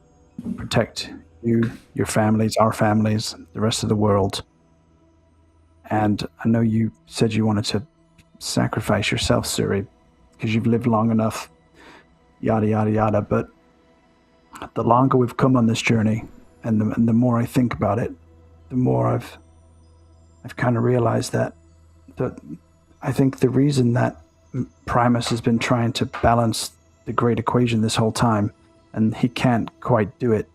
protect you, your families, our families, the rest of the world. And I know you said you wanted to sacrifice yourself, Suri, because you've lived long enough, yada, yada, yada. But the longer we've come on this journey, and the more I think about it, the more I've kind of realized that I think the reason that Primus has been trying to balance the great equation this whole time, and he can't quite do it,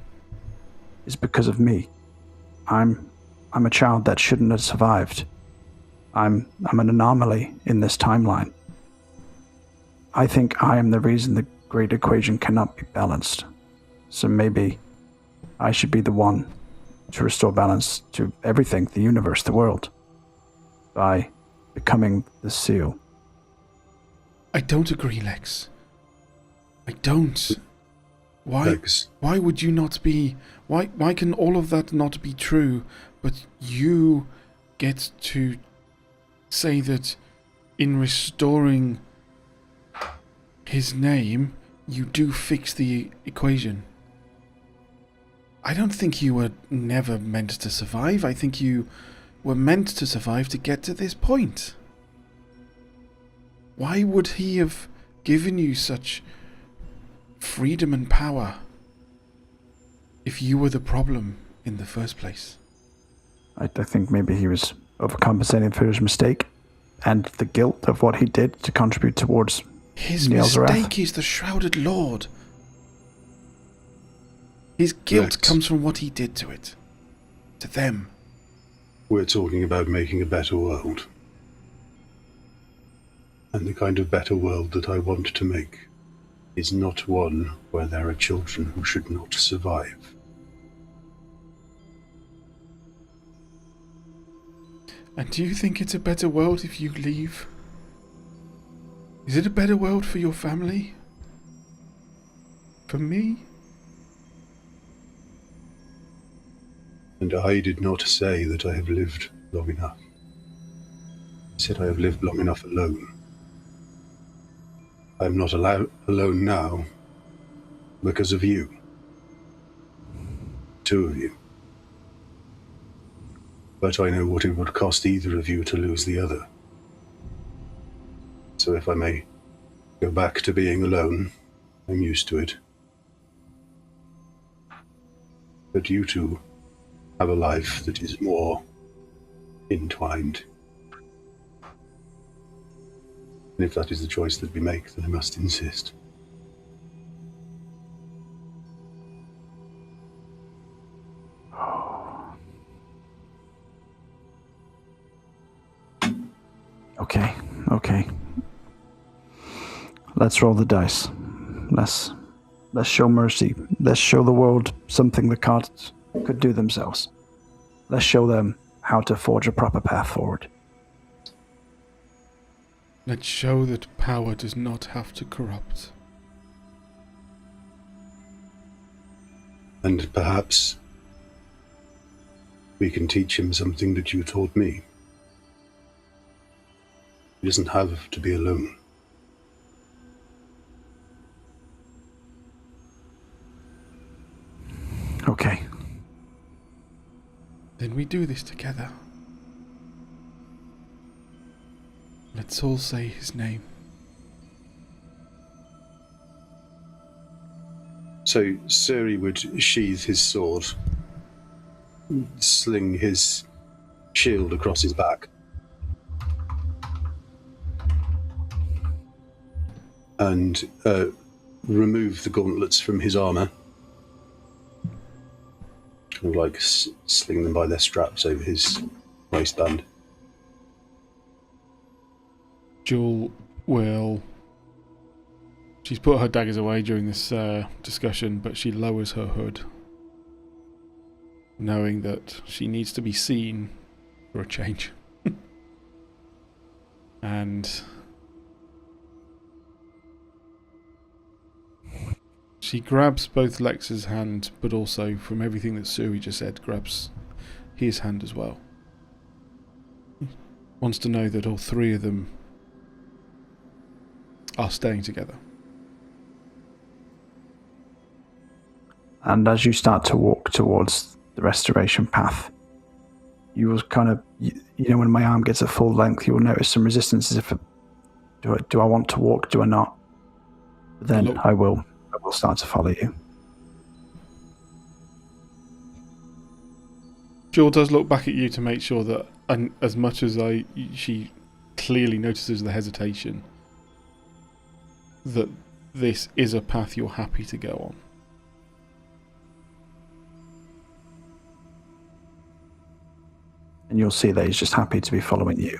is because of me. I'm a child that shouldn't have survived. I'm an anomaly in this timeline. I think I am the reason the great equation cannot be balanced. So maybe I should be the one to restore balance to everything, the universe, the world, by becoming the seal. I don't agree, Lex. I don't. Why? Lex. Why would you not be... Why can all of that not be true, but you get to say that in restoring his name, you do fix the equation? I don't think you were never meant to survive. I think you were meant to survive to get to this point. Why would he have given you such freedom and power if you were the problem in the first place? I think maybe he was overcompensating for his mistake and the guilt of what he did to contribute towards his Niel's mistake wrath. is the Shrouded Lord. His guilt comes from what he did to it. To them. We're talking about making a better world. And the kind of better world that I want to make is not one where there are children who should not survive. And do you think it's a better world if you leave? Is it a better world for your family? For me? And I did not say that I have lived long enough. I said I have lived long enough alone. I am not alone now because of you. 2 of you. But I know what it would cost either of you to lose the other. So if I may go back to being alone, I'm used to it. But you two have a life that is more entwined. And if that is the choice that we make, then I must insist. Okay. Let's roll the dice. Let's show mercy. Let's show the world something the cards could do themselves. Let's show them how to forge a proper path forward. Let's show that power does not have to corrupt. And perhaps we can teach him something that you taught me. He doesn't have to be alone. Okay. Then we do this together. Let's all say his name. So Suri would sheathe his sword, sling his shield across his back, and remove the gauntlets from his armour. Kind of like sling them by their straps over his waistband. Jewel will... She's put her daggers away during this discussion, but she lowers her hood, knowing that she needs to be seen for a change. And she grabs both Lex's hand, but also, from everything that Suri just said, grabs his hand as well. Wants to know that all 3 of them are staying together. And as you start to walk towards the restoration path, you will kind of, when my arm gets at full length, you will notice some resistance as if, do I want to walk, do I not? Then I will start to follow you. Jewel does look back at you to make sure that, and as much as she clearly notices the hesitation, that this is a path you're happy to go on. And you'll see that he's just happy to be following you.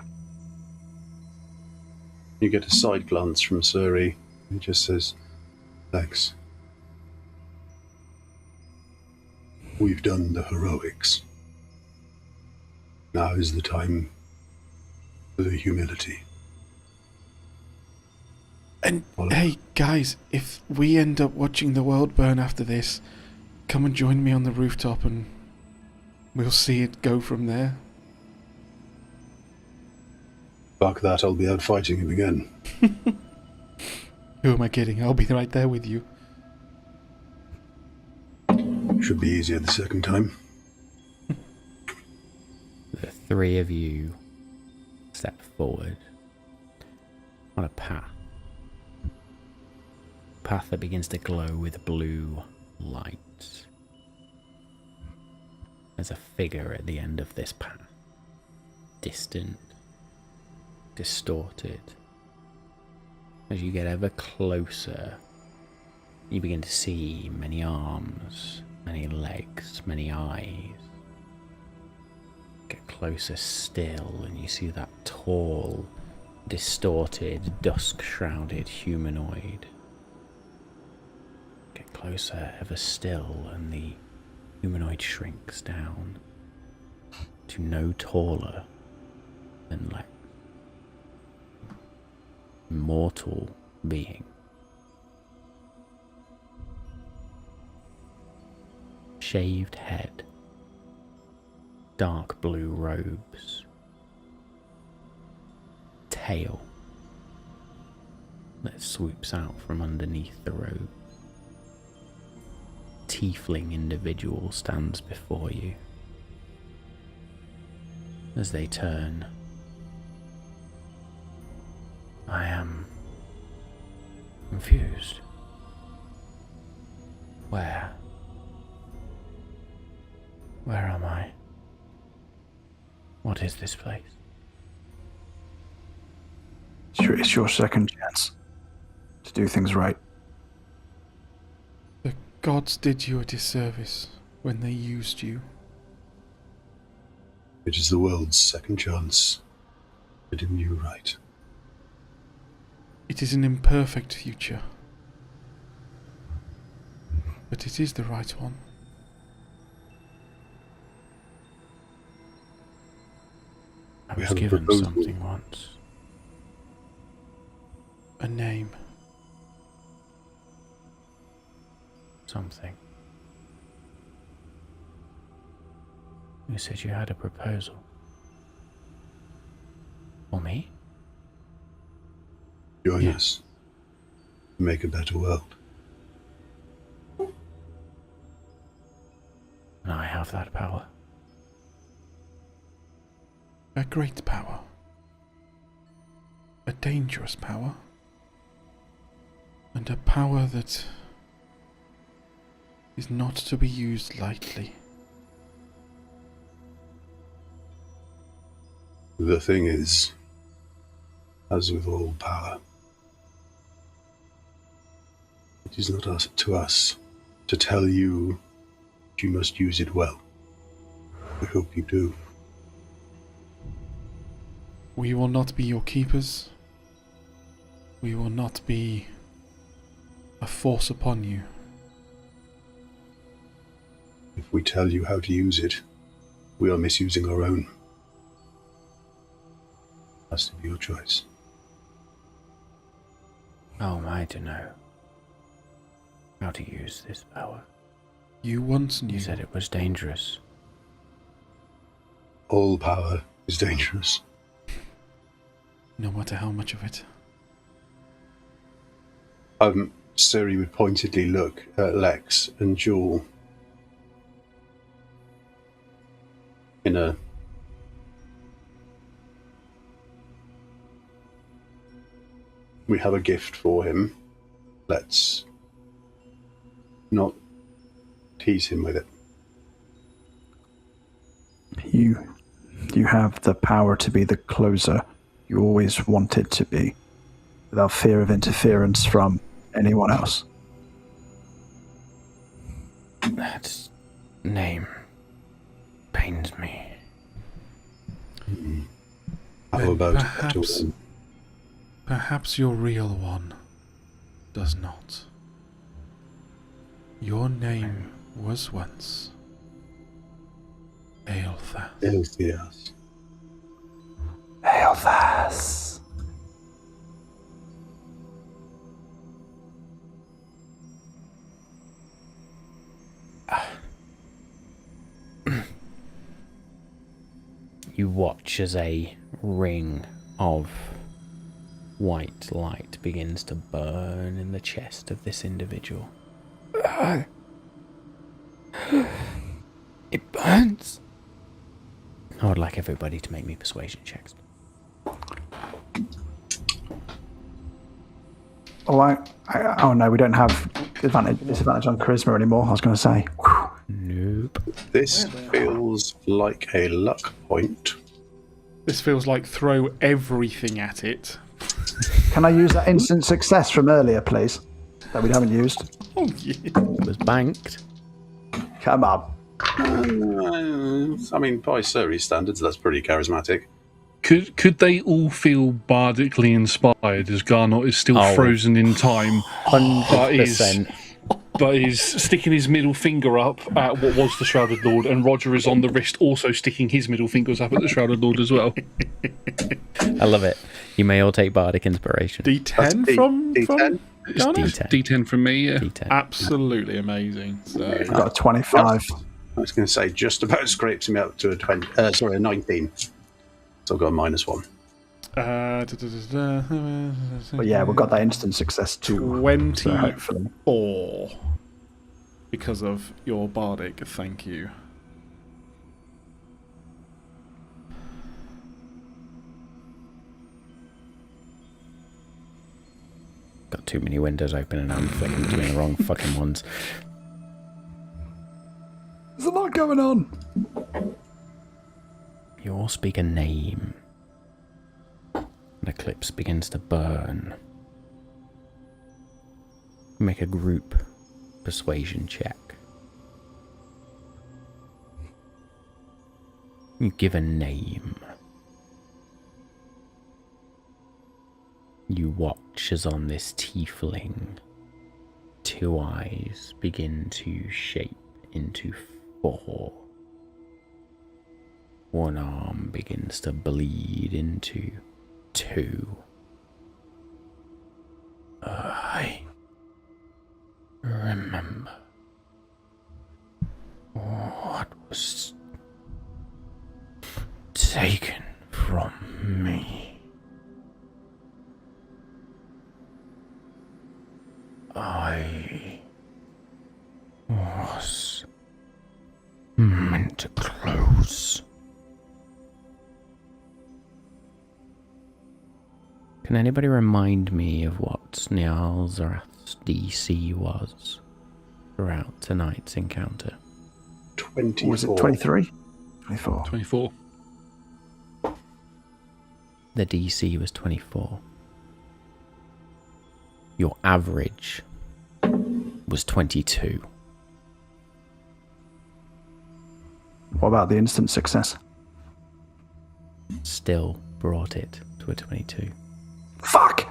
You get a side glance from Suri. He just says, "Thanks. We've done the heroics. Now is the time for the humility." And hey, guys, if we end up watching the world burn after this, come and join me on the rooftop and we'll see it go from there. Fuck that, I'll be out fighting him again. Who am I kidding? I'll be right there with you. Should be easier the second time. The 3 of you step forward on a path. Path that begins to glow with blue light. There's a figure at the end of this path. Distant. Distorted. As you get ever closer, you begin to see many arms, many legs, many eyes. Get closer still, and you see that tall, distorted, dusk-shrouded humanoid. Get closer ever still, and the humanoid shrinks down to no taller than like mortal being. Shaved head, dark blue robes, tail that swoops out from underneath the robe. Tiefling individual stands before you. As they turn, I am confused. Where am I? What is this place? It's your second chance to do things right. The gods did you a disservice when they used you. It is the world's second chance to do you right. It is an imperfect future, but it is the right one. I We was have a given proposal. something once. A name. Something. You said you had a proposal. For me? Join Yes. us to make a better world. And I have that power. A great power. A dangerous power. And a power that is not to be used lightly. The thing is, as with all power, it is not up to us to tell you that you must use it well. We hope you do. We will not be your keepers. We will not be a force upon you. If we tell you how to use it, we are misusing our own. Has to be your choice. How am I to know how to use this power? You once knew. You said it was dangerous. All power is dangerous. No matter how much of it. Suri would pointedly look at Lex and Jewel in a we have a gift for him. Let's not tease him with it. You have the power to be the closer you always wanted to be, without fear of interference from anyone else. That name pains me. How about Perhaps, perhaps your real one does not. Your name was once Ael'thas. Elthias? Ael'thas. You watch as a ring of white light begins to burn in the chest of this individual. It burns. I would like everybody to make me persuasion checks. Oh no, we don't have disadvantage on charisma anymore, I was going to say. Whew. Nope. This feels like a luck point. This feels like throw everything at it. Can I use that instant success from earlier, please? That we haven't used. Oh, yeah. It was banked. Come on. I mean, by Suri's standards, that's pretty charismatic. Could they all feel bardically inspired as Garnot is still frozen in time, 100%. but is sticking his middle finger up at what was the Shrouded Lord, and Roger is on the wrist also sticking his middle fingers up at the Shrouded Lord as well? I love it. You may all take bardic inspiration. D10 from D10. It's D10. D10 from me. Yeah. D10. Absolutely amazing. So I got a 25. I was going to say just about scrapes me up to a 19. So I've got a -1. But yeah, we've got that instant success too. 24 So hopefully. because of your bardic. Thank you. Got too many windows open and I'm flicking between the wrong fucking ones. There's a lot going on. You all speak a name. An eclipse begins to burn. Make a group persuasion check. You give a name. You watch as on this tiefling, 2 eyes begin to shape into 4. 1 arm begins to bleed into 2. I remember what was taken from me. I was meant to close. Can anybody remind me of what Nialzarath's DC was throughout tonight's encounter? 24. Was it 23? 24. 24. The DC was 24. Your average was 22. What about the instant success? Still brought it to a 22. Fuck!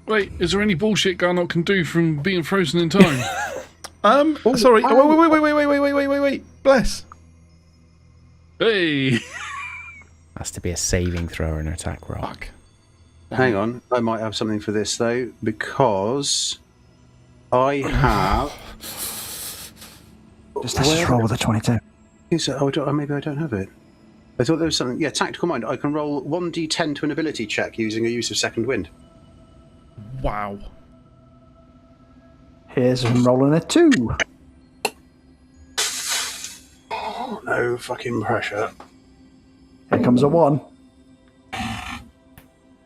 Wait, is there any bullshit Garnot can do from being frozen in time? Sorry. Wait. Bless. Hey! Has to be a saving throw or an attack roll. Fuck. Hang on, I might have something for this though, because I have. Let's just roll with a 22. Is it, maybe I don't have it. I thought there was something. Yeah, tactical mind. I can roll 1d10 to an ability check using a use of second wind. Wow. Here's him rolling a 2. Oh, no fucking pressure. Here comes a 1.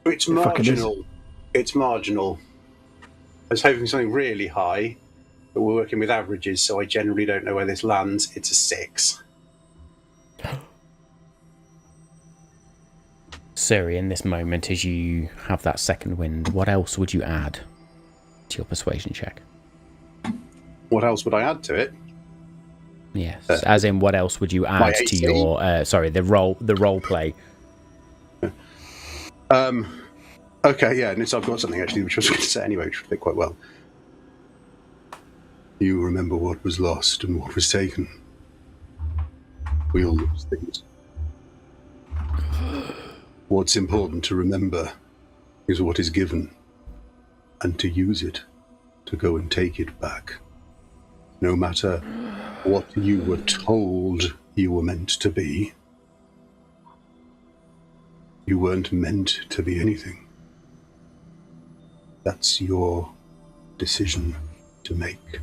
It's It fucking is. marginal. It's marginal. I was hoping something really high, but we're working with averages, so I generally don't know where this lands. It's a 6. Suri, in this moment, as you have that second wind, what else would you add to your persuasion check? What else would I add to it? Yes, as in what else would you add to 18? your the role play? Okay, yeah, and so I've got something actually which I was going to say anyway, which would fit quite well. You remember what was lost and what was taken. We all lose things. What's important to remember is what is given, and to use it, to go and take it back. No matter what you were told you were meant to be, you weren't meant to be anything. That's your decision to make.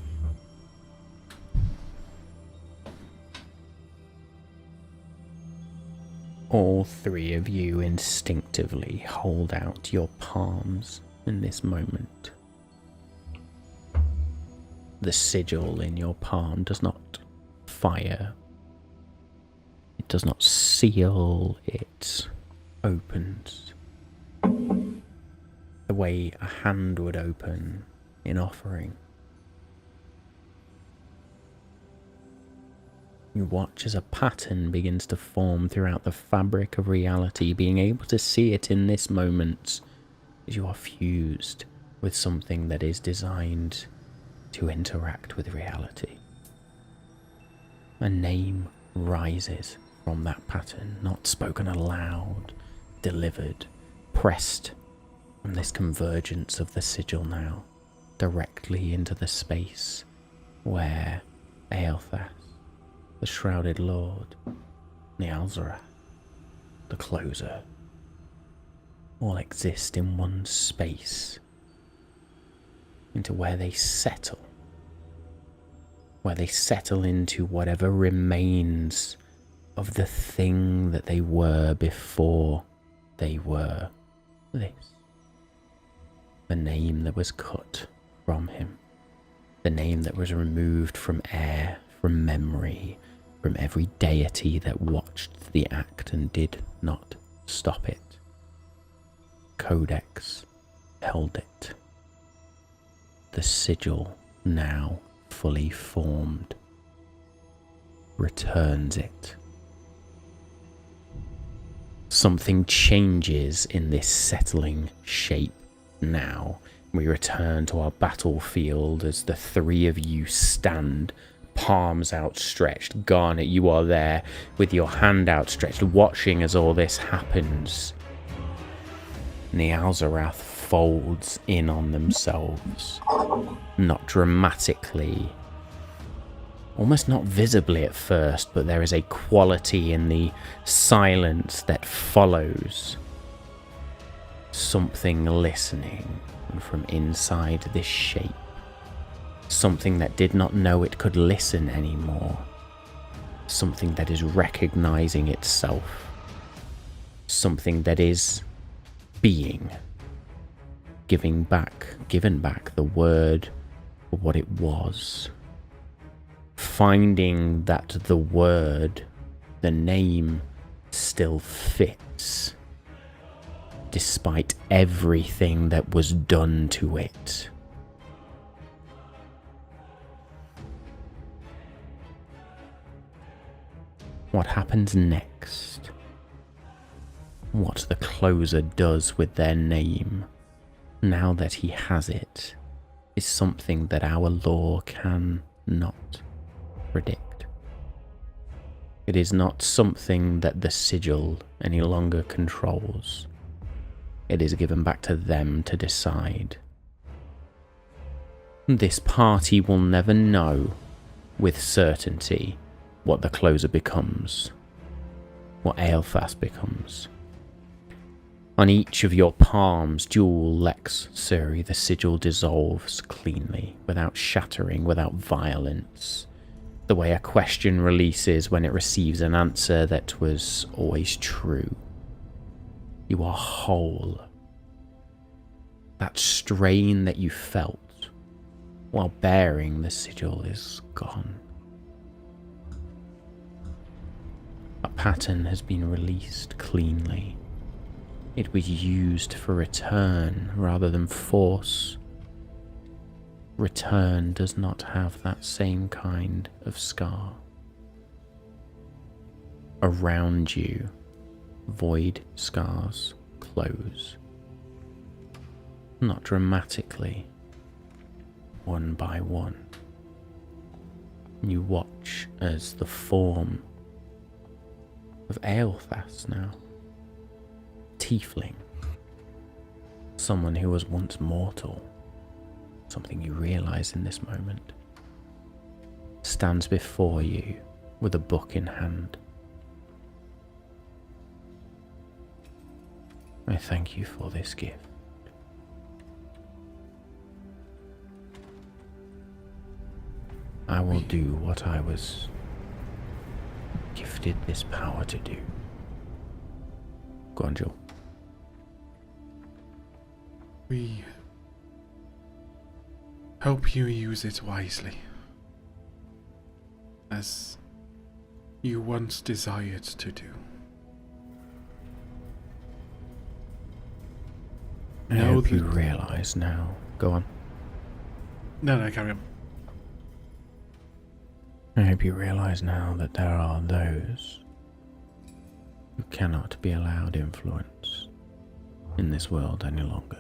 All 3 of you instinctively hold out your palms in this moment. The sigil in your palm does not fire. It does not seal. It opens. The way a hand would open in offering. You watch as a pattern begins to form throughout the fabric of reality, being able to see it in this moment as you are fused with something that is designed to interact with reality. A name rises from that pattern, not spoken aloud, delivered, pressed from this convergence of the sigil now, directly into the space where Aelthas, the Shrouded Lord, Nialzarath, the Closer, all exist in one space, into where they settle into whatever remains of the thing that they were before they were this. The name that was cut from him, the name that was removed from air, from memory, from every deity that watched the act and did not stop it. Codex held it. The sigil, now fully formed, returns it. Something changes in this settling shape now. We return to our battlefield as the three of you stand, palms outstretched. Garnet, you are there with your hand outstretched, watching as all this happens. Nialzarath folds in on themselves, not dramatically, almost not visibly at first, but there is a quality in the silence that follows. Something listening from inside this shape. Something that did not know it could listen anymore. Something that is recognizing itself. Something that is being. Given back the word for what it was. Finding that the word, the name, still fits, despite everything that was done to it. What happens next? What the Closer does with their name, now that he has it, is something that our lore can not predict. It is not something that the sigil any longer controls. It is given back to them to decide. This party will never know with certainty what the Closer becomes, what Aelthas becomes. On each of your palms, dual Lex Suri, the sigil dissolves cleanly, without shattering, without violence. The way a question releases when it receives an answer that was always true. You are whole. That strain that you felt while bearing the sigil is gone. A pattern has been released cleanly. It was used for return rather than force. Return does not have that same kind of scar. Around you, void scars close. Not dramatically, one by one. You watch as the form of Aelthas now, tiefling, someone who was once mortal, something you realize in this moment, stands before you with a book in hand. I thank you for this gift. I will do what I was gifted this power to do. Go on, Joel. We hope you use it wisely, as you once desired to do. I hope you realise now. Go on. No, carry on. I hope you realise now that there are those who cannot be allowed influence in this world any longer.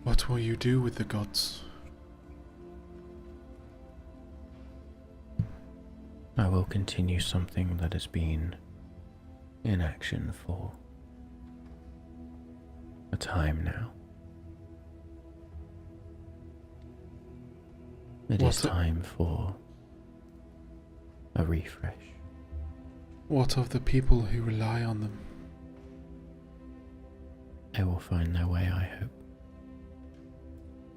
What will you do with the gods? I will continue something that has been in action for a time now. It is time for a refresh. What of the people who rely on them? They will find their way, I hope.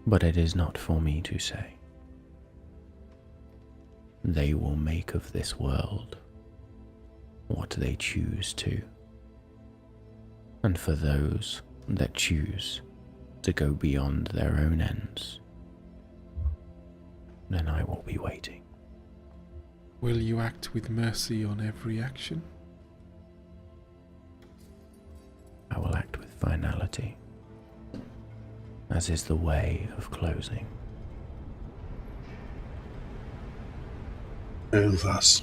But it is not for me to say. They will make of this world what they choose to. And for those that choose to go beyond their own ends, then I will be waiting. Will you act with mercy on every action? I will act with finality, as is the way of closing. And thus,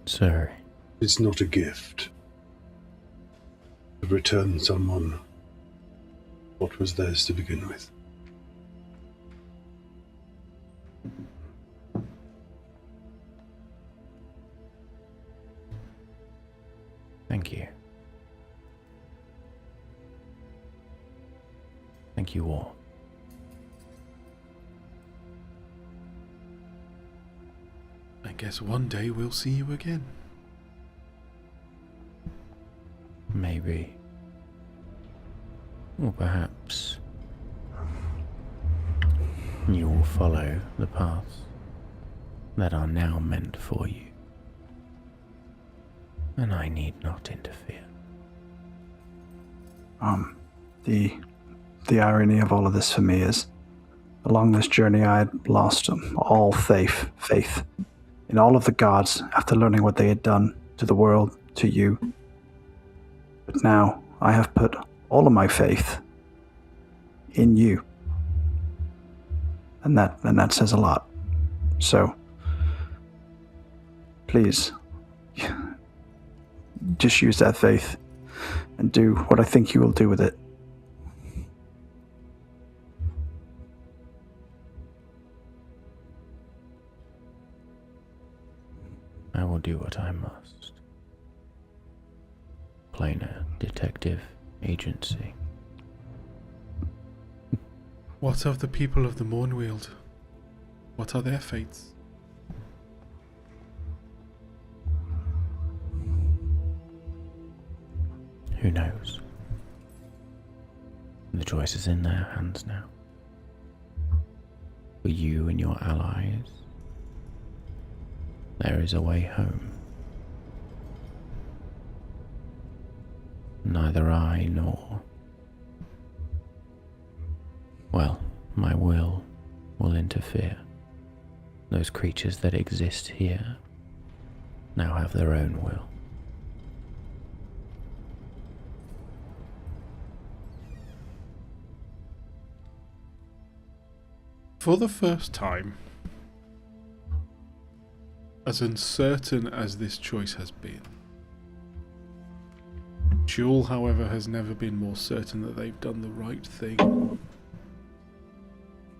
Suri, it's not a gift to return someone what was theirs to begin with. thank you. Thank you all. I guess one day we'll see you again. Maybe. Or perhaps you will follow the paths that are now meant for you, and I need not interfere. The irony of all of this for me is, along this journey I had lost all faith in all of the gods after learning what they had done to the world, to you. But now I have put all of my faith in you. And that says a lot. So, please, just use that faith and do what I think you will do with it. I will do what I must. Plainer detective agency. What of the people of the Mournweald? What are their fates? Who knows? The choice is in their hands now. For you and your allies, there is a way home. Neither I nor, well, my will interfere. Those creatures that exist here now have their own will. For the first time, as uncertain as this choice has been, Jewel, however, has never been more certain that they've done the right thing,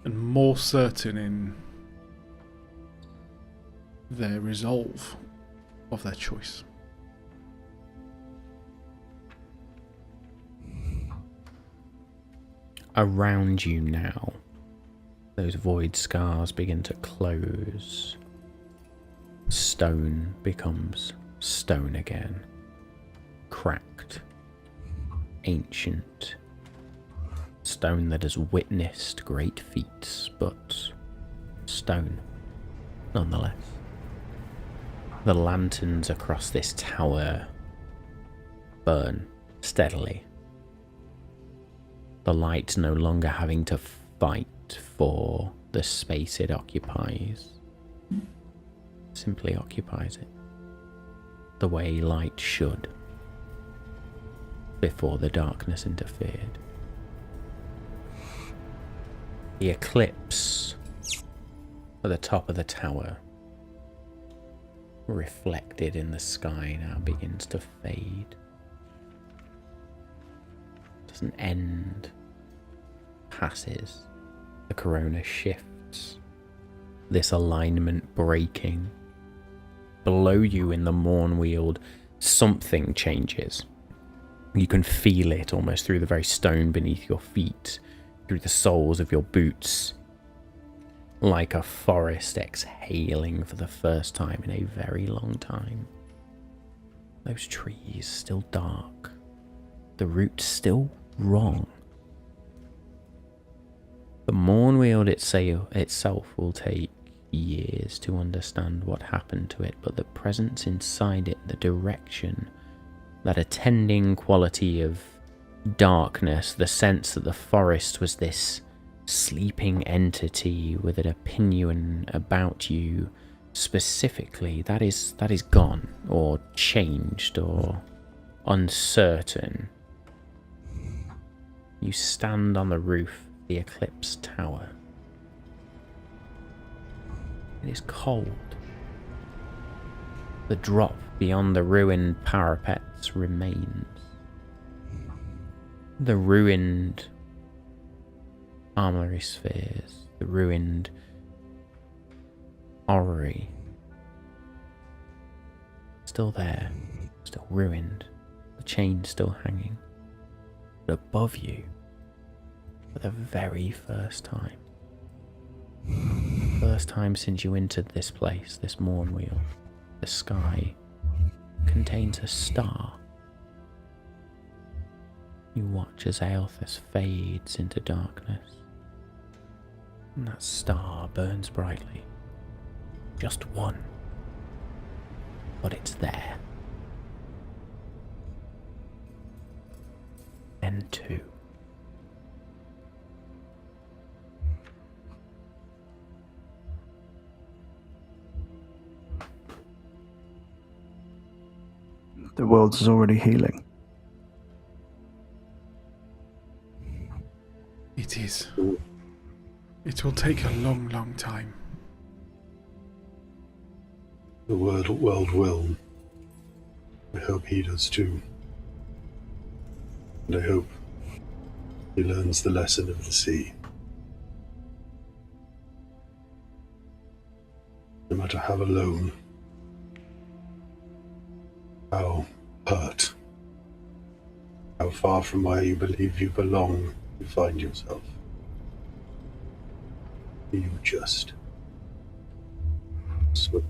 and more certain in their resolve of their choice. Around you now, those void scars begin to close. Stone becomes stone again. Cracked. Ancient. Stone that has witnessed great feats, but stone nonetheless. The lanterns across this tower burn steadily. The light no longer having to fight for the space it occupies. Simply occupies it. The way light should, before the darkness interfered. The eclipse at the top of the tower, reflected in the sky, now begins to fade. Doesn't end. Passes. The corona shifts. this alignment breaking. Below you in the Mournweald, something changes. You can feel it almost through the very stone beneath your feet, through the soles of your boots, like a forest exhaling for the first time in a very long time. Those trees still dark, the roots still wrong. The Mournweald itself will take years to understand what happened to it, but the presence inside it, the direction, that attending quality of darkness, the sense that the forest was this sleeping entity with an opinion about you specifically, that is gone, or changed, or uncertain. You stand on the roof of the Eclipse Tower. It is cold. The drop beyond the ruined parapets remains. The ruined armory spheres, the ruined orrery, still there, still ruined, the chain still hanging. But above you, for the very first time since you entered this place, this Mournweald, the sky contains a star. You watch as Aelthus fades into darkness, and that star burns brightly. Just one, but it's there. And two. The world is already healing. It is. It will take a long, long time. The world will. I hope he does too. And I hope he learns the lesson of the sea. No matter how alone, how hurt, how far from where you believe you belong you find yourself, you just swim.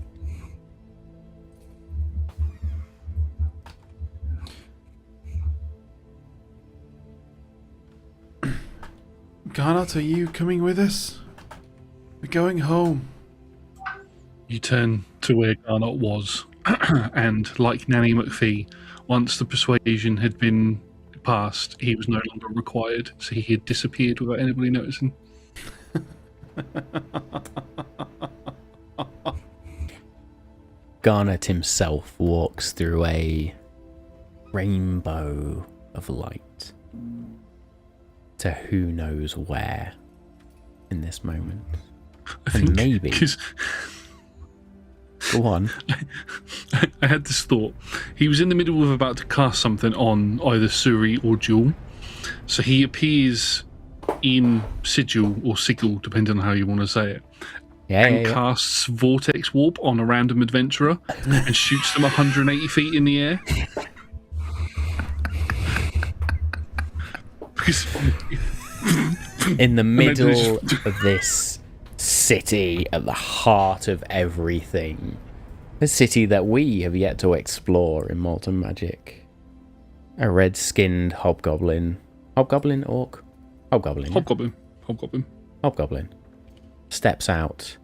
Garnet, are you coming with us? We're going home. You turn to where Garnet was, and like Nanny McPhee, once the persuasion had been passed, he was no longer required, so he had disappeared without anybody noticing. Garnet himself walks through a rainbow of light to who knows where in this moment. And maybe... Go on. I had this thought. He was in the middle of about to cast something on either Suri or Jewel. So he appears in Sigil or Sigil, depending on how you want to say it. And casts Vortex Warp on a random adventurer and shoots them 180 feet in the air. Because in the middle of this city, at the heart of everything, a city that we have yet to explore in Malt and Magic, a red-skinned hobgoblin orc? Hobgoblin steps out.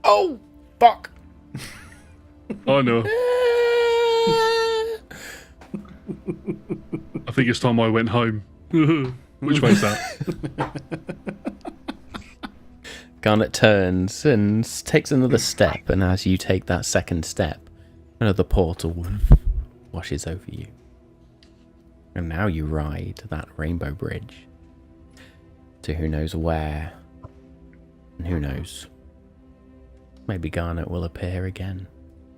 Oh, fuck! I know. I think it's time I went home. Which way's that? Garnet turns and takes another step, and as you take that second step, another portal washes over you. And now you ride that rainbow bridge to who knows where, and who knows, maybe Garnet will appear again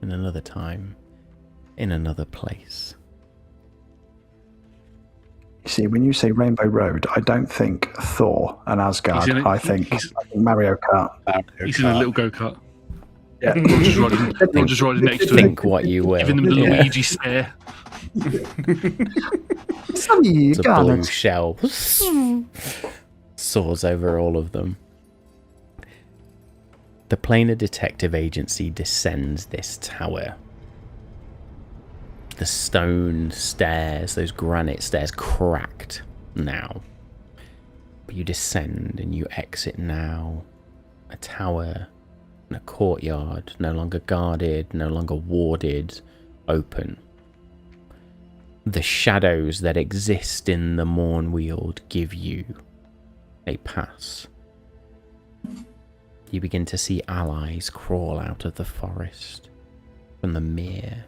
in another time, in another place. see, when you say Rainbow Road, I don't think Thor and Asgard. I think Mario Kart. He's in a little go-kart. Yeah. Roger's riding next to him. Think what you will. Giving them the Luigi stare. It's a blue shell. Soars over all of them. The Planar Detective Agency descends this tower. The stone stairs, those granite stairs, cracked now. But you descend and you exit now. A tower and a courtyard, no longer guarded, no longer warded, open. The shadows that exist in the Mournweald give you a pass. You begin to see allies crawl out of the forest, from the mere,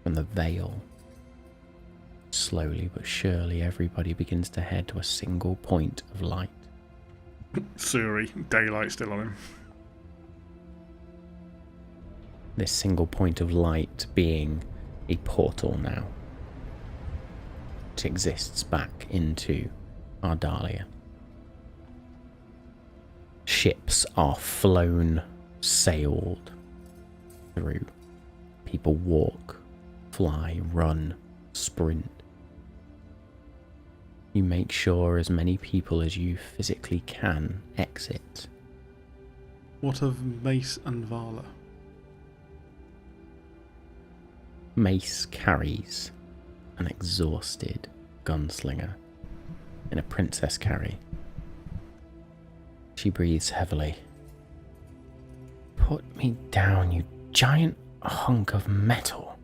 from the Vale. Slowly but surely, everybody begins to head to a single point of light. Suri, daylight still on him. This single point of light being a portal now. It exists back into Ardahlia. Ships are flown, sailed through. People walk, fly, run, sprint. You make sure as many people as you physically can exit. What of Mace and Vala? Mace carries an exhausted gunslinger in a princess carry. She breathes heavily. Put me down, you giant hunk of metal.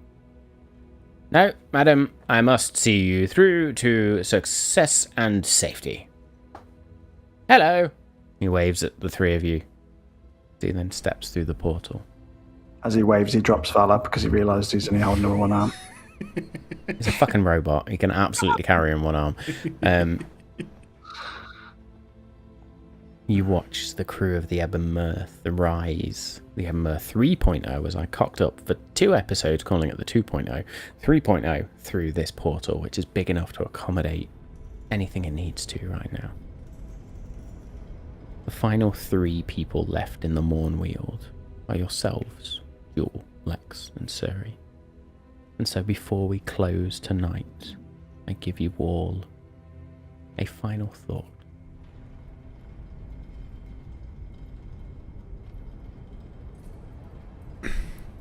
No, madam, I must see you through to success and safety. Hello. He waves at the three of you. He then steps through the portal. As he waves, he drops Val up because he realised he's only holding her one arm. He's a fucking robot. He can absolutely carry in one arm. You watch the crew of the Ebon Mirth rise. The Ebon Mirth 3.0, as I cocked up for 2 episodes calling it the 2.0. 3.0 through this portal, which is big enough to accommodate anything it needs to right now. The final 3 people left in the Mournweald are yourselves, Jewel, Lex, and Suri. And so before we close tonight, I give you all a final thought.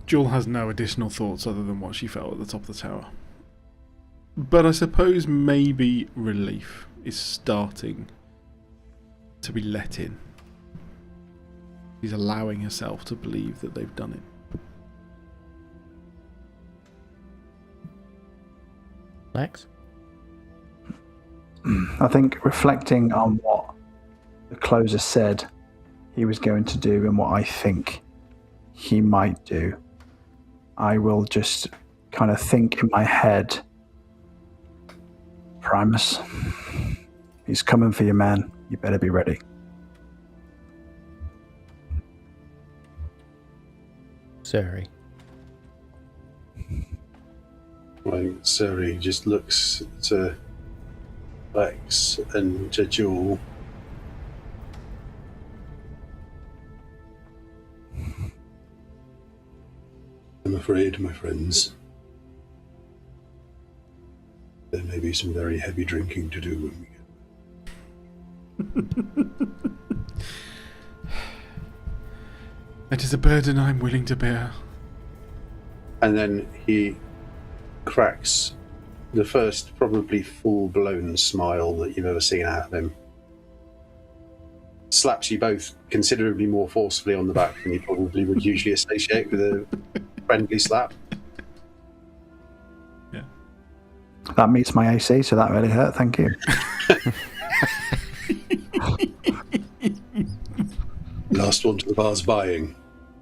Jewel has no additional thoughts other than what she felt at the top of the tower. But I suppose maybe relief is starting to be let in. She's allowing herself to believe that they've done it. Lex? I think reflecting on what the closer said he was going to do and what I think he might do, I will just kind of think in my head, Primus, he's coming for you, man. You better be ready. Suri. Well, Suri just looks to Lex and to Jewel. I'm afraid, my friends, there may be some very heavy drinking to do when we get It is a burden I'm willing to bear. And then he cracks the first probably full-blown smile that you've ever seen out of him. Slaps you both considerably more forcefully on the back than you probably would usually associate with a friendly slap. Yeah. That meets my AC, so that really hurt. Thank you. Last one to the bar's buying.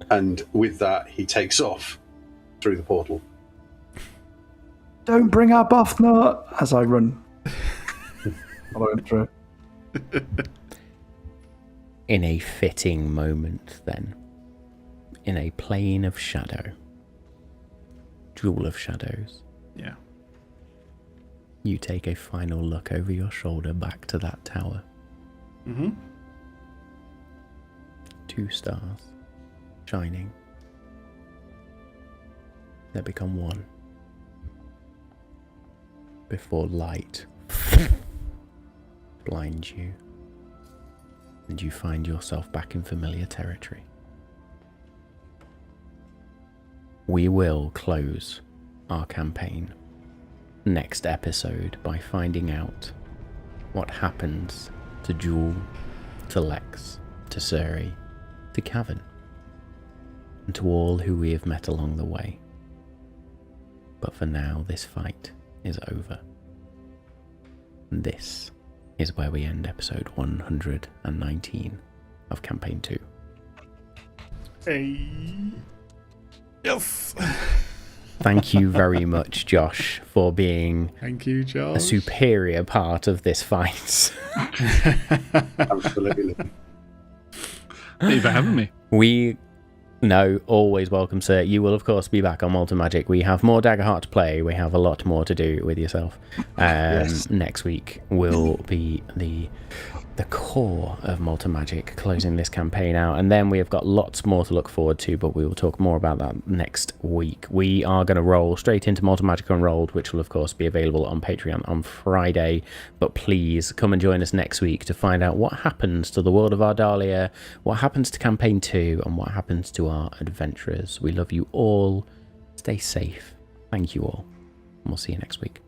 And with that, he takes off through the portal. Don't bring up Buffnut as I run. Follow him through. In a fitting moment, then, in a plane of shadow, jewel of shadows, Yeah. you take a final look over your shoulder back to that tower. Mm-hmm. 2 stars shining. They become 1 before light blinds you and you find yourself back in familiar territory. We will close our campaign next episode by finding out what happens to Jewel, to Lex, to Suri, to Cavan, and to all who we have met along the way. But for now, this fight is over. And this is where we end episode 119 of Campaign 2. Hey. Yes. Thank you very much, Josh, for being Thank you, Josh. a superior part of this fight. Absolutely. Thank you for having me. No, always welcome, sir. You will, of course, be back on Malt and Magic. We have more Daggerheart to play. We have a lot more to do with yourself. Yes. Next week will be the core of Malt and Magic, closing this campaign out. And then we have got lots more to look forward to, but we will talk more about that next week. We are going to roll straight into Malt and Magic Unrolled, which will, of course, be available on Patreon on Friday. But please come and join us next week to find out what happens to the world of Ardahlia, what happens to Campaign 2, and what happens to our adventurers. We love you all. Stay safe. Thank you all. And we'll see you next week.